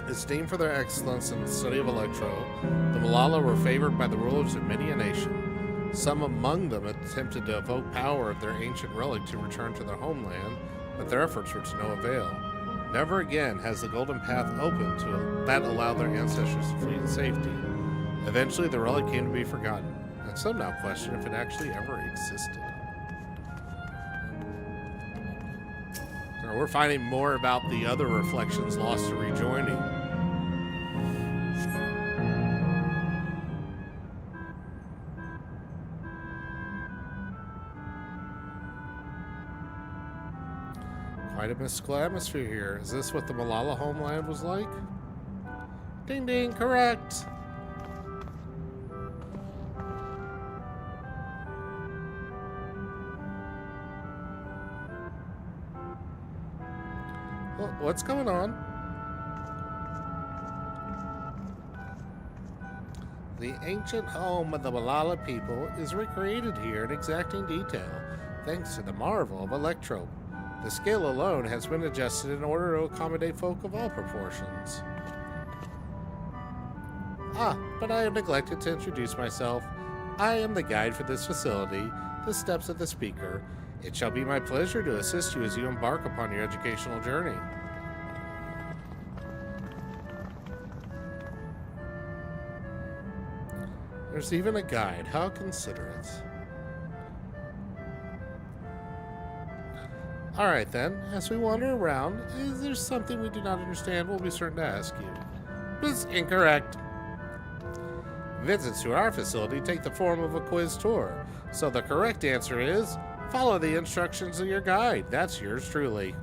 Esteemed for their excellence in the study of electro, the Malala were favored by the rulers of many a nation. Some among them attempted to evoke power of their ancient relic to return to their homeland, but their efforts were to no avail. Never again has the golden path opened that allowed their ancestors to flee in safety. Eventually, the relic came to be forgotten, and some now question if it actually ever existed. Now, we're finding more about the other reflections lost to rejoining. Quite a mystical atmosphere here. Is this what the Malala homeland was like? Ding ding, correct! Well, what's going on? The ancient home of the Malala people is recreated here in exacting detail, thanks to the marvel of electrope. The scale alone has been adjusted in order to accommodate folk of all proportions. But I have neglected to introduce myself. I am the guide for this facility, the steps of the speaker. It shall be my pleasure to assist you as you embark upon your educational journey. There's even a guide. How considerate. Alright then, as we wander around, is there something we do not understand? We'll be certain to ask you. This is incorrect. Visits to our facility take the form of a quiz tour, so the correct answer is, follow the instructions of your guide. That's yours truly.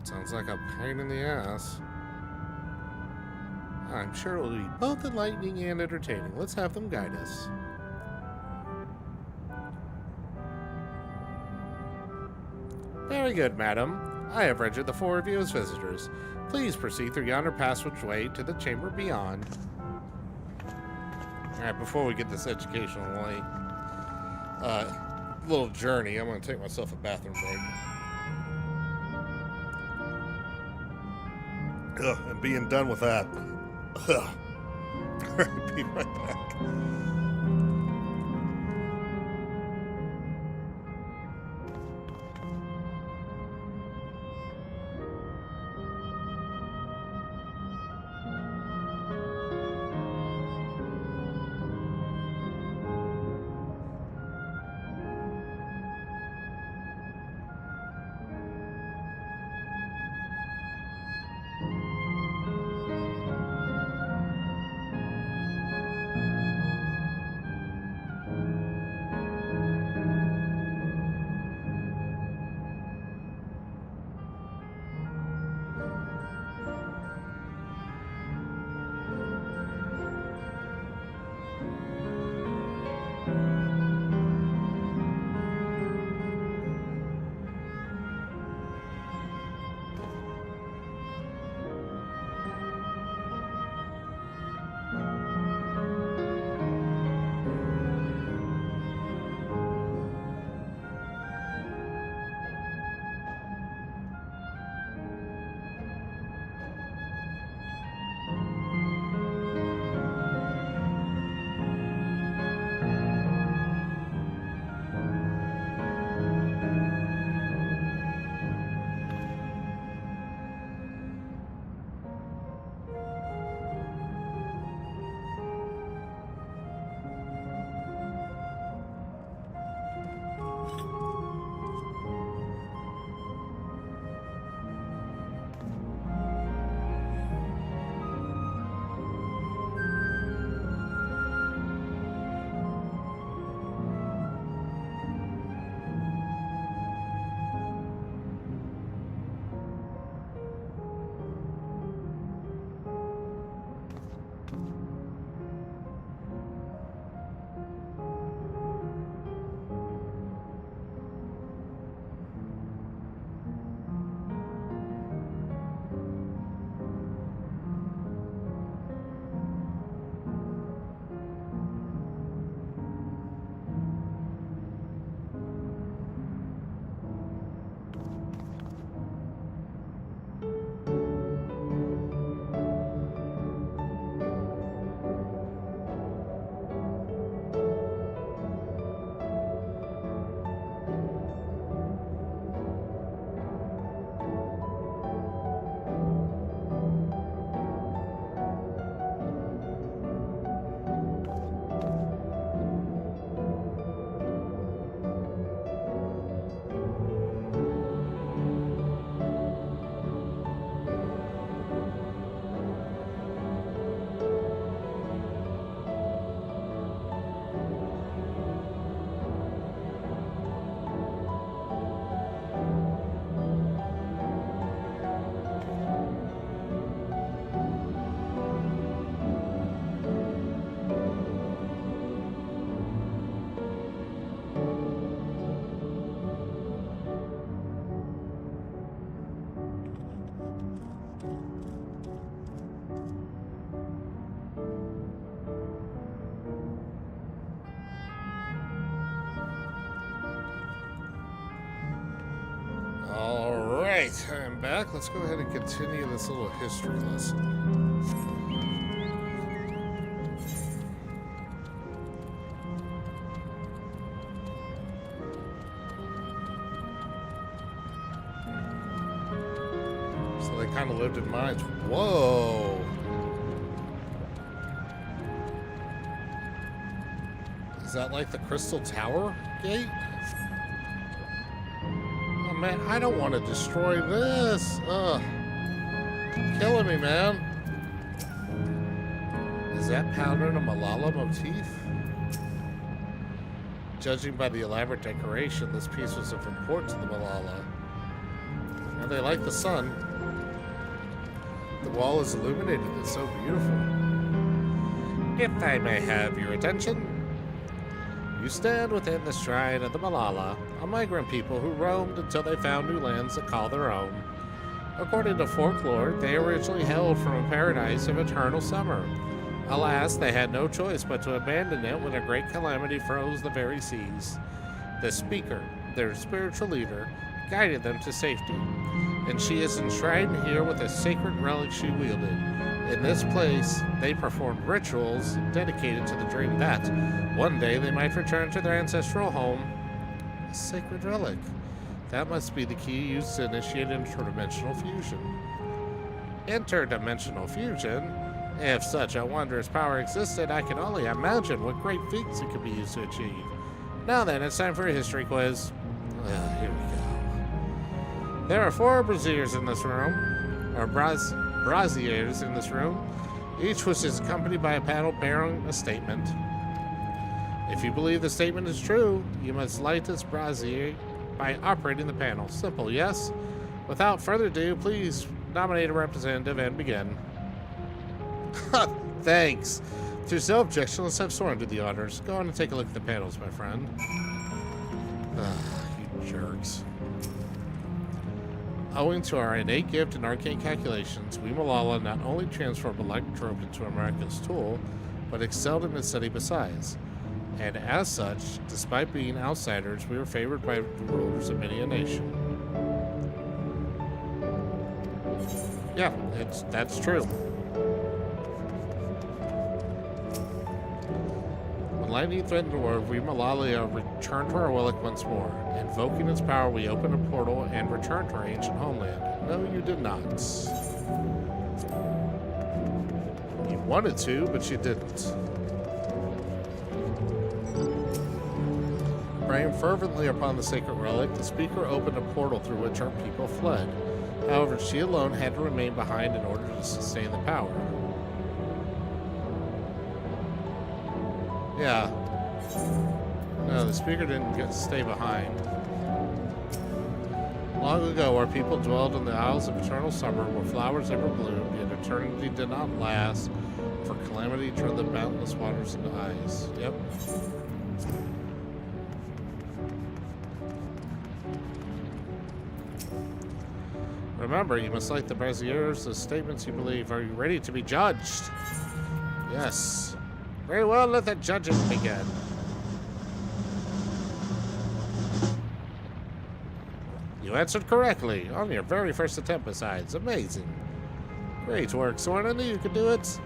Sounds like a pain in the ass. I'm sure it will be both enlightening and entertaining. Let's have them guide us. Very good, madam. I have registered the 4 of you as visitors. Please proceed through yonder passageway to the chamber beyond. Alright, before we get this educational little journey, I'm going to take myself a bathroom break. Ugh, and being done with that. Ugh. Be right back. Alright, I'm back. Let's go ahead and continue this little history lesson. So they kind of lived in mines. Whoa! Is that like the Crystal Tower gate? Man, I don't want to destroy this. Ugh. Killing me, man. Is that pattern a Malala motif? Judging by the elaborate decoration, this piece was of importance to the Malala. And they like the sun. The wall is illuminated. It's so beautiful. If I may have your attention. You stand within the shrine of the Malala, a migrant people who roamed until they found new lands to call their own. According to folklore, they originally hailed from a paradise of eternal summer, Alas, they had no choice but to abandon it when a great calamity froze the very seas. The Speaker, their spiritual leader, guided them to safety, and she is enshrined here with a sacred relic she wielded. In this place, they performed rituals dedicated to the dream that one day they might return to their ancestral home. A sacred relic. That must be the key used to initiate interdimensional fusion. Interdimensional fusion? If such a wondrous power existed, I can only imagine what great feats it could be used to achieve. Now then, it's time for a history quiz. Here we go. There are 4 braziers in this room, or braziers in this room, each which is accompanied by a panel bearing a statement. If you believe the statement is true, you must light this brazier by operating the panel. Simple, yes? Without further ado, please nominate a representative and begin. Thanks. If there's no objection, let's have Soren do the honors. Go on and take a look at the panels, my friend. You jerks. Owing to our innate gift in arcane calculations, we Malala not only transformed a lycanthrope into a miraculous tool, but excelled in its study besides. And as such, despite being outsiders, we were favored by the rulers of many a nation. Yeah, that's true. When lightning threatened the world, we Malalia returned to our relic once more. Invoking its power, we opened a portal and returned to our ancient homeland. No, you did not. You wanted to, but you didn't. Praying fervently upon the sacred relic, the Speaker opened a portal through which our people fled. However, she alone had to remain behind in order to sustain the power. Yeah. No, the Speaker didn't get to stay behind. Long ago, our people dwelled in the Isles of Eternal Summer, where flowers ever bloomed, yet eternity did not last, for calamity turned the boundless waters into ice. Yep. Remember, you must light the braziers, the statements you believe. Are you ready to be judged? Yes. Very well, let the judging begin. You answered correctly, on your very first attempt besides. Amazing. Great work, Soren. I knew you could do it.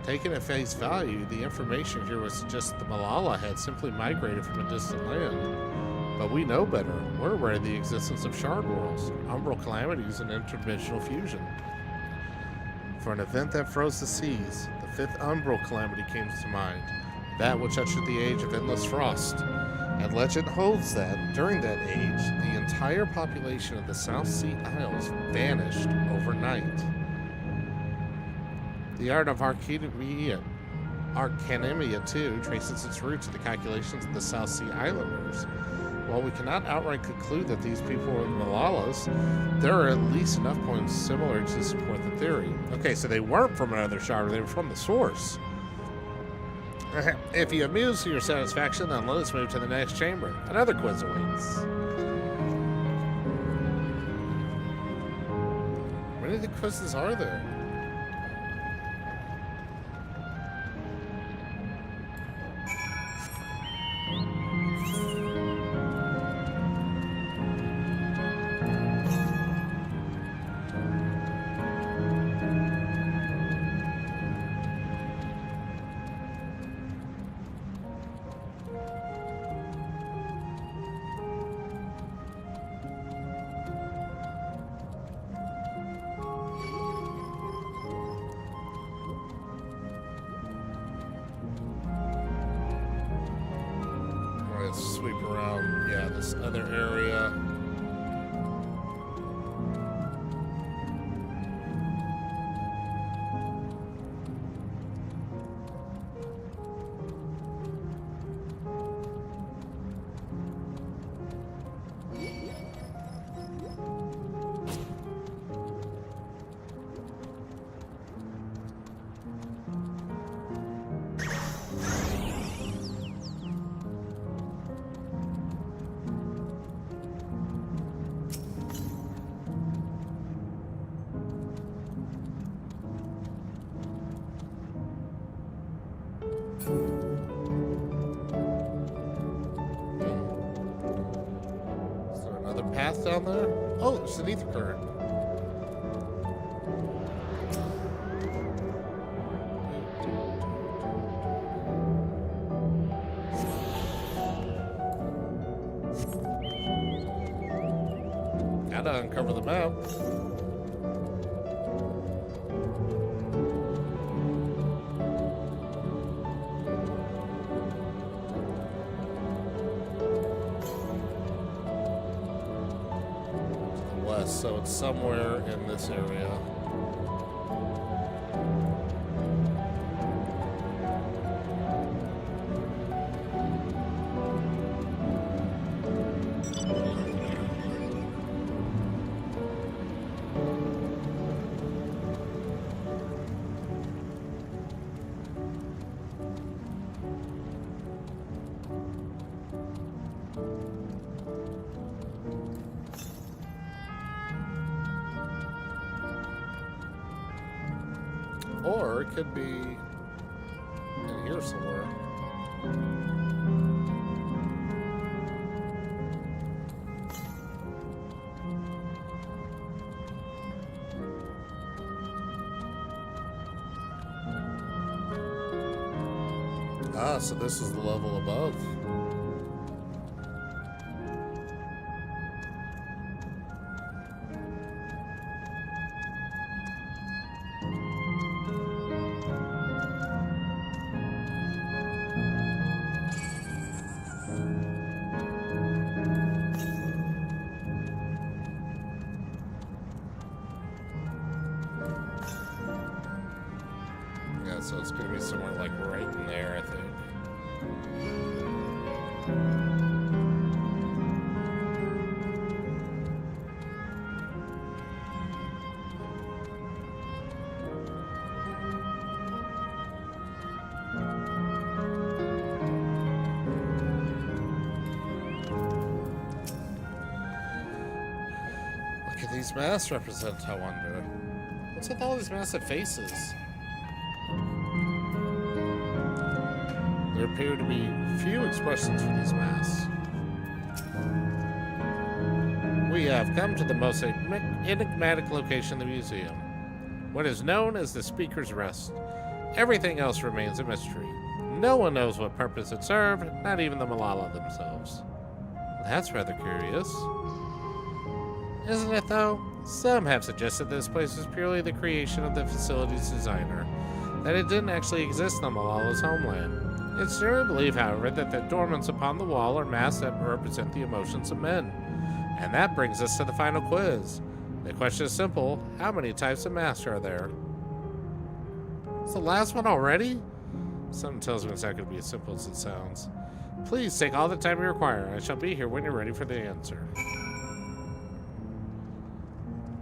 Taken at face value, the information here would suggest the Malala had simply migrated from a distant land. But we know better. We're aware of the existence of shard worlds, umbral calamities, and interdimensional fusion. For an event that froze the seas, the 5th umbral calamity came to mind, that which ushered the age of endless frost. And legend holds that, during that age, the entire population of the South Sea Isles vanished overnight. The art of Arcanimia, too, traces its roots in the calculations of the South Sea Islanders. While we cannot outright conclude that these people were the Malalas, there are at least enough points similar to support the theory. Okay, so they weren't from another shard, they were from the source. If you amuse to your satisfaction, then let us move to the next chamber. Another quiz awaits. How many of the quizzes are there? Sweep around, yeah, this other area. path down there? Oh, there's an ether current. Gotta uncover the map. So it's somewhere in this area. Or it could be in here somewhere. Ah, so this is the level above. So it's going to be somewhere like right in there, I think. What can these masks represent, I wonder? What's with all these massive faces? There appear to be few expressions for these masks. We have come to the most enigmatic location in the museum. What is known as the Speaker's Rest. Everything else remains a mystery. No one knows what purpose it served, not even the Malala themselves. That's rather curious. Isn't it, though? Some have suggested this place was purely the creation of the facility's designer, that it didn't actually exist on Malala's homeland. It's generally believed, however, that the adornments upon the wall are masks that represent the emotions of men. And that brings us to the final quiz. The question is simple. How many types of masks are there? It's the last one already? Something tells me it's not going to be as simple as it sounds. Please take all the time you require. I shall be here when you're ready for the answer.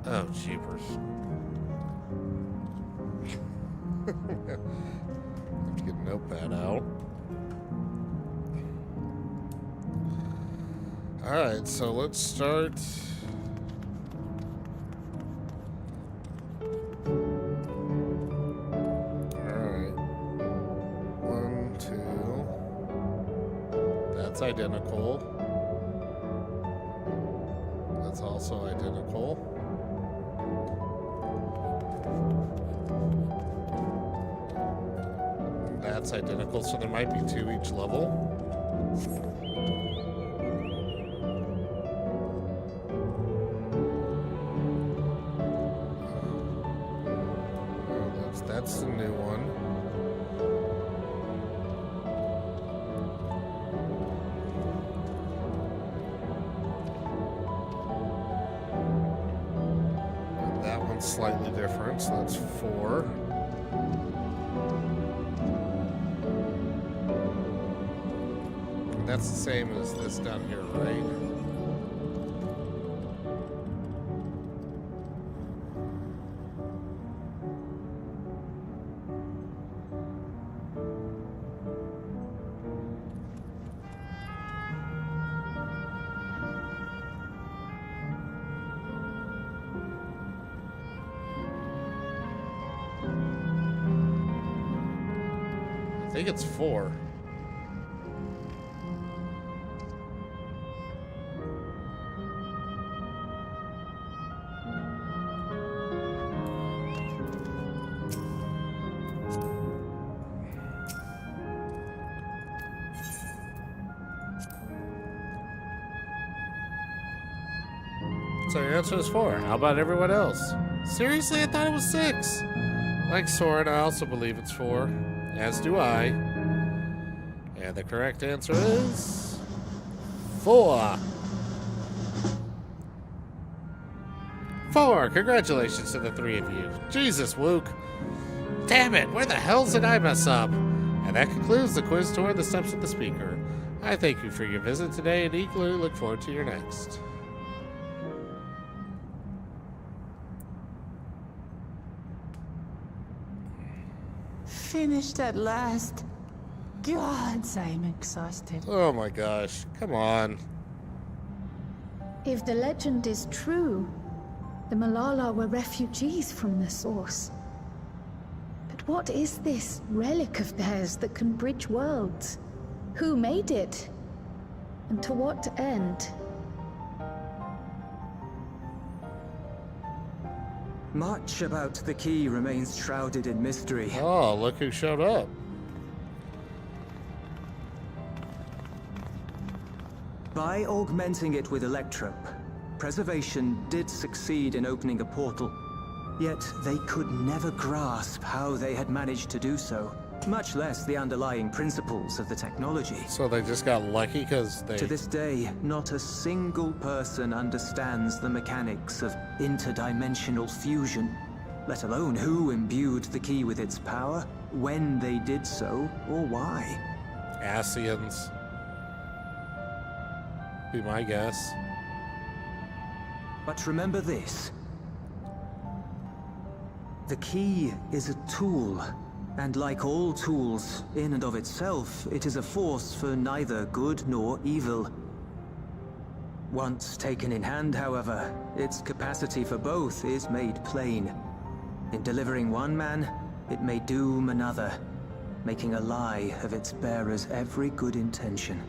Oh, jeepers. Have to get a notepad out. Alright, so let's start. Alright. 1, 2. That's identical. That's also identical. That's identical, so there might be 2 each level. That's the new one. And that one's slightly different, so that's 4. And that's the same as this down here, right? I think it's 4. So your answer is 4. How about everyone else? Seriously, I thought it was 6. Like Soren, I also believe it's 4. As do I. And the correct answer is 4. 4. Congratulations to the 3 of you. Jesus, Wook. Damn it, where the hell did I mess up? And that concludes the quiz tour of the Steps of the Speaker. I thank you for your visit today and equally look forward to your next. Finished at last. Gods, I'm exhausted. Oh my gosh, come on. If the legend is true, the Malala were refugees from the source. But what is this relic of theirs that can bridge worlds? Who made it? And to what end? Much about the key remains shrouded in mystery. Oh, look who showed up. By augmenting it with electrope, Preservation did succeed in opening a portal. Yet they could never grasp how they had managed to do so, much less the underlying principles of the technology. So they just got lucky because they... To this day, not a single person understands the mechanics of interdimensional fusion, let alone who imbued the key with its power, when they did so, or why. Asians. Be my guess. But remember this. The key is a tool, and like all tools, in and of itself, it is a force for neither good nor evil. Once taken in hand, however, its capacity for both is made plain. In delivering one man, it may doom another, making a lie of its bearer's every good intention.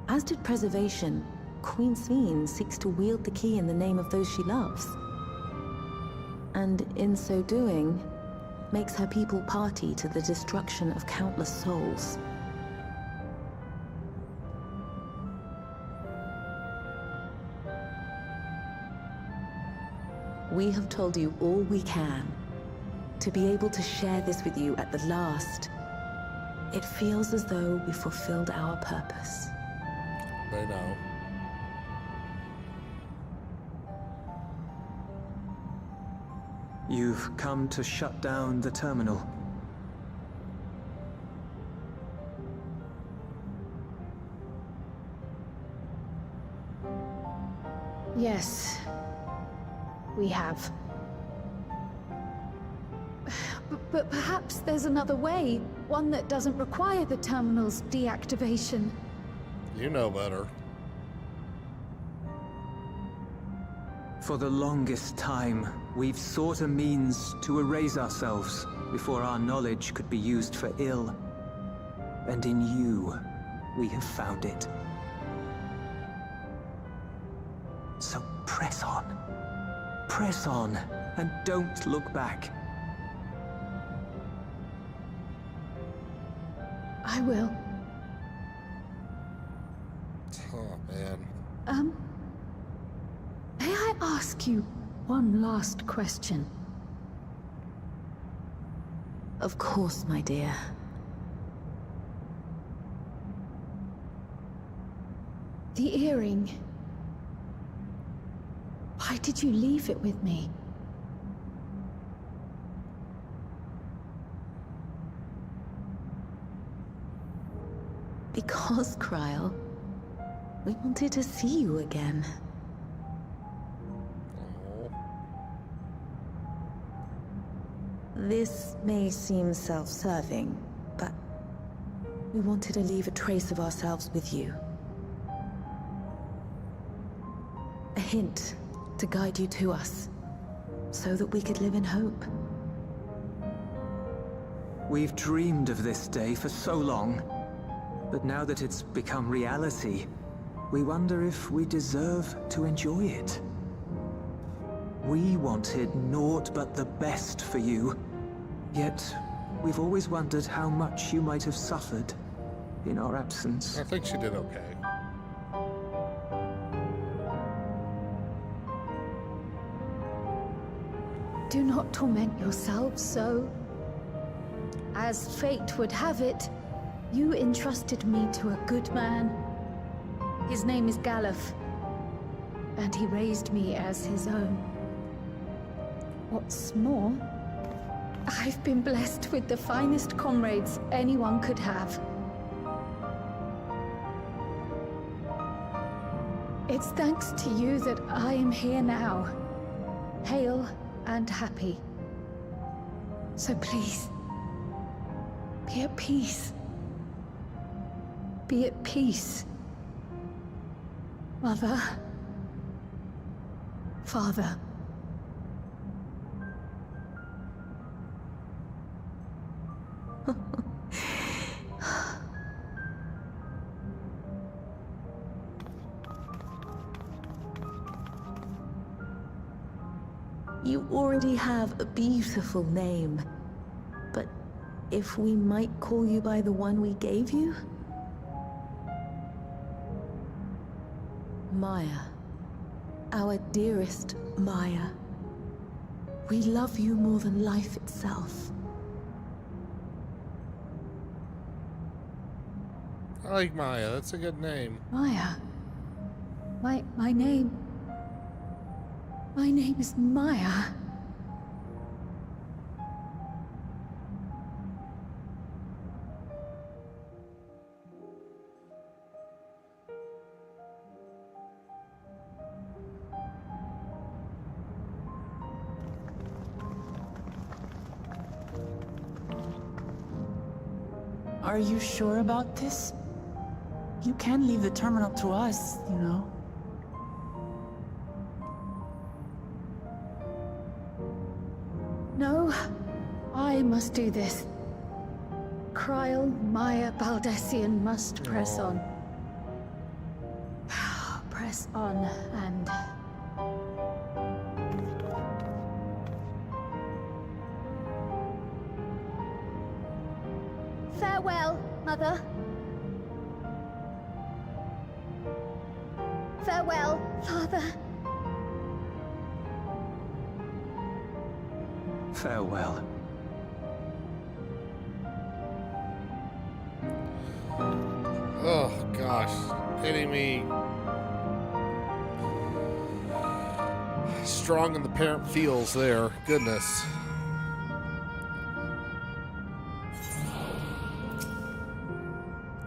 As did Preservation, Queen Sveen seeks to wield the key in the name of those she loves. And in so doing, makes her people party to the destruction of countless souls. We have told you all we can. To be able to share this with you at the last, it feels as though we fulfilled our purpose. They know. You've come to shut down the terminal. Yes, we have. But perhaps there's another way, one that doesn't require the terminal's deactivation. You know better. For the longest time, we've sought a means to erase ourselves before our knowledge could be used for ill. And in you, we have found it. So press on. Press on, and don't look back. I will. Oh, man. May I ask you one last question? Of course, my dear. The earring. Why did you leave it with me? Because, Kryl, we wanted to see you again. Oh. This may seem self-serving, but we wanted to leave a trace of ourselves with you. A hint to guide you to us, so that we could live in hope. We've dreamed of this day for so long, but now that it's become reality, we wonder if we deserve to enjoy it. We wanted naught but the best for you, yet we've always wondered how much you might have suffered. in our absence. I think she did okay. Do not torment yourselves so. As fate would have it, you entrusted me to a good man. His name is Galuf, and he raised me as his own. What's more, I've been blessed with the finest comrades anyone could have. It's thanks to you that I am here now, hale and happy. So please, be at peace. Be at peace. Mother. Father. You already have a beautiful name, but if we might call you by the one we gave you? Maya. Our dearest Maya. We love you more than life itself. I like Maya. That's a good name. Maya. My name... My name is Maya. Are you sure about this? You can leave the terminal to us, you know. No, I must do this. Kryl Maya Baldessian must press on. Press on and... Farewell, Mother. Farewell, Father. Farewell. Oh, gosh. Hitting me strong in the parent feels there. Goodness.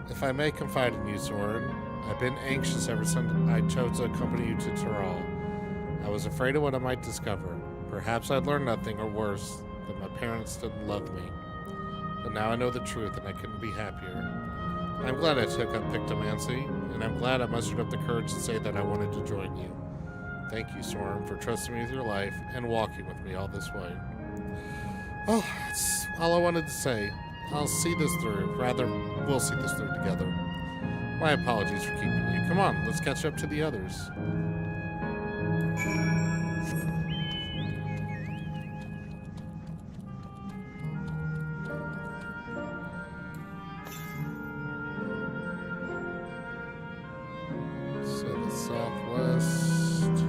If I may confide in you, Soren, I've been anxious ever since I chose to accompany you to Tyrell. I was afraid of what I might discover. Perhaps I'd learned nothing, or worse, that my parents didn't love me. But now I know the truth, and I couldn't be happier. I'm glad I took up Pictomancy, and I'm glad I mustered up the courage to say that I wanted to join you. Thank you, Soren, for trusting me with your life and walking with me all this way. Oh, that's all I wanted to say. I'll see this through. Rather, we'll see this through together. My apologies for keeping you. Come on, let's catch up to the others. So the southwest,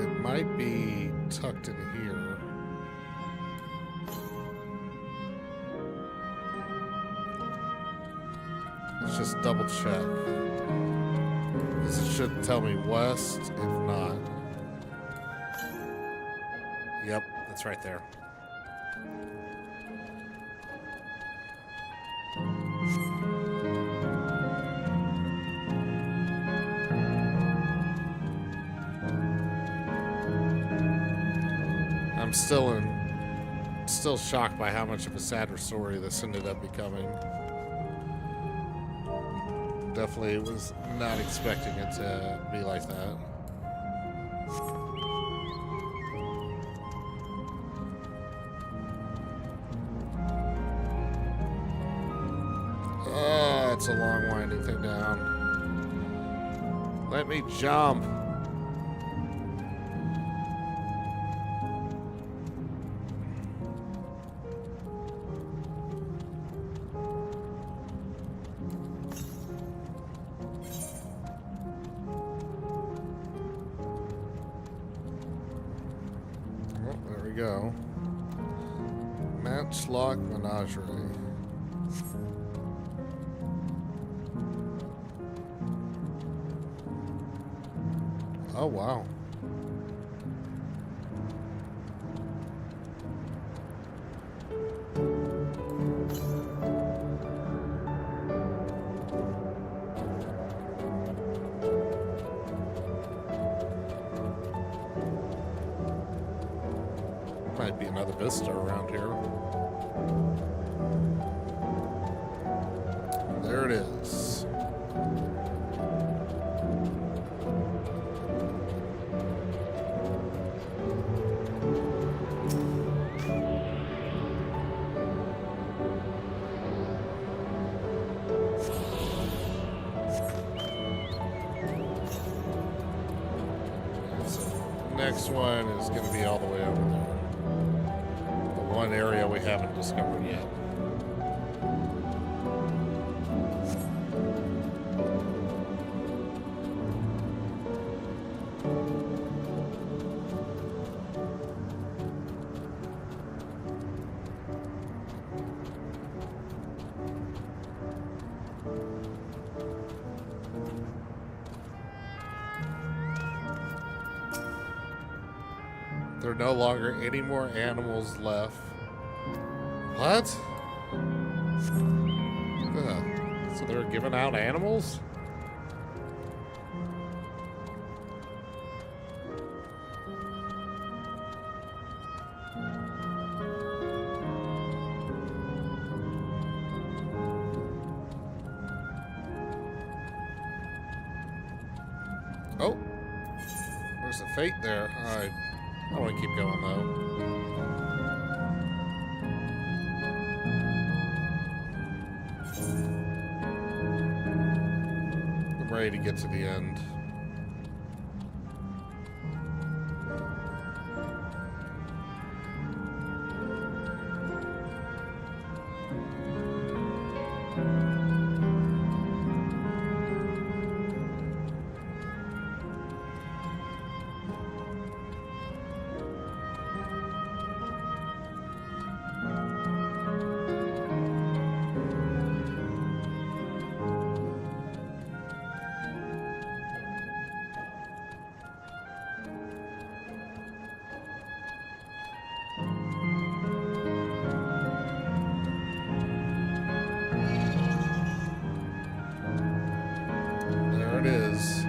it might be tucked in here. Let's just double check. This should tell me west, if not. Yep, that's right there. I'm still shocked by how much of a sadder story this ended up becoming. Definitely was not expecting it to be like that. Oh, it's a long winding thing down. Let me jump. we go. Matchlock Menagerie. Oh, wow. Might be another vista around here. There it is. Next one is going to be all the way over there. The one area we haven't discovered yet. There are no longer any more animals left. What? So they're giving out animals? Oh, there's a fate there. I want to keep going though. I'm ready to get to the end. It is.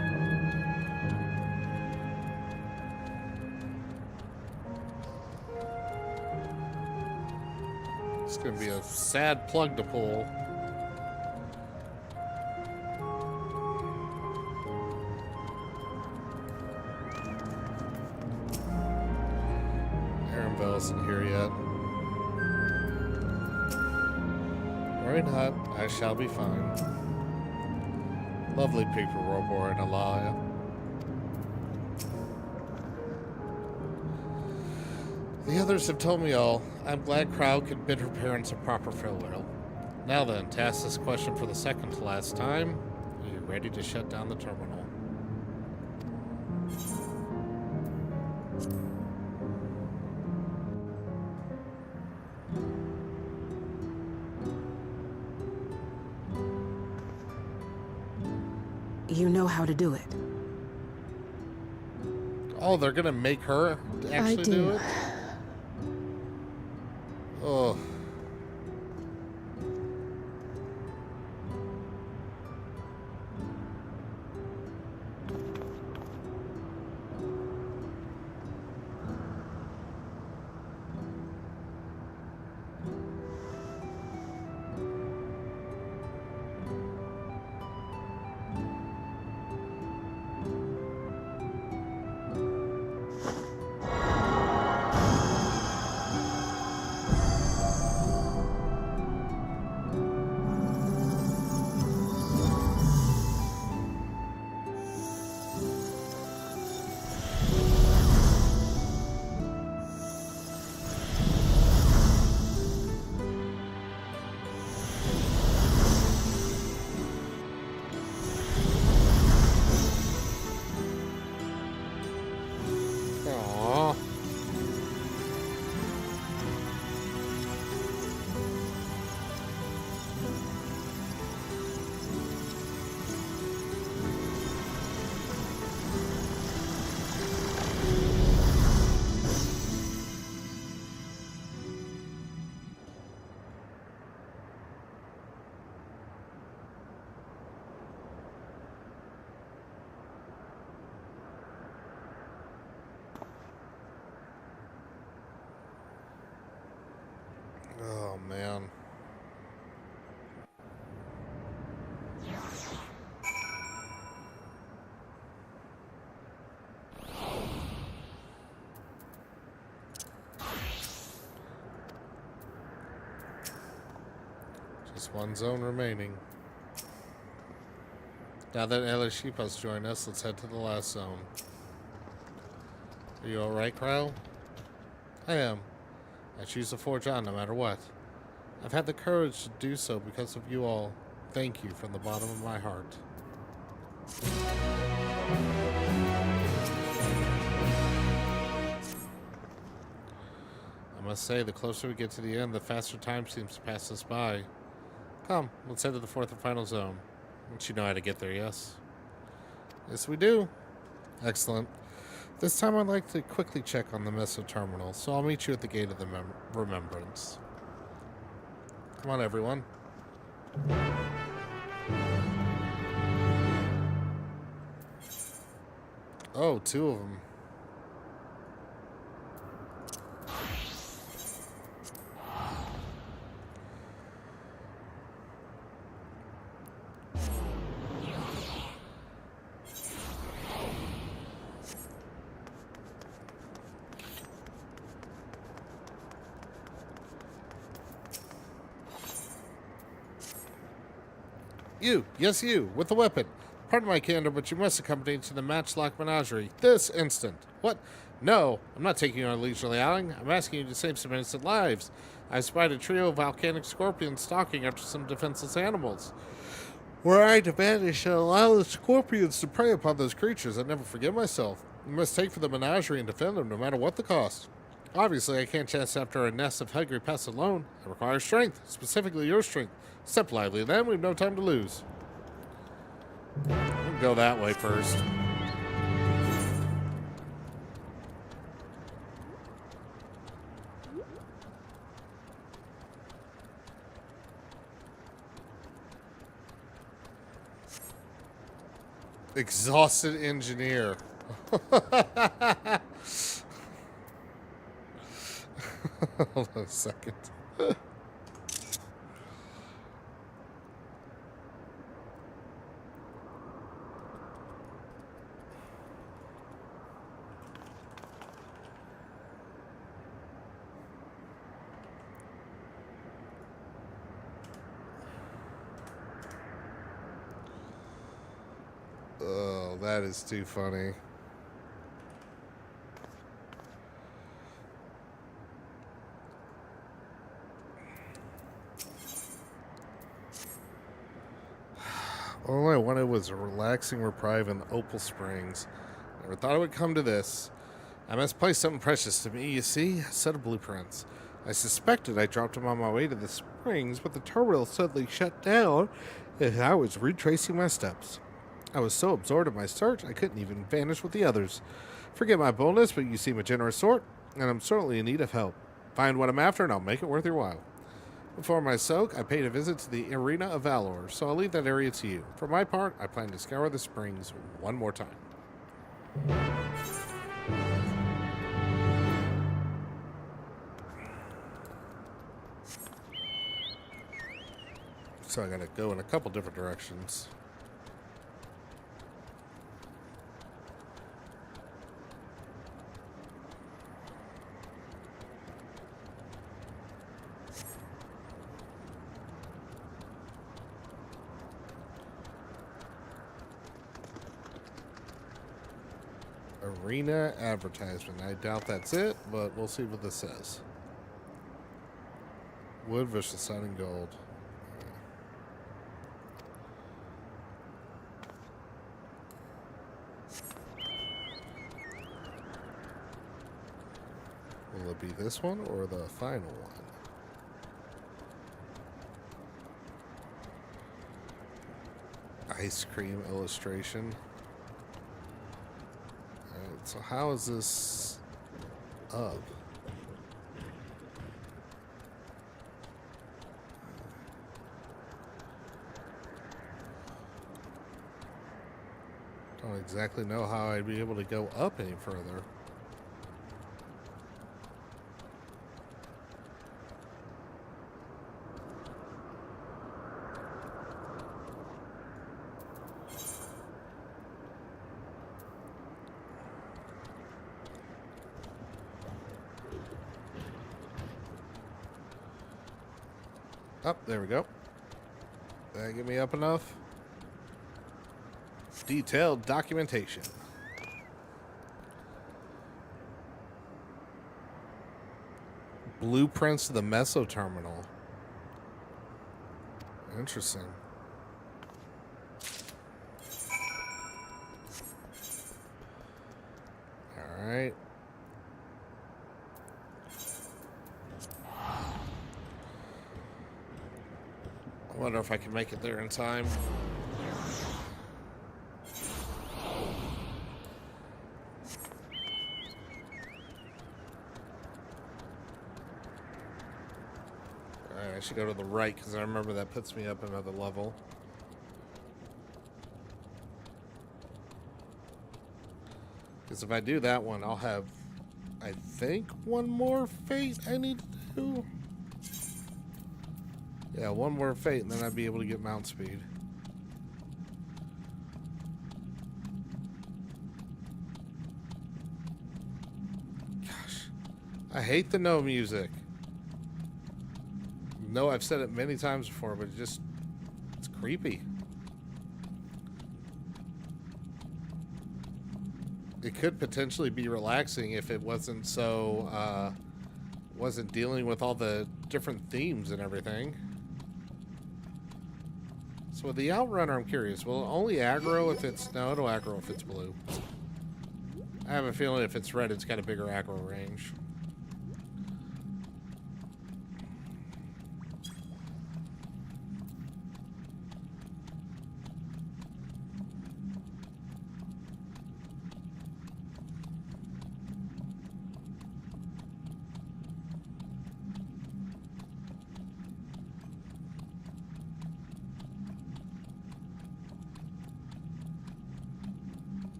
It's going to be a sad plug to pull. Aaronville isn't here yet. Worry not, I shall be fine. Lovely people, Robor and Alaya. The others have told me all. I'm glad Crowd could bid her parents a proper farewell. Now then, to ask this question for the second to last time, are you ready to shut down the terminal? You know how to do it. Oh, they're gonna make her actually do it? Oh. Oh, man. Just one zone remaining. Now that El Sheepos joined us, let's head to the last zone. Are you alright, Crow? I am. I choose to forge on no matter what. I've had the courage to do so because of you all. Thank you from the bottom of my heart. I must say, the closer we get to the end, the faster time seems to pass us by. Come, let's head to the fourth and final zone. Don't you know how to get there, yes? Yes, we do. Excellent. This time I'd like to quickly check on the Mesa terminal, so I'll meet you at the gate of the Remembrance. Come on, everyone. Oh, two of them. You, yes you, with the weapon. Pardon my candor, but you must accompany to the Matchlock Menagerie this instant. What? No, I'm not taking you on a leisurely outing. I'm asking you to save some innocent lives. I spied a trio of volcanic scorpions stalking after some defenseless animals. Were I to vanish and allow the scorpions to prey upon those creatures, I'd never forgive myself. You must take for the menagerie and defend them no matter what the cost. Obviously, I can't chase after a nest of hungry pests alone. I require strength, specifically your strength. Step lively, then. We've no time to lose. We'll go that way first. Exhausted engineer. Hold on a second. Oh, that is too funny. All I wanted was a relaxing reprieve in the Opal Springs. Never thought it would come to this. I misplaced something precious to me, you see? A set of blueprints. I suspected I dropped them on my way to the springs, but the terminal suddenly shut down, and I was retracing my steps. I was so absorbed in my search, I couldn't even vanish with the others. Forget my boldness, but you seem a generous sort, and I'm certainly in need of help. Find what I'm after, and I'll make it worth your while. Before my soak, I paid a visit to the Arena of Valor, so I'll leave that area to you. For my part, I plan to scour the springs one more time. So I gotta go in a couple different directions. Arena advertisement. I doubt that's it, but we'll see what this says. Wood versus sun and gold. Will it be this one or the final one? Ice cream illustration. So how is this up? Don't exactly know how I'd be able to go up any further. Oh, there we go. Did that get me up enough? Detailed documentation. Blueprints of the meso terminal. Interesting. All right. I wonder if I can make it there in time. Alright, I should go to the right because I remember that puts me up another level. Because if I do that one, I'll have, I think, one more fate I need to do. Yeah, one more fate, and then I'd be able to get mount speed. Gosh, I hate the no music. No, I've said it many times before, but it's creepy. It could potentially be relaxing if it wasn't so, wasn't dealing with all the different themes and everything. So with the Outrunner, I'm curious. Will it only aggro if it's... No, it'll aggro if it's blue. I have a feeling if it's red, it's got a bigger aggro range.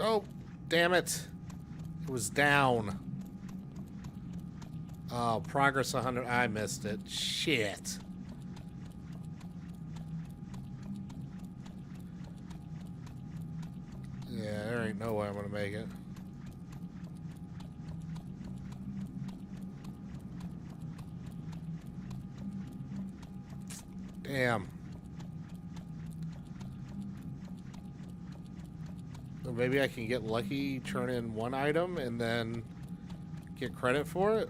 Oh, damn it. It was down. Oh, progress 100. I missed it. Shit. Yeah, there ain't no way I'm gonna make it. Damn. Or maybe I can get lucky, turn in one item, and then get credit for it.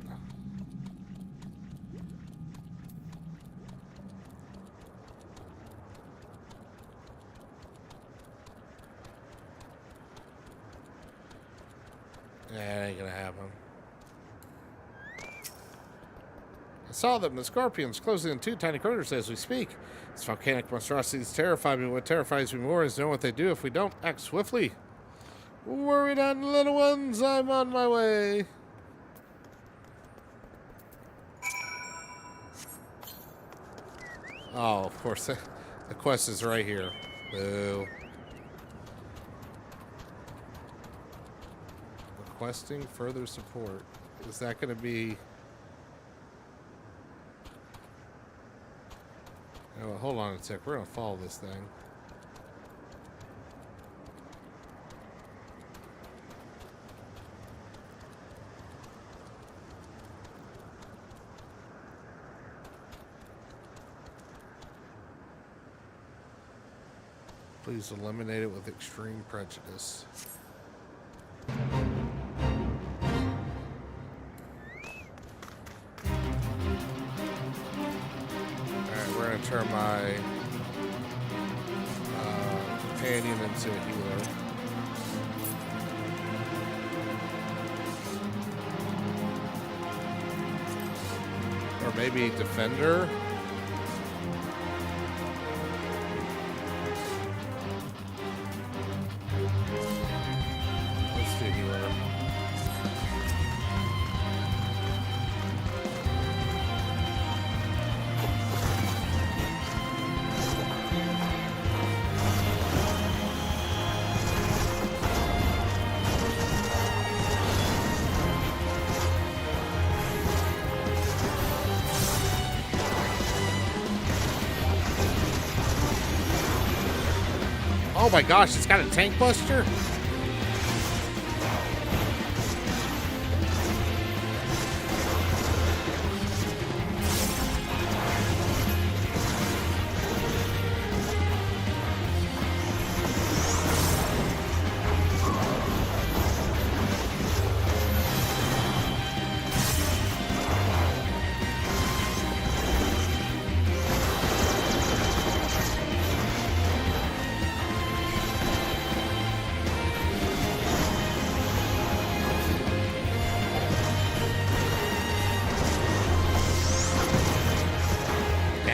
Yeah, that ain't gonna happen. I saw them, the scorpions, closing in two tiny corners as we speak. These volcanic monstrosities terrify me. What terrifies me more is knowing what they do if we don't act swiftly. Worry not, little ones, I'm on my way. Oh, of course, the quest is right here. Boo. Requesting further support. Is that going to be... Oh, hold on a sec. We're going to follow this thing. Please eliminate it with extreme prejudice. Alright, we're going to turn my companion into a healer. Or maybe a defender. Oh my gosh, it's got a tank buster?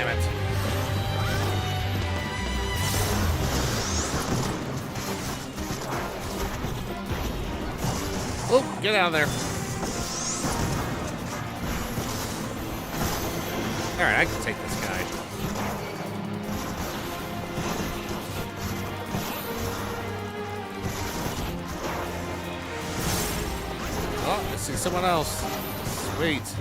Damn it. Oh, get out of there. Alright, I can take this guy. Oh, I see someone else. Sweet.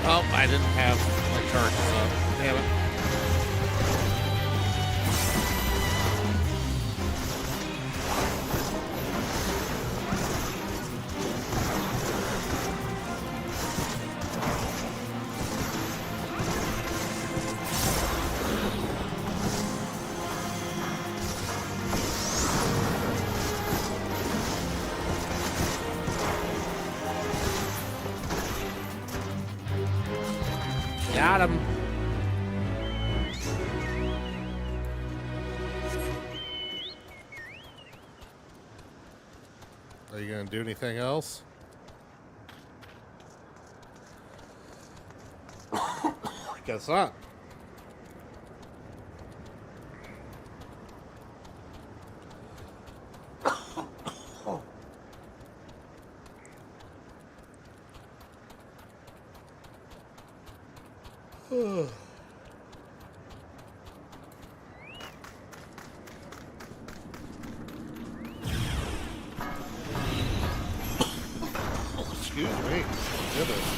Oh, I didn't have my charges up. Damn it. Got him. Are you gonna do anything else? Guess not. Excuse me. Goodness.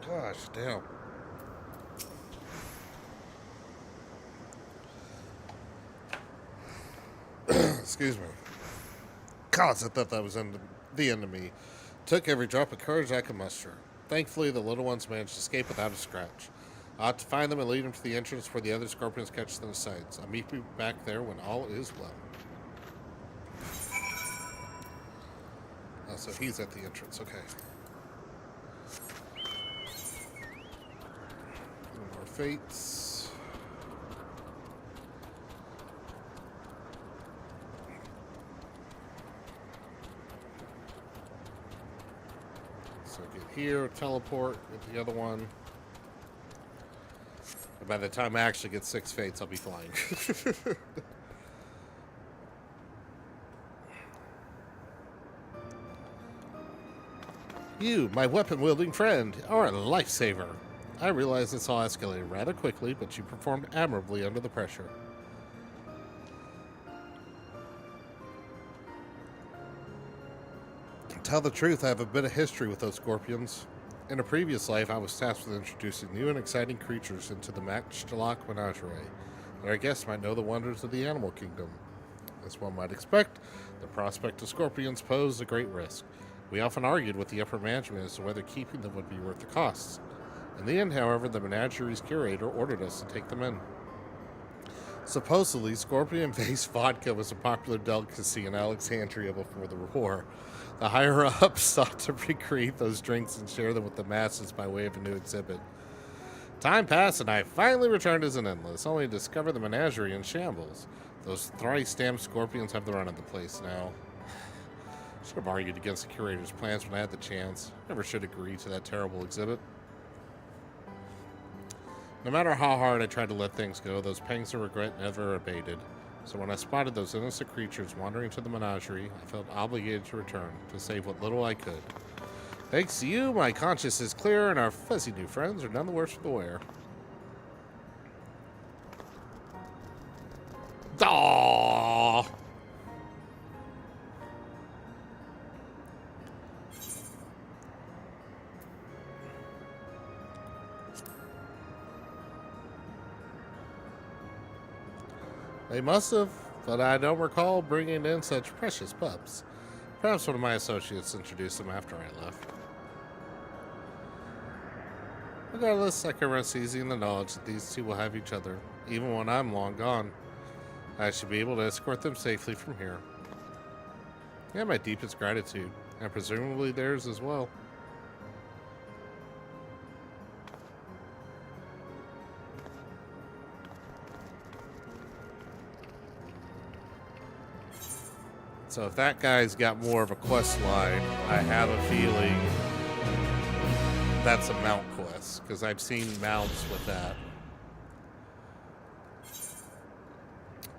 Gosh, damn. Excuse me. God, I thought that was the end of me. Took every drop of courage I could muster. Thankfully, the little ones managed to escape without a scratch. I ought to find them and lead them to the entrance where the other scorpions catch them in sights. I'll meet you back there when all is well. Oh, so he's at the entrance. Okay. More fates. So get here, teleport, get the other one. And by the time I actually get 6 fates, I'll be flying. You, my weapon-wielding friend, are a lifesaver. I realize this all escalated rather quickly, but you performed admirably under the pressure. To tell the truth, I have a bit of history with those scorpions. In a previous life, I was tasked with introducing new and exciting creatures into the Matchlock menagerie, and our guests might know the wonders of the animal kingdom. As one might expect, the prospect of scorpions posed a great risk. We often argued with the upper management as to whether keeping them would be worth the costs. In the end, however, the menagerie's curator ordered us to take them in. Supposedly, scorpion-based vodka was a popular delicacy in Alexandria before the war. The higher-ups sought to recreate those drinks and share them with the masses by way of a new exhibit. Time passed, and I finally returned as an endless, only to discover the menagerie in shambles. Those thrice-damned scorpions have the run of the place now. Should have argued against the curator's plans when I had the chance. Never should agree to that terrible exhibit. No matter how hard I tried to let things go, those pangs of regret never abated. So when I spotted those innocent creatures wandering to the menagerie, I felt obligated to return, to save what little I could. Thanks to you, my conscience is clear, and our fuzzy new friends are none the worse for the wear. Aww. They must have, but I don't recall bringing in such precious pups. Perhaps one of my associates introduced them after I left. Regardless, I can rest easy in the knowledge that these two will have each other, even when I'm long gone. I should be able to escort them safely from here. I have my deepest gratitude, and presumably theirs as well. So if that guy's got more of a quest line, I have a feeling that's a mount quest, because I've seen mounts with that.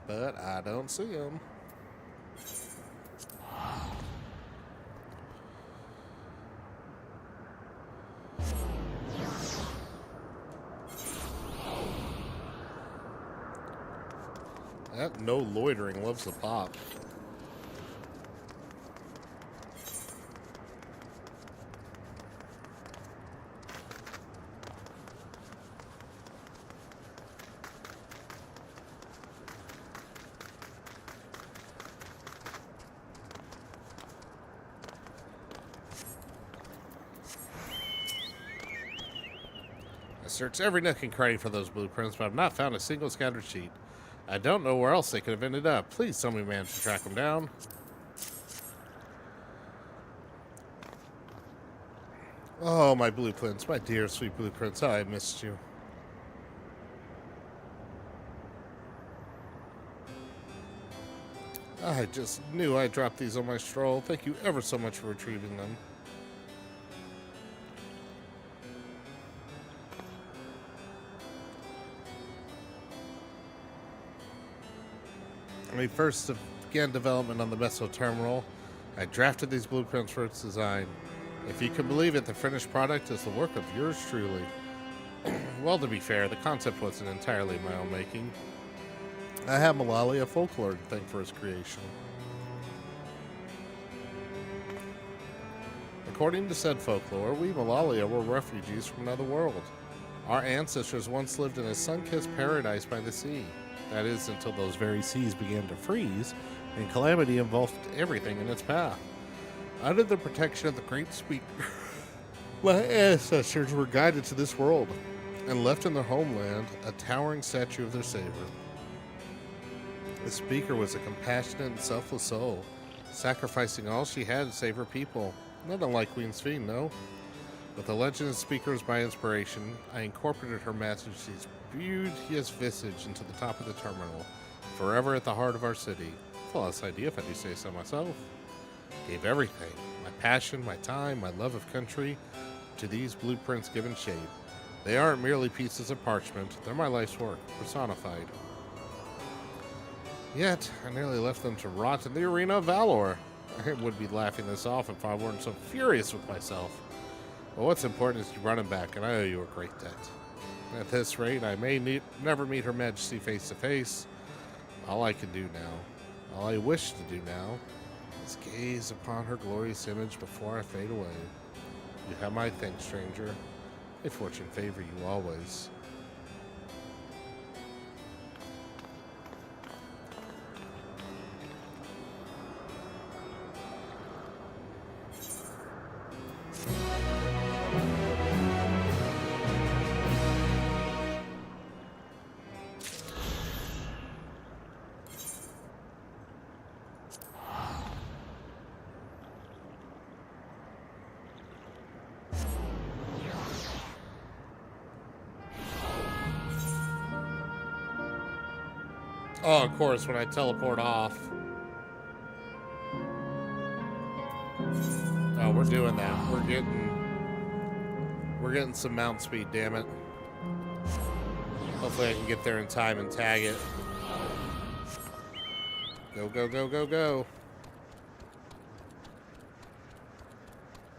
But I don't see them. That no loitering loves the pop. I searched every nook and cranny for those blueprints, but I've not found a single scattered sheet. I don't know where else they could have ended up. Please tell me we managed to track them down. Oh, my blueprints, my dear sweet blueprints, how I missed you. I just knew I dropped these on my stroll. Thank you ever so much for retrieving them. When we first began development on the Meso terminal, I drafted these blueprints for its design. If you can believe it, the finished product is the work of yours truly. Well, to be fair, the concept wasn't entirely my own making. I have Malalia folklore to thank for its creation. According to said folklore, we Malalia were refugees from another world. Our ancestors once lived in a sun-kissed paradise by the sea. That is, until those very seas began to freeze, and calamity engulfed everything in its path. Under the protection of the Great Speaker, my ancestors were guided to this world, and left in their homeland a towering statue of their savior. The Speaker was a compassionate and selfless soul, sacrificing all she had to save her people. Not unlike Queen Sphene, no. With the legend of Speaker as my inspiration, I incorporated Her Majesty's beauteous visage into the top of the terminal, forever at the heart of our city. Flawless idea, if I do say so myself. Gave everything, my passion, my time, my love of country, to these blueprints given shape. They aren't merely pieces of parchment, they're my life's work, personified. Yet, I nearly left them to rot in the arena of valor. I would be laughing this off if I weren't so furious with myself. But what's important is you run them back, and I owe you a great debt. At this rate, I may never meet Her Majesty face to face. All I can do now, all I wish to do now, is gaze upon her glorious image before I fade away. You have my thanks, stranger. May fortune favor you always. Oh, of course, when I teleport off. Oh, we're doing that. We're getting some mount speed, damn it. Hopefully I can get there in time and tag it. Go, go, go, go, go.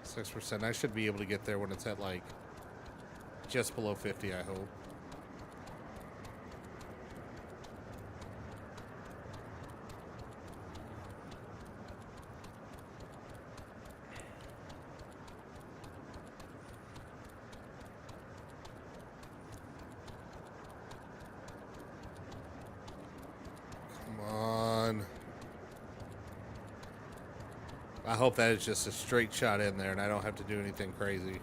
6%. I should be able to get there when it's at, like, just below 50, I hope. I hope that is just a straight shot in there and I don't have to do anything crazy.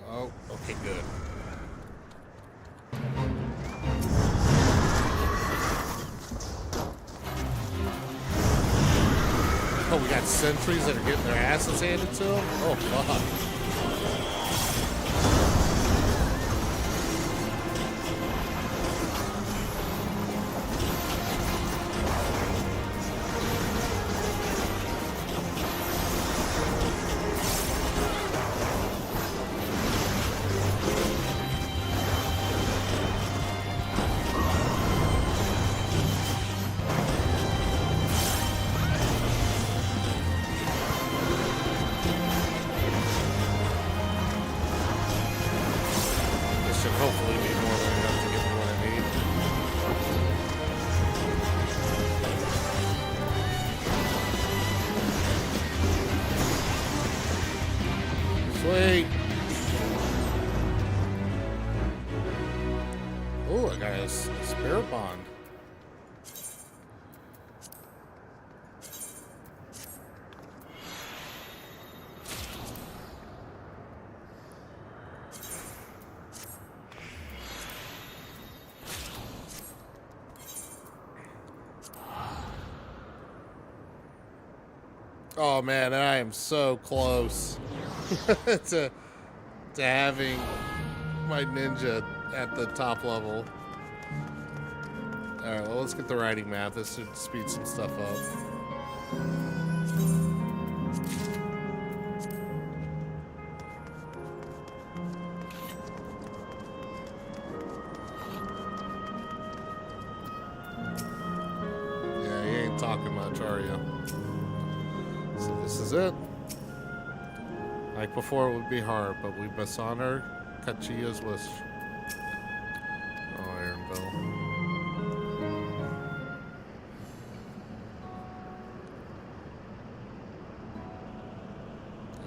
Oh, okay, good. Oh, we got sentries that are getting their asses handed to them? Oh, fuck. Sweet. Oh, I got a spirit bond. Oh man, I am so close to having my ninja at the top level. Alright, well, let's get the riding map. This should speed some stuff up. Yeah, you ain't talking much, are you? So this is it. Like before, it would be hard, but we must honor Kachiya's wish. Oh, Ironville.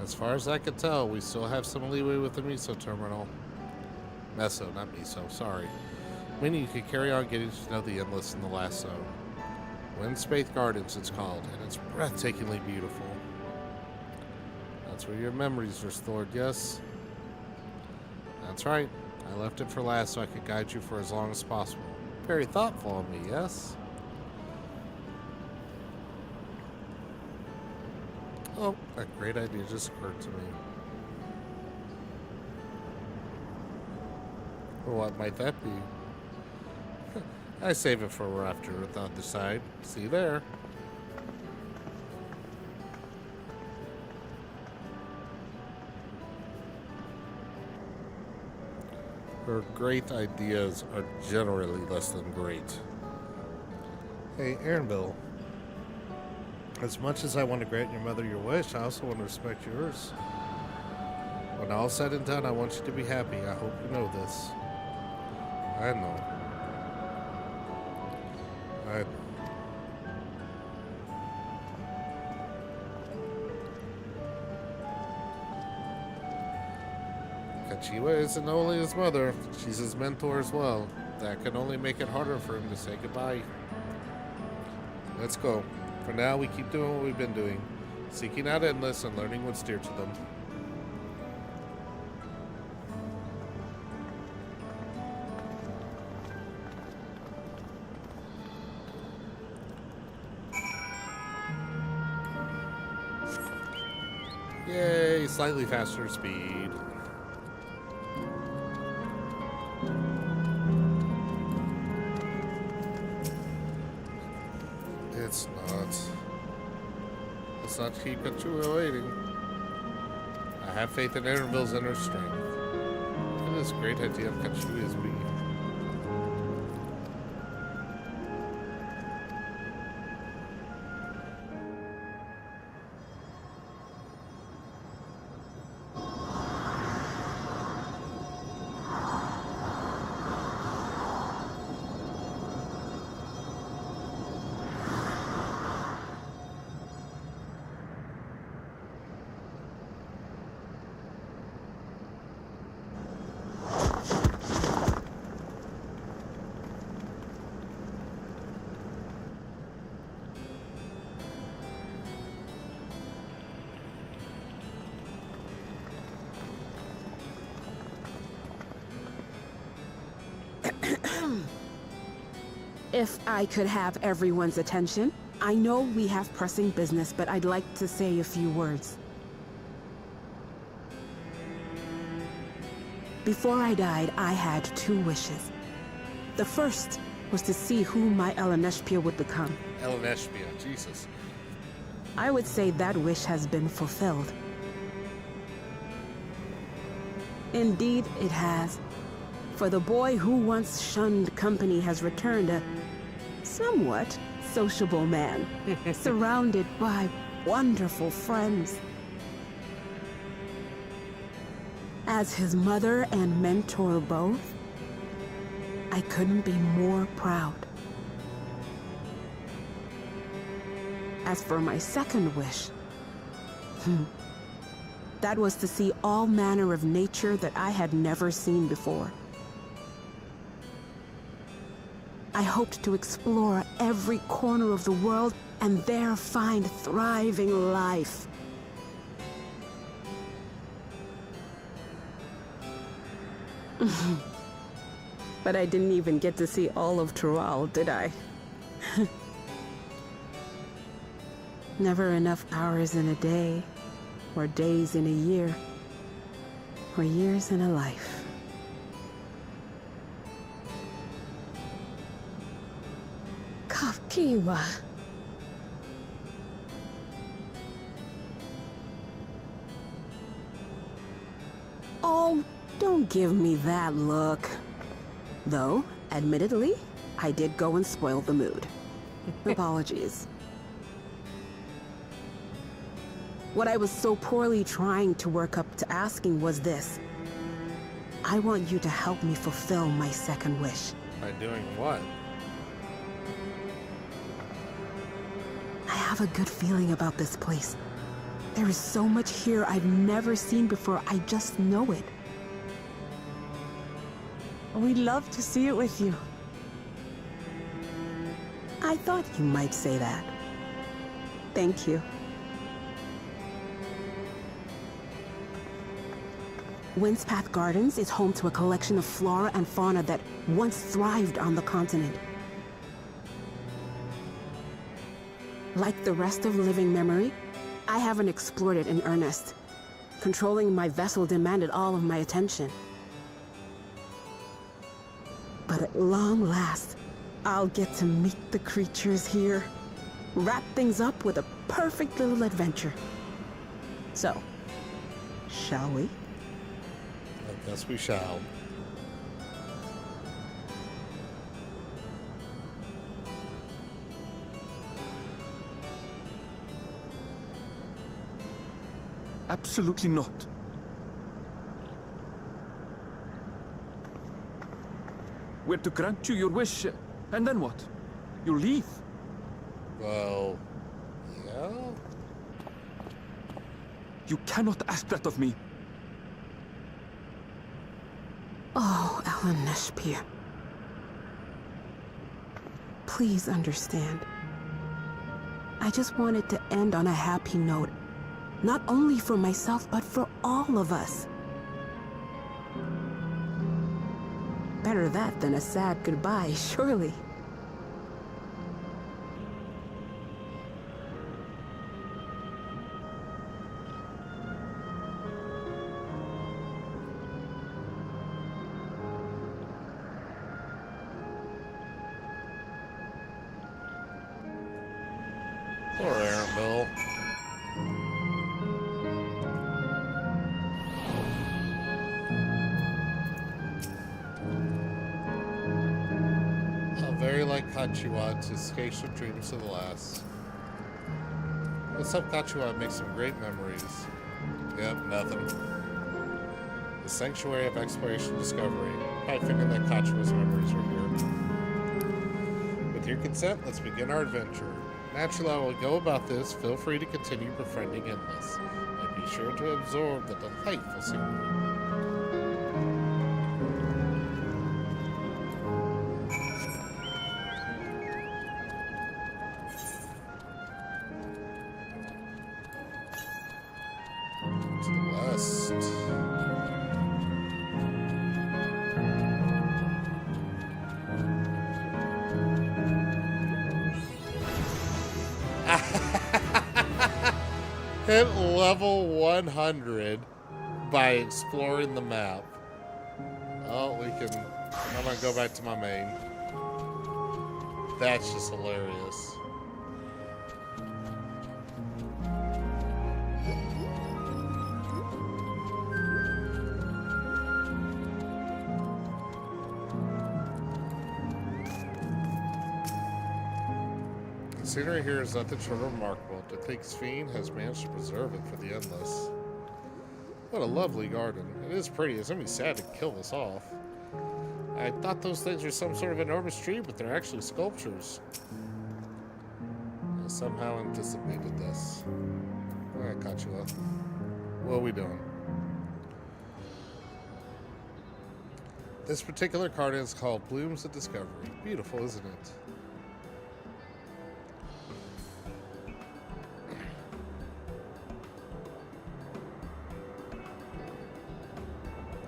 As far as I could tell, we still have some leeway with the Miso terminal. Meso, not Miso, sorry. Meaning you could carry on getting to know the Endless in the last zone. Windspace Gardens, it's called, and it's breathtakingly beautiful. That's where your memories are stored, yes? That's right. I left it for last so I could guide you for as long as possible. Very thoughtful of me, yes? Oh, a great idea just occurred to me. Well, what might that be? I save it for after the other side. See you there. Her great ideas are generally less than great. Hey, Aaronville. As much as I want to grant your mother your wish, I also want to respect yours. When all's said and done, I want you to be happy. I hope you know this. I know. Kachiwa isn't only his mother, she's his mentor as well. That can only make it harder for him to say goodbye. Let's go. For now, we keep doing what we've been doing, seeking out Endless and learning what's dear to them. Yay, slightly faster speed. It's not. Let's not keep Kachu waiting. I have faith in Annabelle's inner strength. Look at this great idea of Kachu as we. If I could have everyone's attention, I know we have pressing business, but I'd like to say a few words. Before I died, I had 2 wishes. The first was to see who my Eleneshpia would become. Eleneshpia, Jesus. I would say that wish has been fulfilled. Indeed, it has. For the boy who once shunned company has returned a somewhat sociable man, surrounded by wonderful friends. As his mother and mentor both, I couldn't be more proud. As for my second wish, that was to see all manner of nature that I had never seen before. I hoped to explore every corner of the world and there find thriving life. But I didn't even get to see all of Tural, did I? Never enough hours in a day, or days in a year, or years in a life. Kiwa. Oh, don't give me that look. Though, admittedly, I did go and spoil the mood. Apologies. What I was so poorly trying to work up to asking was this. I want you to help me fulfill my second wish. By doing what? I have a good feeling about this place. There is so much here I've never seen before, I just know it. We'd love to see it with you. I thought you might say that. Thank you. Windspath Gardens is home to a collection of flora and fauna that once thrived on the continent. Like the rest of living memory, I haven't explored it in earnest. Controlling my vessel demanded all of my attention. But at long last, I'll get to meet the creatures here. Wrap things up with a perfect little adventure. So, shall we? I guess we shall. Absolutely not. We're to grant you your wish, and then what? You leave? Well, yeah? You cannot ask that of me. Oh, Eleneshpia. Please understand. I just wanted to end on a happy note. Not only for myself, but for all of us. Better that than a sad goodbye, surely. Poor Aaron Bill. How very like Kachiwa to escape from dreams to the last. What's up, Kachiwa? Make some great memories. Yep, nothing. The Sanctuary of Exploration and Discovery. I figured that Kachiwa's memories are here. With your consent, let's begin our adventure. Naturally, I will go about this. Feel free to continue befriending Endless. And be sure to absorb the delightful scenery. To the west. Hit level 100 by exploring the map. Oh, we can... I'm gonna go back to my main. That's just hilarious. The scenery here is nothing short of remarkable. To think Sphene has managed to preserve it for the Endless. What a lovely garden. It is pretty. It's gonna be sad to kill this off. I thought those things were some sort of enormous tree, but they're actually sculptures. I somehow anticipated this. Alright, Kachiwa. What are we doing? This particular card is called Blooms of Discovery. Beautiful, isn't it?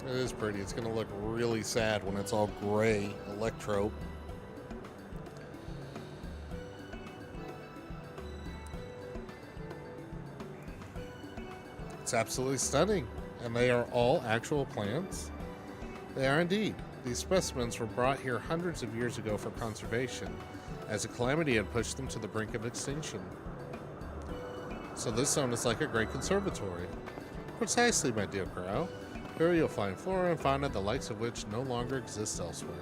It is pretty. It's going to look really sad when it's all gray electro. It's absolutely stunning. And they are all actual plants? They are indeed. These specimens were brought here hundreds of years ago for conservation, as a calamity had pushed them to the brink of extinction. So this zone is like a great conservatory. Precisely, my dear Crow. Here you'll find flora and fauna, the likes of which no longer exist elsewhere.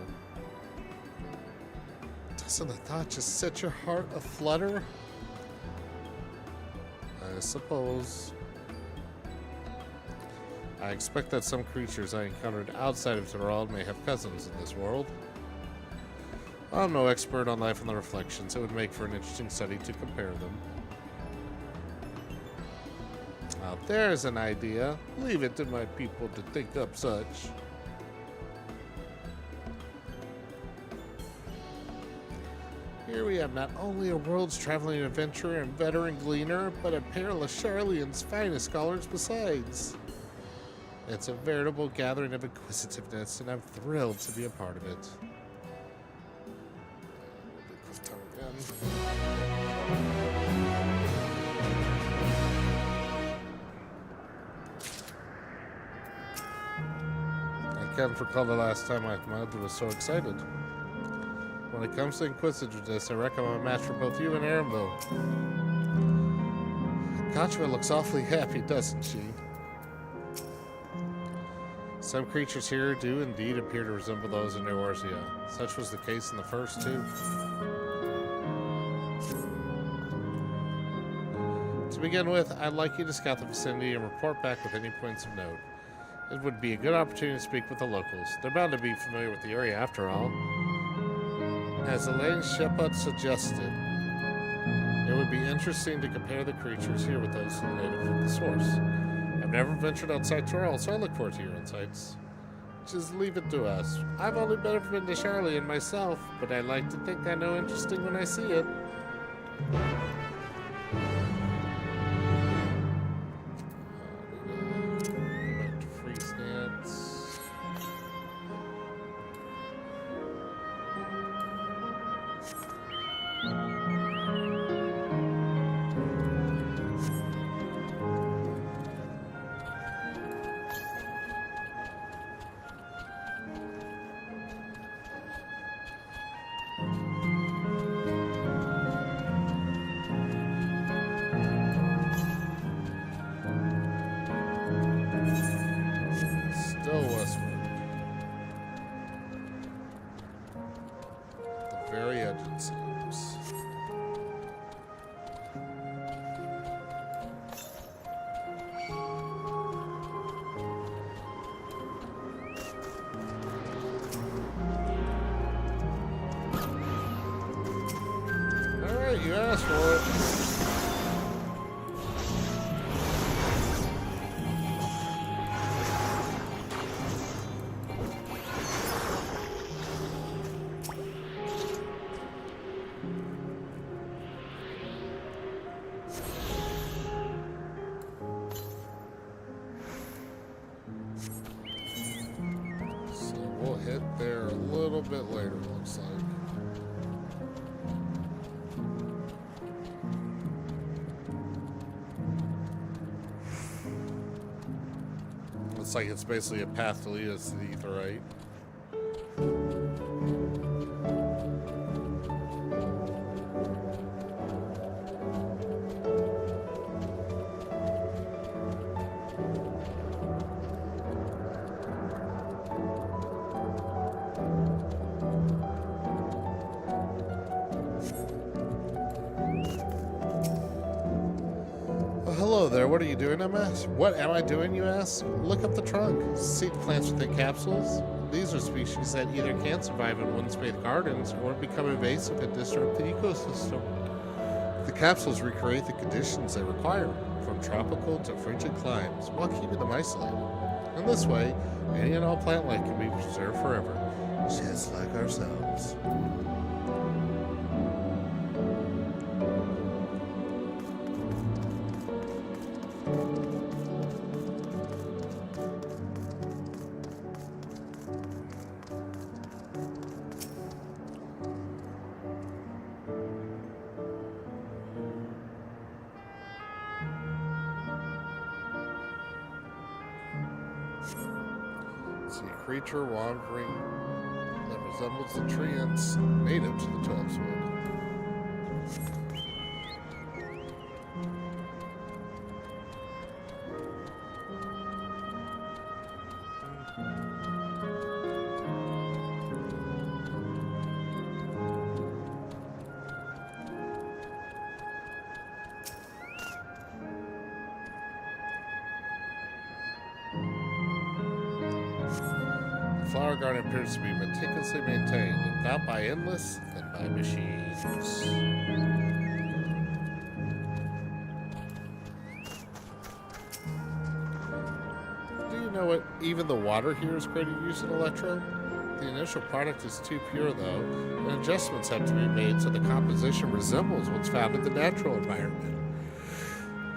Doesn't the thought just set your heart aflutter? I suppose. I expect that some creatures I encountered outside of Tyrell may have cousins in this world. I'm no expert on life and the reflections. It would make for an interesting study to compare them. Now there's an idea. Leave it to my people to think up such. Here we have not only a world's traveling adventurer and veteran gleaner, but a pair of Charlian's finest scholars besides. It's a veritable gathering of inquisitiveness, and I'm thrilled to be a part of it. I can't recall the last time my mother was so excited. When it comes to inquisitiveness, I reckon I'm a match for both you and Arenville. Kachiwa looks awfully happy, doesn't she? Some creatures here do indeed appear to resemble those in Eorzea. Such was the case in the first two. To begin with, I'd like you to scout the vicinity and report back with any points of note. It would be a good opportunity to speak with the locals. They're bound to be familiar with the area after all. As Elaine Shepard suggested, it would be interesting to compare the creatures here with those native from the source. I've never ventured outside Tyrell, so I look forward to your insights. Just leave it to us. I've only been to Charlian myself, but I like to think I know interesting when I see it. Back to free stance. asked for it. So we'll hit there a little bit later, looks like. Looks like it's basically a path to lead us to the Etherite. Hello there, what are you doing, MS? What am I doing, you ask? Look up the trunk. See the plants within capsules? These are species that either can't survive in wind-bathed gardens or become invasive and disrupt the ecosystem. The capsules recreate the conditions they require, from tropical to frigid climes, while keeping them isolated. In this way, any and all plant life can be preserved forever, just like ourselves. See a creature wandering that resembles the treants native to the Twelfswood. The flower garden appears to be meticulously maintained, if not by endless, then by machines. Do you know what? Even the water here is created using electro. The initial product is too pure, though, and adjustments have to be made so the composition resembles what's found in the natural environment.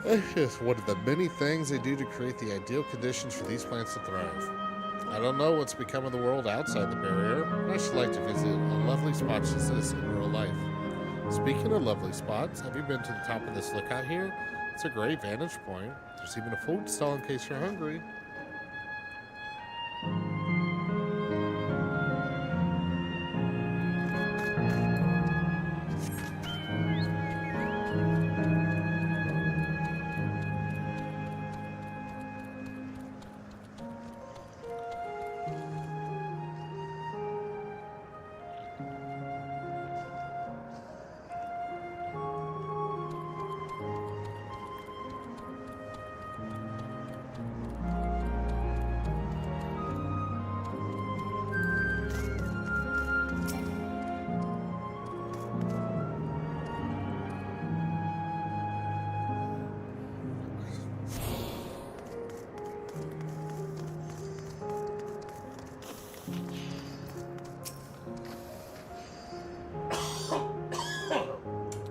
It's just one of the many things they do to create the ideal conditions for these plants to thrive. I don't know what's become of the world outside the barrier, but I should like to visit a lovely spot such as this in real life. Speaking of lovely spots, have you been to the top of this lookout here? It's a great vantage point. There's even a food stall in case you're hungry.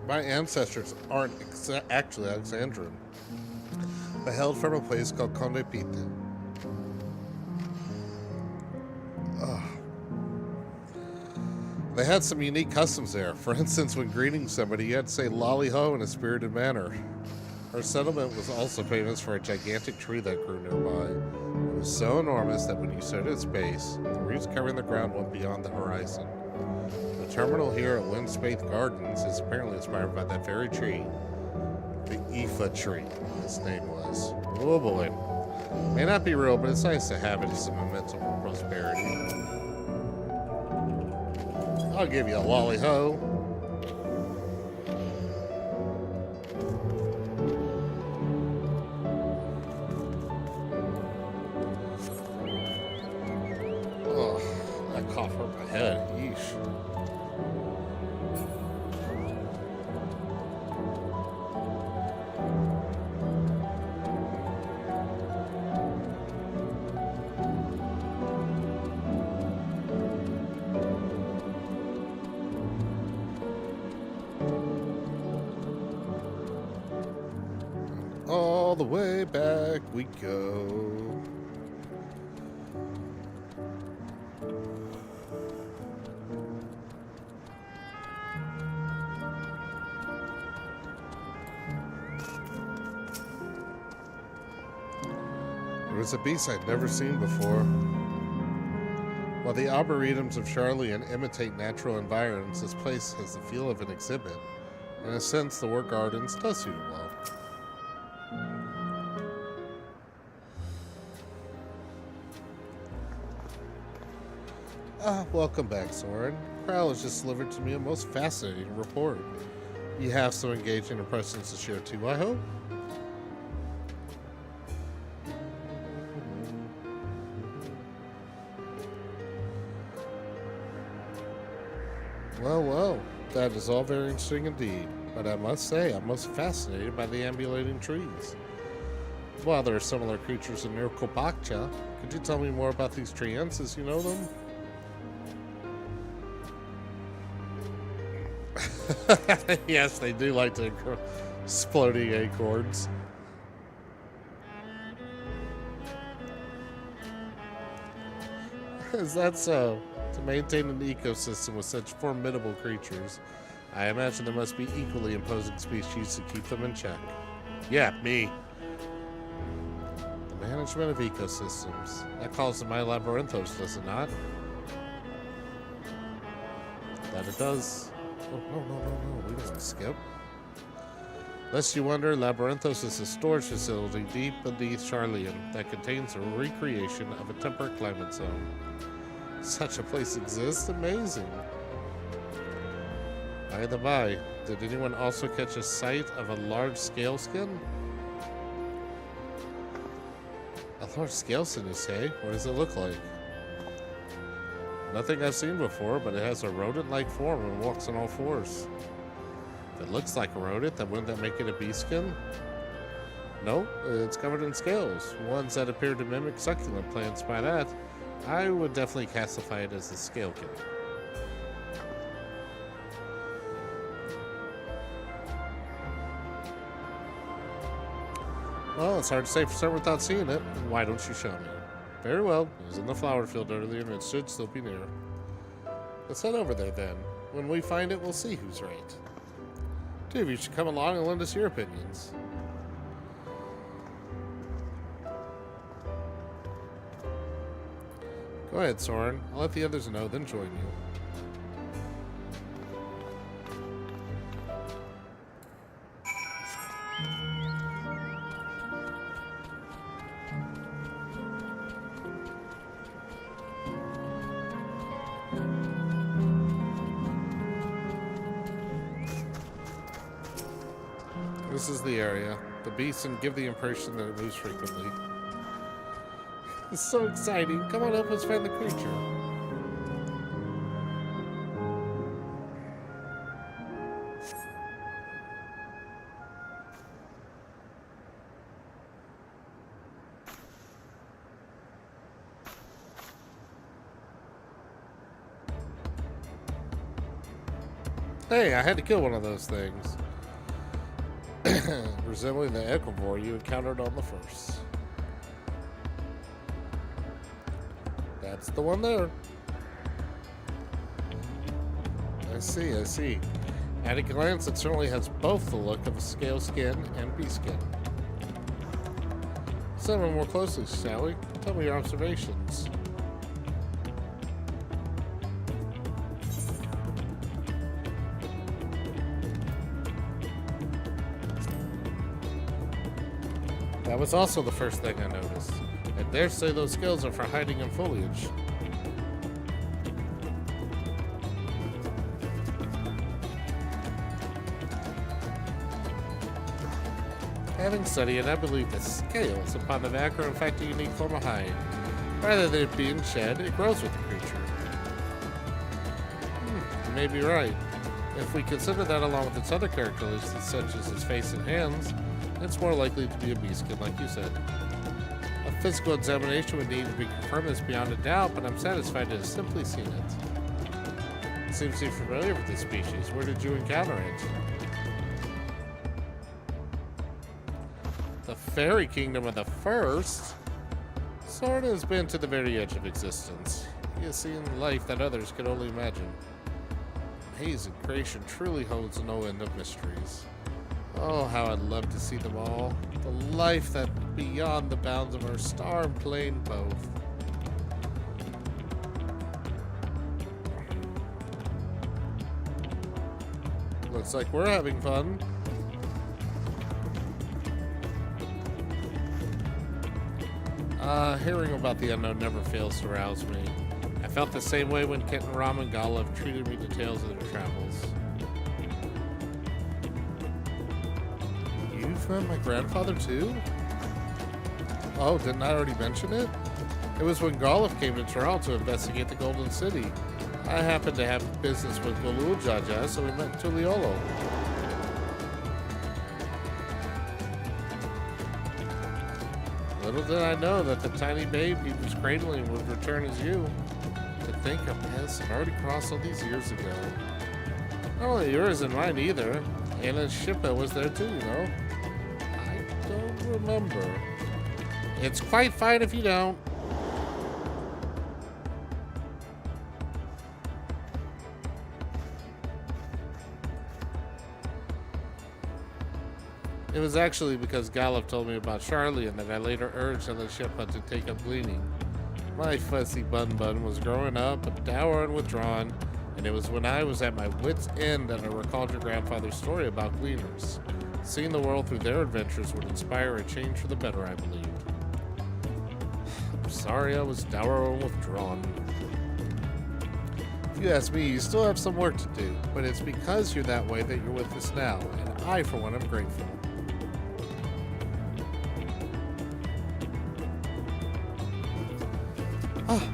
My ancestors aren't actually Alexandrian, but hailed from a place called Conde Pite. They had some unique customs there. For instance, when greeting somebody, you had to say lolly ho in a spirited manner. Our settlement was also famous for a gigantic tree that grew nearby. It was so enormous that when you stood at its base, the roots covering the ground went beyond the horizon. The terminal here at Windspace Gardens is apparently inspired by that very tree. The Ifa tree, its name was. Oh boy. May not be real, but it's nice to have it as a memento for prosperity. I'll give you a lolly ho. Oh, that cough hurt my head. Yeesh. All the way back we go. It was a beast I'd never seen before. While the arboretums of Charlian imitate natural environs, this place has the feel of an exhibit. In a sense, the War Gardens does suit it well. Welcome back, Soren. Kral has just delivered to me a most fascinating report. You have some engaging impressions to share too, I hope? Well, that is all very interesting indeed. But I must say, I'm most fascinated by the ambulating trees. While there are similar creatures in Nirkobakcha, could you tell me more about these treants as you know them? Yes, they do like to exploding acorns. Is that so? To maintain an ecosystem with such formidable creatures, I imagine there must be equally imposing species to keep them in check. Yeah, me. The management of ecosystems. That calls to my labyrinthos, does it not? That it does. Oh, no. We don't skip. Lest you wonder, Labyrinthos is a storage facility deep beneath Charlian that contains a recreation of a temperate climate zone. Such a place exists? Amazing. By the by, did anyone also catch a sight of a large scale skin? A large scale skin, you say? What does it look like? Nothing I've seen before, but it has a rodent-like form and walks on all fours. If it looks like a rodent, then wouldn't that make it a bee skin? No, it's covered in scales, ones that appear to mimic succulent plants. By that, I would definitely classify it as a scalekin. Well, it's hard to say for certain without seeing it. Why don't you show me? Very well. It was in the flower field earlier and it should still be near. Let's head over there then. When we find it, we'll see who's right. Two of you should come along and lend us your opinions. Go ahead, Soren. I'll let the others know, then join you. This is the area. The beast and give the impression that it moves frequently. It's so exciting. Come on, help us find the creature. Hey, I had to kill one of those things. Resembling the herbivore you encountered on the first. That's the one there. I see. At a glance, it certainly has both the look of a scale skin and bee skin. Examine more closely, shall we? Tell me your observations. That was also the first thing I noticed. I dare say those scales are for hiding in foliage. Having studied it, I believe that scales upon the back are in fact a unique form of hide. Rather than it being shed, it grows with the creature. You may be right. If we consider that along with its other characteristics such as its face and hands, it's more likely to be a bee skin, like you said. A physical examination would need to be confirmed this beyond a doubt, but I'm satisfied to have simply seen it. It seems you're familiar with this species. Where did you encounter it? The fairy kingdom of the first? Soren has been to the very edge of existence. He has seen life that others could only imagine. Amazing creation truly holds no end of mysteries. Oh, how I'd love to see them all. The life that beyond the bounds of our star and plane both. Looks like we're having fun. Hearing about the unknown never fails to rouse me. I felt the same way when Kit and Ram and Golov treated me to tales of their travels. You've met my grandfather too? Oh, didn't I already mention it? It was when Golov came to Toronto to investigate the Golden City. I happened to have business with Golul Jaja, so we met in Tuliolo. Little did I know that the tiny babe he was cradling would return as you. To think a paths had already crossed all these years ago. Not only yours and mine either. Anna's Shippa was there too, you know. I don't remember. It's quite fine if you don't. It was actually because Golov told me about Charlie and that I later urged on the Shippa to take up gleaning. My fussy bun was growing up, but dour and withdrawn, and it was when I was at my wit's end that I recalled your grandfather's story about gleaners. Seeing the world through their adventures would inspire a change for the better, I believed. I'm sorry I was dour and withdrawn. If you ask me, you still have some work to do, but it's because you're that way that you're with us now, and I, for one, am grateful.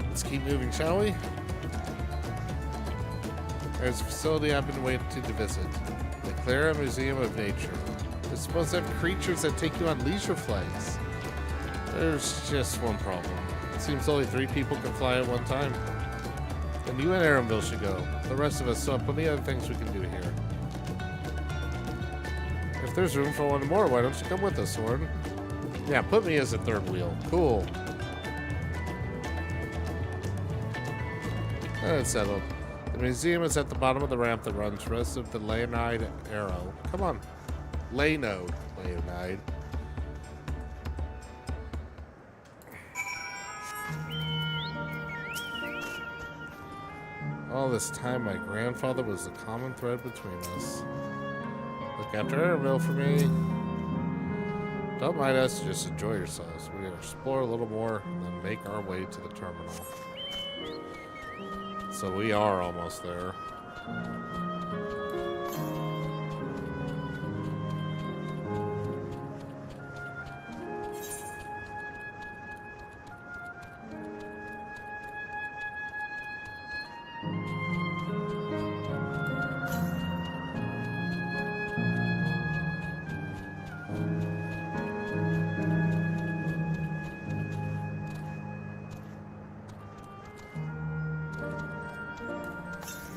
Let's keep moving, shall we? There's a facility I've been waiting to visit. The Clara Museum of Nature. They're supposed to have creatures that take you on leisure flights. There's just one problem. It seems only 3 people can fly at one time. And you and Aramville should go. The rest of us still have plenty of other things we can do here. If there's room for one more, why don't you come with us, Soren? Yeah, put me as a third wheel. Cool. It's settled. The museum is at the bottom of the ramp that runs west of the Leonide Arrow. Come on. Leonide. All this time, my grandfather was the common thread between us. Look after Airville for me. Don't mind us, just enjoy yourselves. We're gonna explore a little more and then make our way to the terminal. So we are almost there.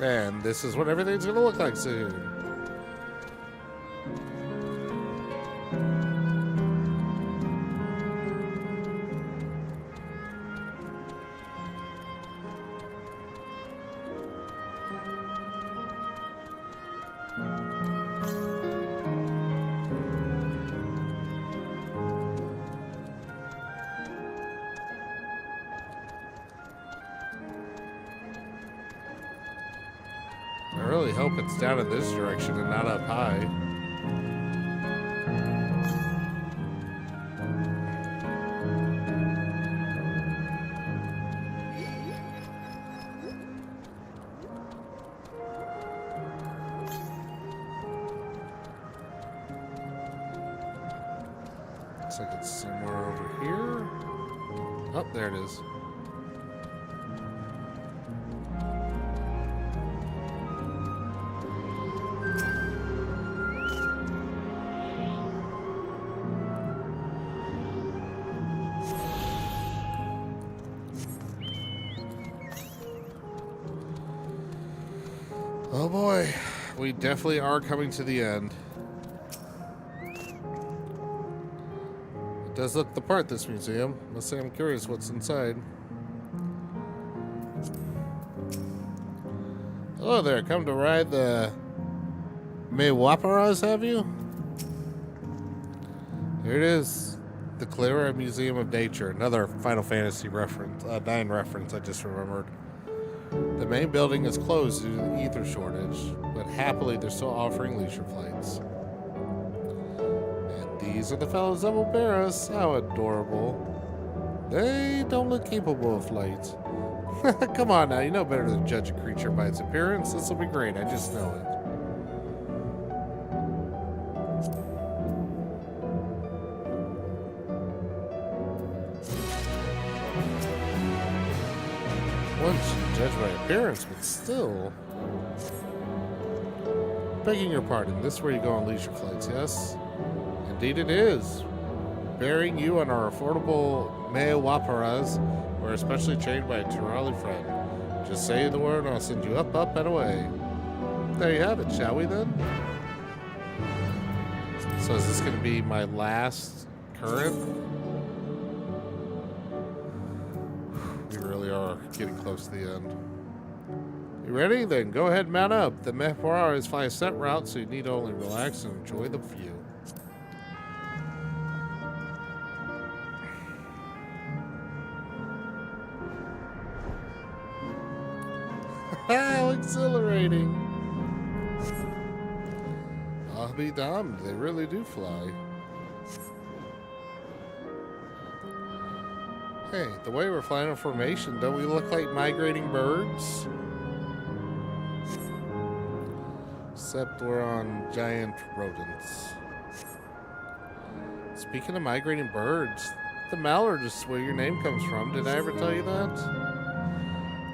And this is what everything's gonna look like soon. I really hope it's down in this direction and not up high. Looks like it's somewhere over here. Oh, there it is. Oh boy, we definitely are coming to the end. Does look the part, this museum. Must say I'm curious what's inside. Hello there, come to ride the Maywaparas, have you? Here it is. The Clara Museum of Nature. Another Final Fantasy reference, 9 reference I just remembered. The main building is closed due to the ether shortage, but happily they're still offering leisure flights. And these are the fellows that will bear us. How adorable. They don't look capable of flight. Come on now, you know better than judge a creature by its appearance. This will be great, I just know it. Once you judge by appearance, but still... Begging your pardon, this is where you go on leisure flights, yes? Indeed it is. Bearing you on our affordable Maywaparas, we're especially trained by a Turali friend. Just say the word and I'll send you up, up, and away. There you have it, shall we then? So is this going to be my last current? We really are getting close to the end. You ready? Then go ahead and mount up. The Maywaparas fly a set route, so you need to only relax and enjoy the view. How exhilarating! I'll be damned, they really do fly. Hey, the way we're flying in formation, don't we look like migrating birds? Except we're on giant rodents. Speaking of migrating birds, the mallard is where your name comes from. Did I ever tell you that?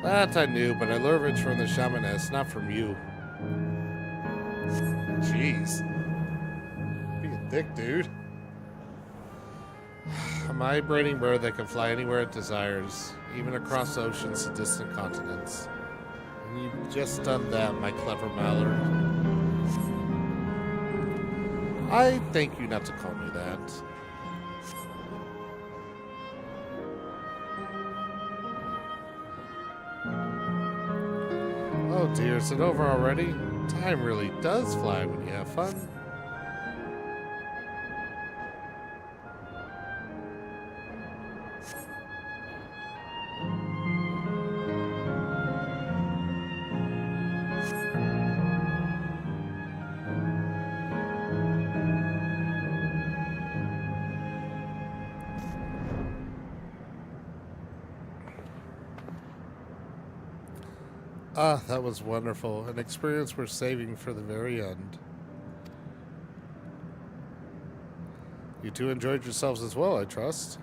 That I knew, but I learned it from the shamaness, not from you. Jeez. Be a dick, dude. A migrating bird that can fly anywhere it desires, even across oceans to distant continents. And you've just done that, my clever mallard. I thank you not to call me that. Oh dear, is it over already? Time really does fly when you have fun. Ah, that was wonderful. An experience worth saving for the very end. You two enjoyed yourselves as well, I trust.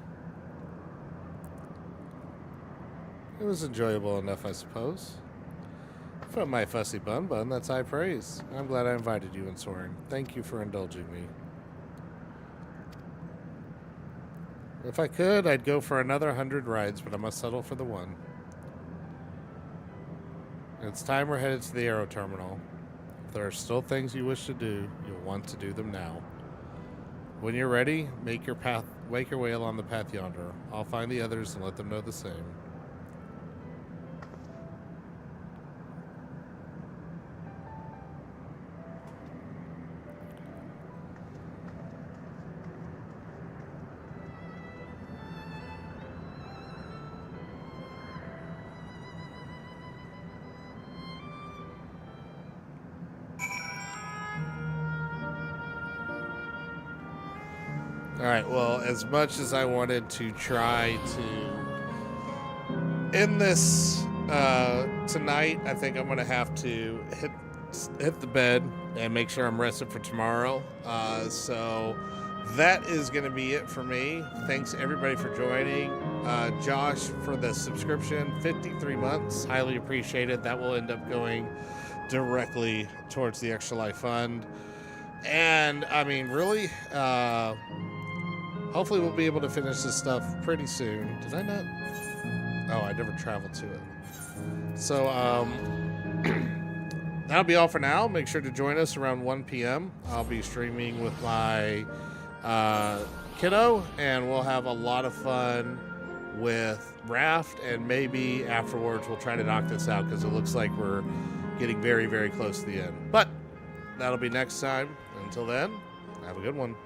It was enjoyable enough, I suppose. From my fussy bun, that's high praise. I'm glad I invited you and Soren. Thank you for indulging me. If I could, I'd go for another 100 rides, but I must settle for the one. It's time we're headed to the Aero Terminal. If there are still things you wish to do, you'll want to do them now. When you're ready, make your way along the path yonder. I'll find the others and let them know the same. Alright, well, as much as I wanted to try to end this tonight, I think I'm going to have to hit the bed and make sure I'm rested for tomorrow. So that is going to be it for me. Thanks, everybody, for joining. Josh, for the subscription, 53 months. Highly appreciated. That will end up going directly towards the Extra Life Fund. And, I mean, really... hopefully we'll be able to finish this stuff pretty soon. Did I not? Oh, I never traveled to it. So, that'll be all for now. Make sure to join us around 1 p.m. I'll be streaming with my kiddo, and we'll have a lot of fun with Raft, and maybe afterwards we'll try to knock this out because it looks like we're getting very, very close to the end. But that'll be next time. Until then, have a good one.